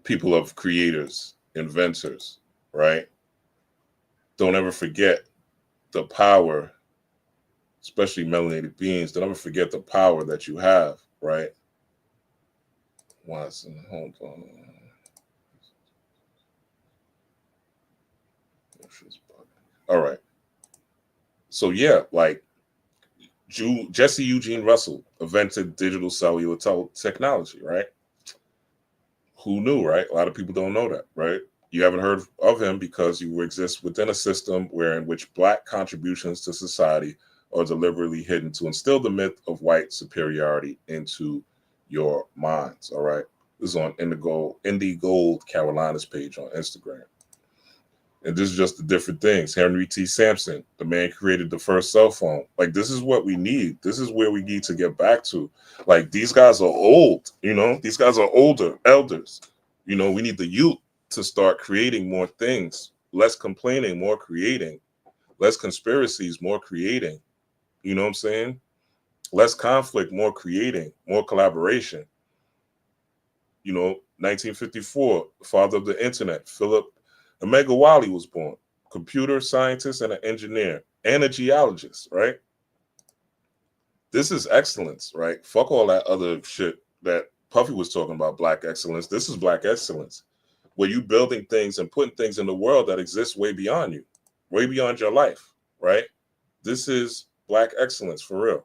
people of creators, inventors, right? Don't ever forget the power, especially melanated beings. Don't ever forget the power that you have, right? Watson, hold on. All right. So yeah, like Jesse Eugene Russell invented digital cellular technology, right? Who knew, right? A lot of people don't know that, right? You haven't heard of him because you exist within a system in which Black contributions to society are deliberately hidden to instill the myth of white superiority into your minds, all right? This is on Indie Gold Carolina's page on Instagram. And this is just the different things. Henry T. Sampson, the man created the first cell phone. Like, this is what we need. This is where we need to get back to. Like, these guys are old, these guys are older, elders. We need the youth to start creating more things, less complaining, more creating, less conspiracies, more creating. You know what I'm saying? Less conflict, more creating, more collaboration. 1954, father of the internet, Philip Omega Wally was born, computer scientist and an engineer and a geologist, right? This is excellence, right? Fuck all that other shit that Puffy was talking about, Black excellence. This is Black excellence, where you building things and putting things in the world that exist way beyond you, way beyond your life, right? This is Black excellence for real.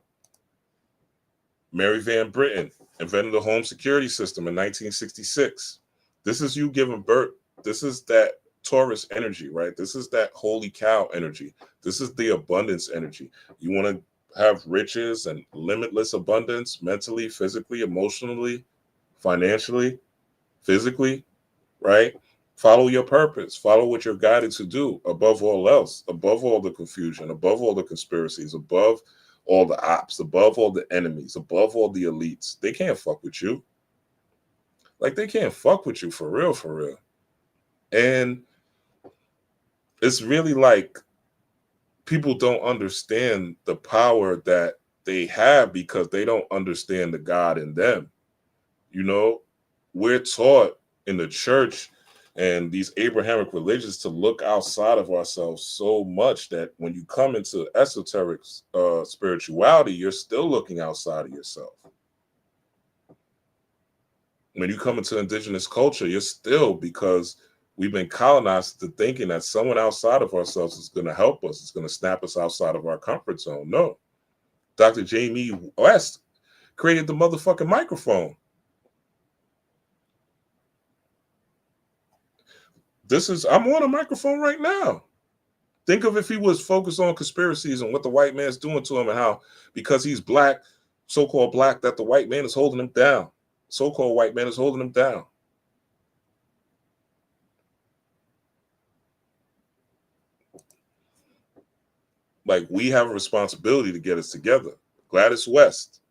Mary Van Britten invented the home security system in 1966. This is you giving birth. This is that Taurus energy, right? This is that holy cow energy. This is the abundance energy. You want to have riches and limitless abundance mentally, physically, emotionally, financially, physically, right? Follow your purpose. Follow what you're guided to do above all else, above all the confusion, above all the conspiracies, above all the ops, above all the enemies, above all the elites. They can't fuck with you. Like, they can't fuck with you for real, for real. And it's really like people don't understand the power that they have because they don't understand the God in them. We're taught in the church and these Abrahamic religions to look outside of ourselves so much that when you come into esoteric spirituality, you're still looking outside of yourself. When you come into indigenous culture, you're still, because we've been colonized to thinking that someone outside of ourselves is going to help us. It's going to snap us outside of our comfort zone. No. Dr. Jamie West created the motherfucking microphone. I'm on a microphone right now. Think of if he was focused on conspiracies and what the white man's doing to him and how, because he's Black, so-called Black, that the white man is holding him down. So-called white man is holding him down. Like, we have a responsibility to get us together. Gladys West.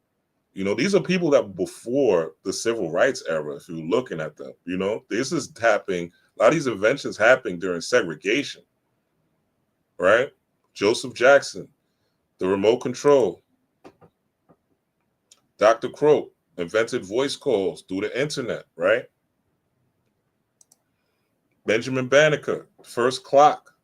These are people that before the civil rights era, if you're looking at them, this is happening. A lot of these inventions happening during segregation, right? Joseph Jackson, the remote control. Dr. Croak invented voice calls through the internet, right? Benjamin Banneker, first clock.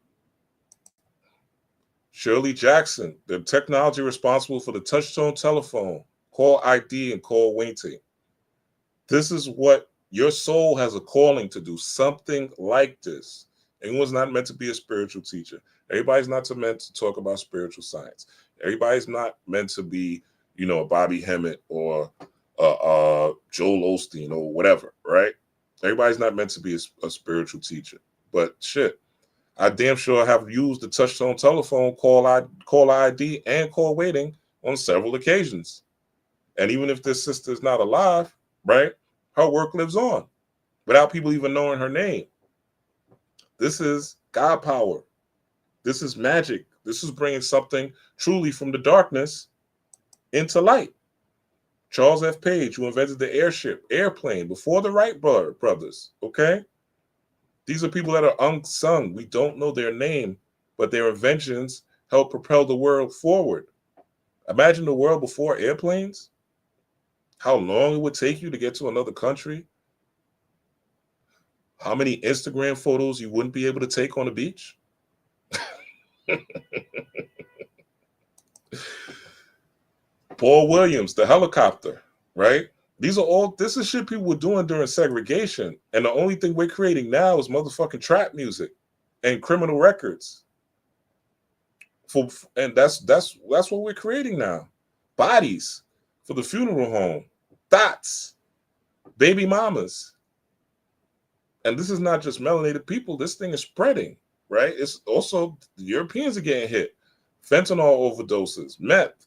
Shirley Jackson, the technology responsible for the touchtone telephone, call ID and call waiting. This is what Your soul has a calling to do something like this. Everyone's not meant to be a spiritual teacher. Everybody's not meant to talk about spiritual science. Everybody's not meant to be, a Bobby Hemmett or Joel Osteen or whatever, right? Everybody's not meant to be a spiritual teacher. But shit, I damn sure have used the touchtone telephone, call ID, and call waiting on several occasions. And even if this sister is not alive, right, her work lives on without people even knowing her name. This is God power. This is magic. This is bringing something truly from the darkness into light. Charles F. Page, who invented the airplane before the Wright brothers, okay? These are people that are unsung. We don't know their name, but their inventions help propel the world forward. Imagine the world before airplanes. How long it would take you to get to another country. How many Instagram photos you wouldn't be able to take on the beach. Paul Williams, the helicopter, right? This is shit people were doing during segregation. And the only thing we're creating now is motherfucking trap music and criminal records. And that's what we're creating now. Bodies for the funeral home, dots, baby mamas. And this is not just melanated people. This thing is spreading, right? It's also the Europeans are getting hit. Fentanyl overdoses, meth,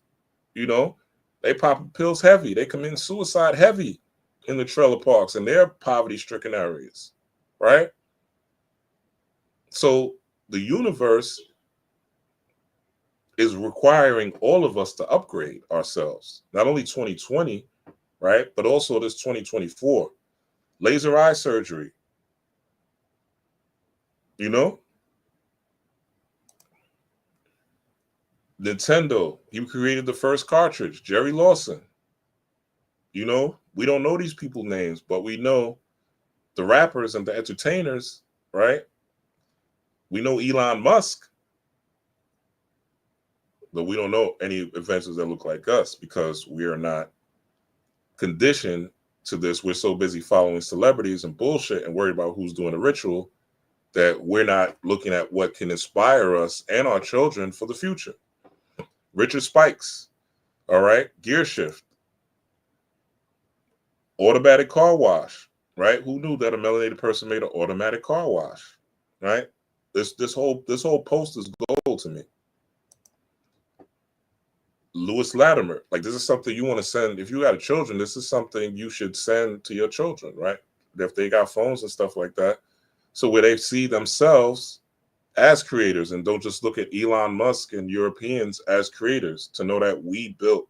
they pop pills heavy. They commit suicide heavy in the trailer parks and their poverty-stricken areas, right? So the universe is requiring all of us to upgrade ourselves. Not only 2020, right, but also this 2024. Laser eye surgery, Nintendo, he created the first cartridge, Jerry Lawson. We don't know these people's names, but we know the rappers and the entertainers, right? We know Elon Musk, but we don't know any inventors that look like us because we are not conditioned to this. We're so busy following celebrities and bullshit and worried about who's doing the ritual that we're not looking at what can inspire us and our children for the future. Richard Spikes, all right, gear shift, automatic car wash, right? Who knew that a melanated person made an automatic car wash, right? This whole post is gold to me. Lewis Latimer, like this is something you want to send. If you got children, this is something you should send to your children, right? If they got phones and stuff like that, so where they see themselves as creators and don't just look at Elon Musk and Europeans as creators, to know that we built,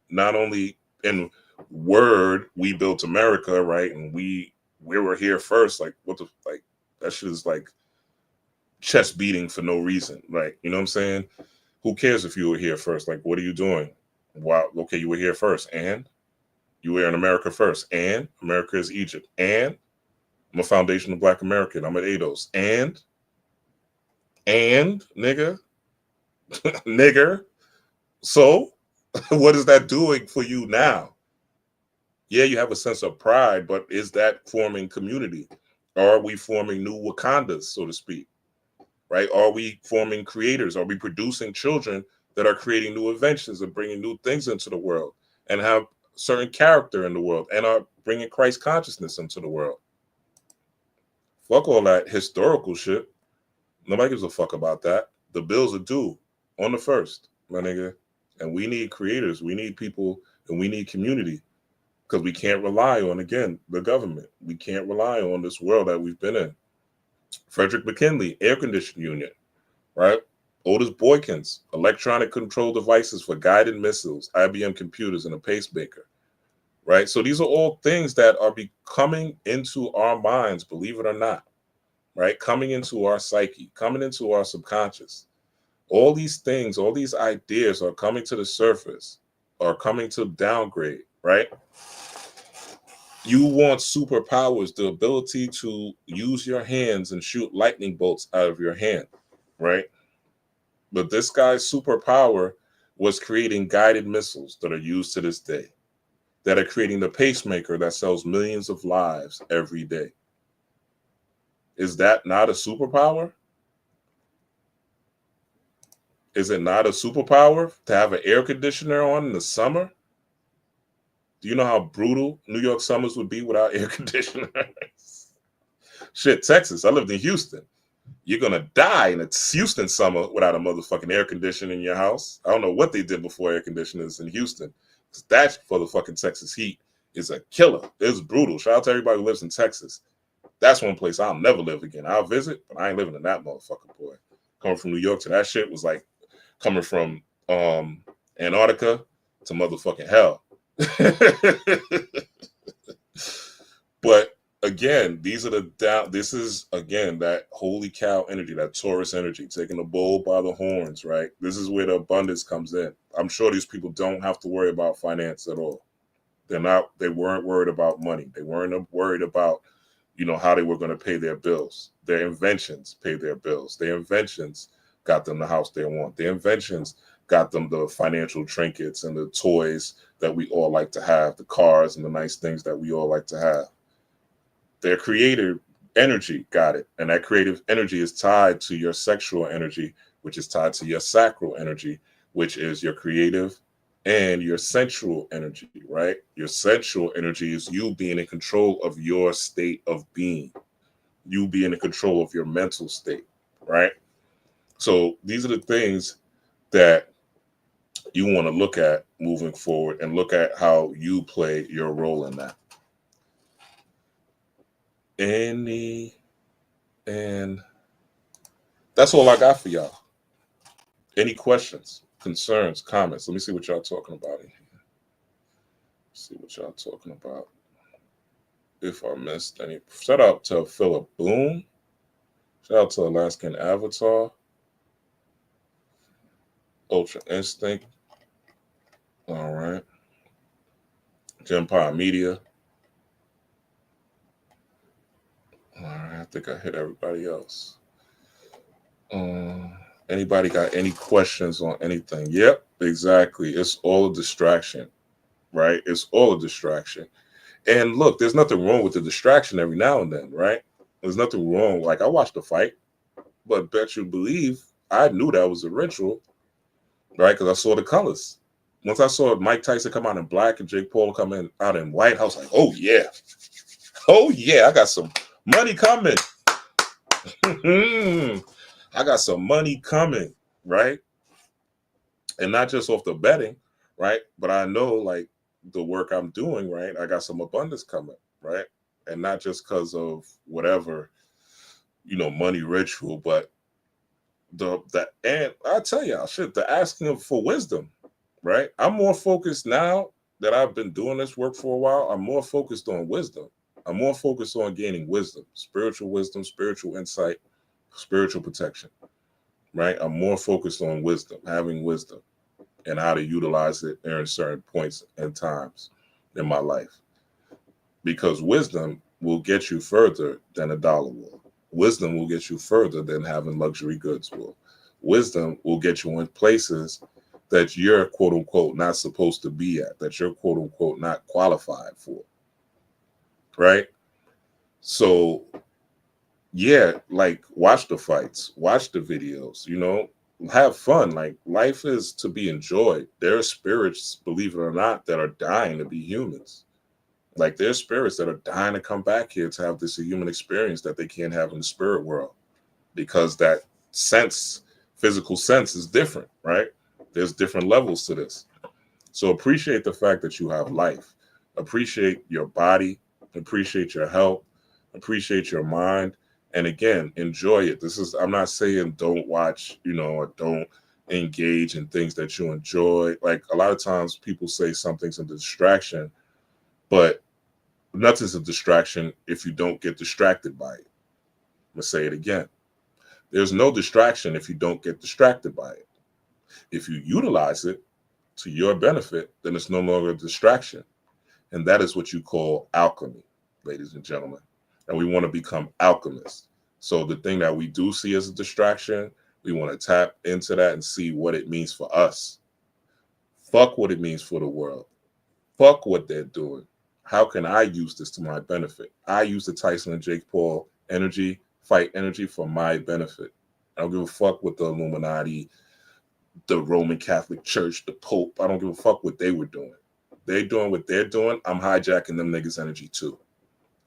not only in word, we built America, right? And we were here first. Like that shit is like chest beating for no reason, right? You know what I'm saying? Who cares if you were here first? Like, what are you doing? Wow, okay, you were here first, and you were in America first, and America is Egypt, and I'm a foundational Black American. I'm at ADOS, and nigga, nigger. So, what is that doing for you now? Yeah, you have a sense of pride, but is that forming community? Are we forming new Wakandas, so to speak? Right? Are we forming creators? Are we producing children that are creating new inventions and bringing new things into the world and have certain character in the world and are bringing Christ consciousness into the world? Fuck all that historical shit. Nobody gives a fuck about that. The bills are due on the 1st, my nigga. And we need creators. We need people and we need community because we can't rely on, again, the government. We can't rely on this world that we've been in. Frederick McKinley, air conditioning unit, right? Otis Boykins, electronic control devices for guided missiles, IBM computers, and a pacemaker, right? So these are all things that are becoming into our minds, believe it or not, right? Coming into our psyche, coming into our subconscious. All these things, all these ideas are coming to the surface, are coming to downgrade, right? You want superpowers, the ability to use your hands and shoot lightning bolts out of your hand, right? But this guy's superpower was creating guided missiles that are used to this day that are creating the pacemaker that sells millions of lives every day. Is that not a superpower? Is it not a superpower to have an air conditioner on in the summer? Do you know how brutal New York summers would be without air conditioners? Shit, Texas. I lived in Houston. You're going to die in a Houston summer without a motherfucking air conditioner in your house. I don't know what they did before air conditioners in Houston. That motherfucking Texas heat is a killer. It's brutal. Shout out to everybody who lives in Texas. That's one place I'll never live again. I'll visit, but I ain't living in that motherfucker, boy. Coming from New York to that shit was like coming from Antarctica to motherfucking hell. But again, these are this is again that holy cow energy, that Taurus energy, taking the bull by the horns, right? This is where the abundance comes in. I'm sure these people don't have to worry about finance at all. They weren't worried about money. They weren't worried about, how they were going to pay their bills. Their inventions paid their bills. Their inventions got them the house they want. Their inventions got them the financial trinkets and the toys that we all like to have, the cars and the nice things that we all like to have. Their creative energy got it. And that creative energy is tied to your sexual energy, which is tied to your sacral energy, which is your creative and your sensual energy, right? Your sensual energy is you being in control of your state of being, you being in control of your mental state, right? So these are the things that you want to look at moving forward and look at how you play your role in that. And that's all I got for y'all. Any questions, concerns, comments? Let me see what y'all talking about in here. See what y'all talking about. If I missed any, shout out to Philip Boom. Shout out to Alaskan Avatar. Ultra Instinct. All right. Empire Media. All right. I think I hit everybody else. Anybody got any questions on anything? Yep, exactly. It's all a distraction, right? It's all a distraction. And look, there's nothing wrong with the distraction every now and then, right? There's nothing wrong. Like, I watched the fight, but bet you believe I knew that was a ritual, right? Because I saw the colors. Once I saw Mike Tyson come out in black and Jake Paul come out in white, I was like, oh yeah, I got some money coming. I got some money coming, right? And not just off the betting, right? But I know, like, the work I'm doing, right? I got some abundance coming, right? And not just because of whatever, money ritual, but and I tell y'all, shit, the asking for wisdom, right? I'm more focused now that I've been doing this work for a while. I'm more focused on wisdom. I'm more focused on gaining wisdom, spiritual insight, spiritual protection, right? I'm more focused on wisdom, having wisdom, and how to utilize it in certain points and times in my life. Because wisdom will get you further than a dollar will. Wisdom will get you further than having luxury goods will. Wisdom will get you in places that you're, quote unquote, not supposed to be at, that you're, quote unquote, not qualified for, right? So, yeah, like, watch the fights, watch the videos, have fun. Like, life is to be enjoyed. There are spirits, believe it or not, that are dying to be humans. Like, there's spirits that are dying to come back here to have this human experience that they can't have in the spirit world, because that physical sense is different, right? There's different levels to this. So appreciate the fact that you have life. Appreciate your body. Appreciate your health. Appreciate your mind. And again, enjoy it. I'm not saying don't watch, or don't engage in things that you enjoy. Like, a lot of times people say something's a distraction, but nothing's a distraction if you don't get distracted by it. I'm going to say it again. There's no distraction if you don't get distracted by it. If you utilize it to your benefit, then it's no longer a distraction. And that is what you call alchemy, ladies and gentlemen. And we want to become alchemists. So the thing that we do see as a distraction, we want to tap into that and see what it means for us. Fuck what it means for the world. Fuck what they're doing. How can I use this to my benefit? I use the Tyson and Jake Paul energy, fight energy for my benefit. I don't give a fuck what the Illuminati, the Roman Catholic Church, the Pope. I don't give a fuck what they were doing. They're doing what they're doing. I'm hijacking them niggas' energy too.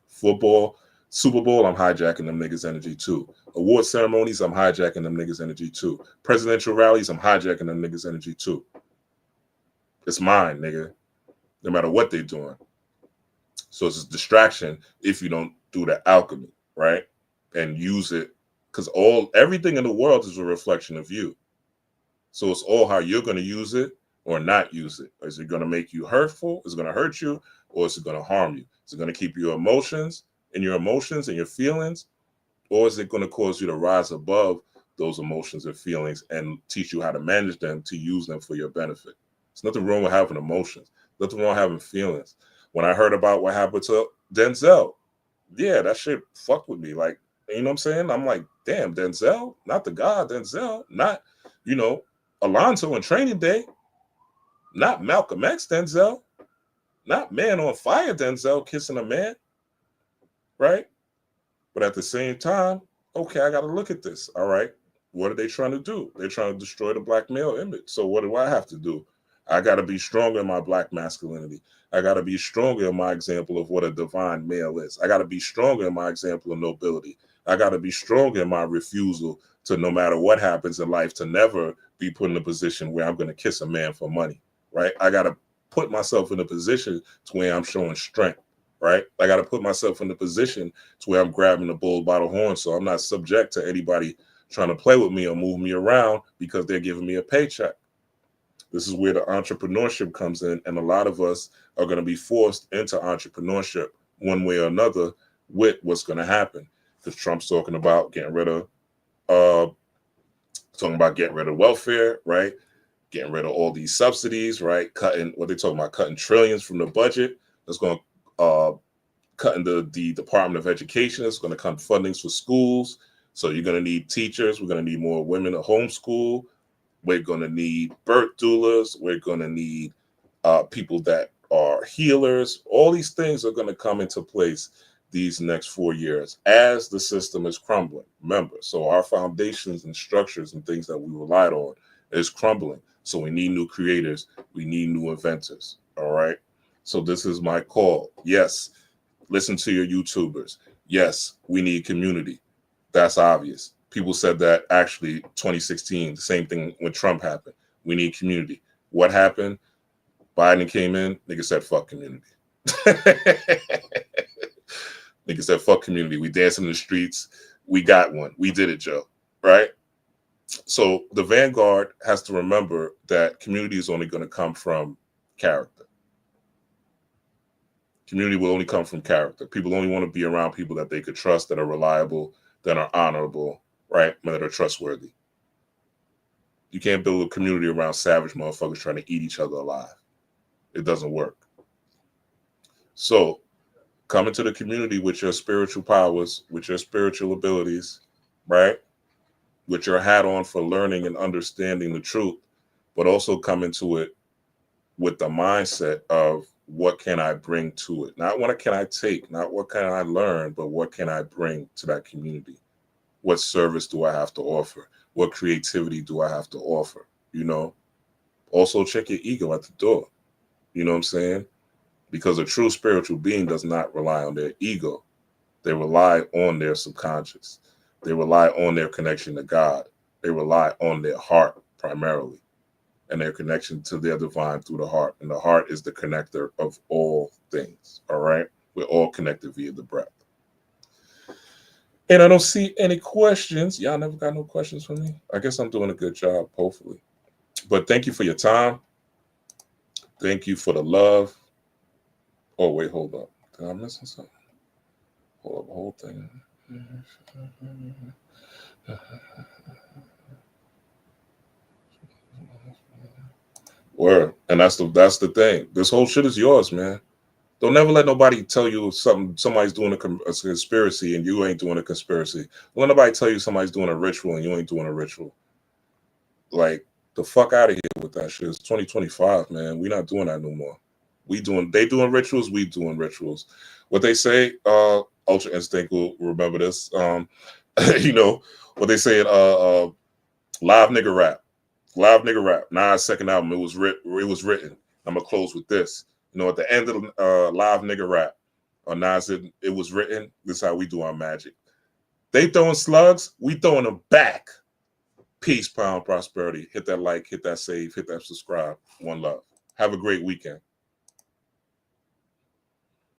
Football, Super Bowl, I'm hijacking them niggas' energy too. Award ceremonies, I'm hijacking them niggas' energy too. Presidential rallies, I'm hijacking them niggas' energy too. It's mine, nigga. No matter what they're doing. So it's a distraction if you don't do the alchemy, right? And use it, because everything in the world is a reflection of you. So it's all how you're going to use it or not use it. Is it going to make you hurtful? Is it going to hurt you? Or is it going to harm you? Is it going to keep your emotions and your feelings? Or is it going to cause you to rise above those emotions and feelings and teach you how to manage them to use them for your benefit? There's nothing wrong with having emotions. Nothing wrong with having feelings. When I heard about what happened to Denzel, yeah, that shit fucked with me. Like, you know what I'm saying? I'm like, damn, Denzel, not the god Denzel, not, Alonzo in Training Day, not Malcolm X Denzel, not Man on Fire Denzel kissing a man, right? But at the same time, okay, I got to look at this. All right, what are they trying to do? They're trying to destroy the black male image. So what do I have to do? I got to be stronger in my black masculinity. I got to be stronger in my example of what a divine male is. I got to be stronger in my example of nobility. I got to be stronger in my refusal to, no matter what happens in life, to never be put in a position where I'm going to kiss a man for money, right? I got to put myself in a position to where I'm showing strength, right? I got to put myself in a position to where I'm grabbing the bull by the horn, so I'm not subject to anybody trying to play with me or move me around because they're giving me a paycheck. This is where the entrepreneurship comes in, and a lot of us are going to be forced into entrepreneurship one way or another with what's going to happen. Because Trump's talking about getting rid of welfare, right? Getting rid of all these subsidies, right? Cutting cutting trillions from the budget. That's going to cutting the Department of Education. It's going to cut fundings for schools. So you're going to need teachers. We're going to need more women to homeschool. We're going to need birth doulas. We're going to need people that are healers. All these things are going to come into place these next 4 years as the system is crumbling. Remember, so our foundations and structures and things that we relied on is crumbling. So we need new creators. We need new inventors. All right. So this is my call. Yes, listen to your YouTubers. Yes, we need community. That's obvious. People said that actually 2016, the same thing when Trump happened. We need community. What happened? Biden came in, nigga said, fuck community. Nigga said, fuck community. We dancing in the streets. We got one. We did it, Joe. Right? So the vanguard has to remember that community is only going to come from character. Community will only come from character. People only want to be around people that they could trust, that are reliable, that are honorable, right? That are trustworthy. You can't build a community around savage motherfuckers trying to eat each other alive. It doesn't work. So come into the community with your spiritual powers, with your spiritual abilities, right? With your hat on for learning and understanding the truth, but also come into it with the mindset of what can I bring to it? Not what can I take, not what can I learn, but what can I bring to that community? What service do I have to offer? What creativity do I have to offer? Also check your ego at the door. You know what I'm saying? Because a true spiritual being does not rely on their ego. They rely on their subconscious. They rely on their connection to God. They rely on their heart primarily and their connection to their divine through the heart. And the heart is the connector of all things. All right? We're all connected via the breath. And I don't see any questions. Y'all never got no questions from me? I guess I'm doing a good job, hopefully. But thank you for your time. Thank you for the love. Oh, wait, hold up. Did I miss something? Hold up, the whole thing. Word. And that's the thing. This whole shit is yours, man. Don't never let nobody tell you somebody's doing a conspiracy and you ain't doing a conspiracy. Don't let nobody tell you somebody's doing a ritual and you ain't doing a ritual. Like, the fuck out of here with that shit. It's 2025, man. We're not doing that no more. They doing rituals, we doing rituals. What they say, Ultra Instinct will remember this. You know, what they say, live nigga rap. Live nigga rap. Nas' second album, it was written. I'm gonna close with this. You know, at the end of the live nigga rap, or Nas, it was written. This is how we do our magic. They throwing slugs, we throwing them back. Peace, power, and prosperity. Hit that like, hit that save, hit that subscribe. One love. Have a great weekend.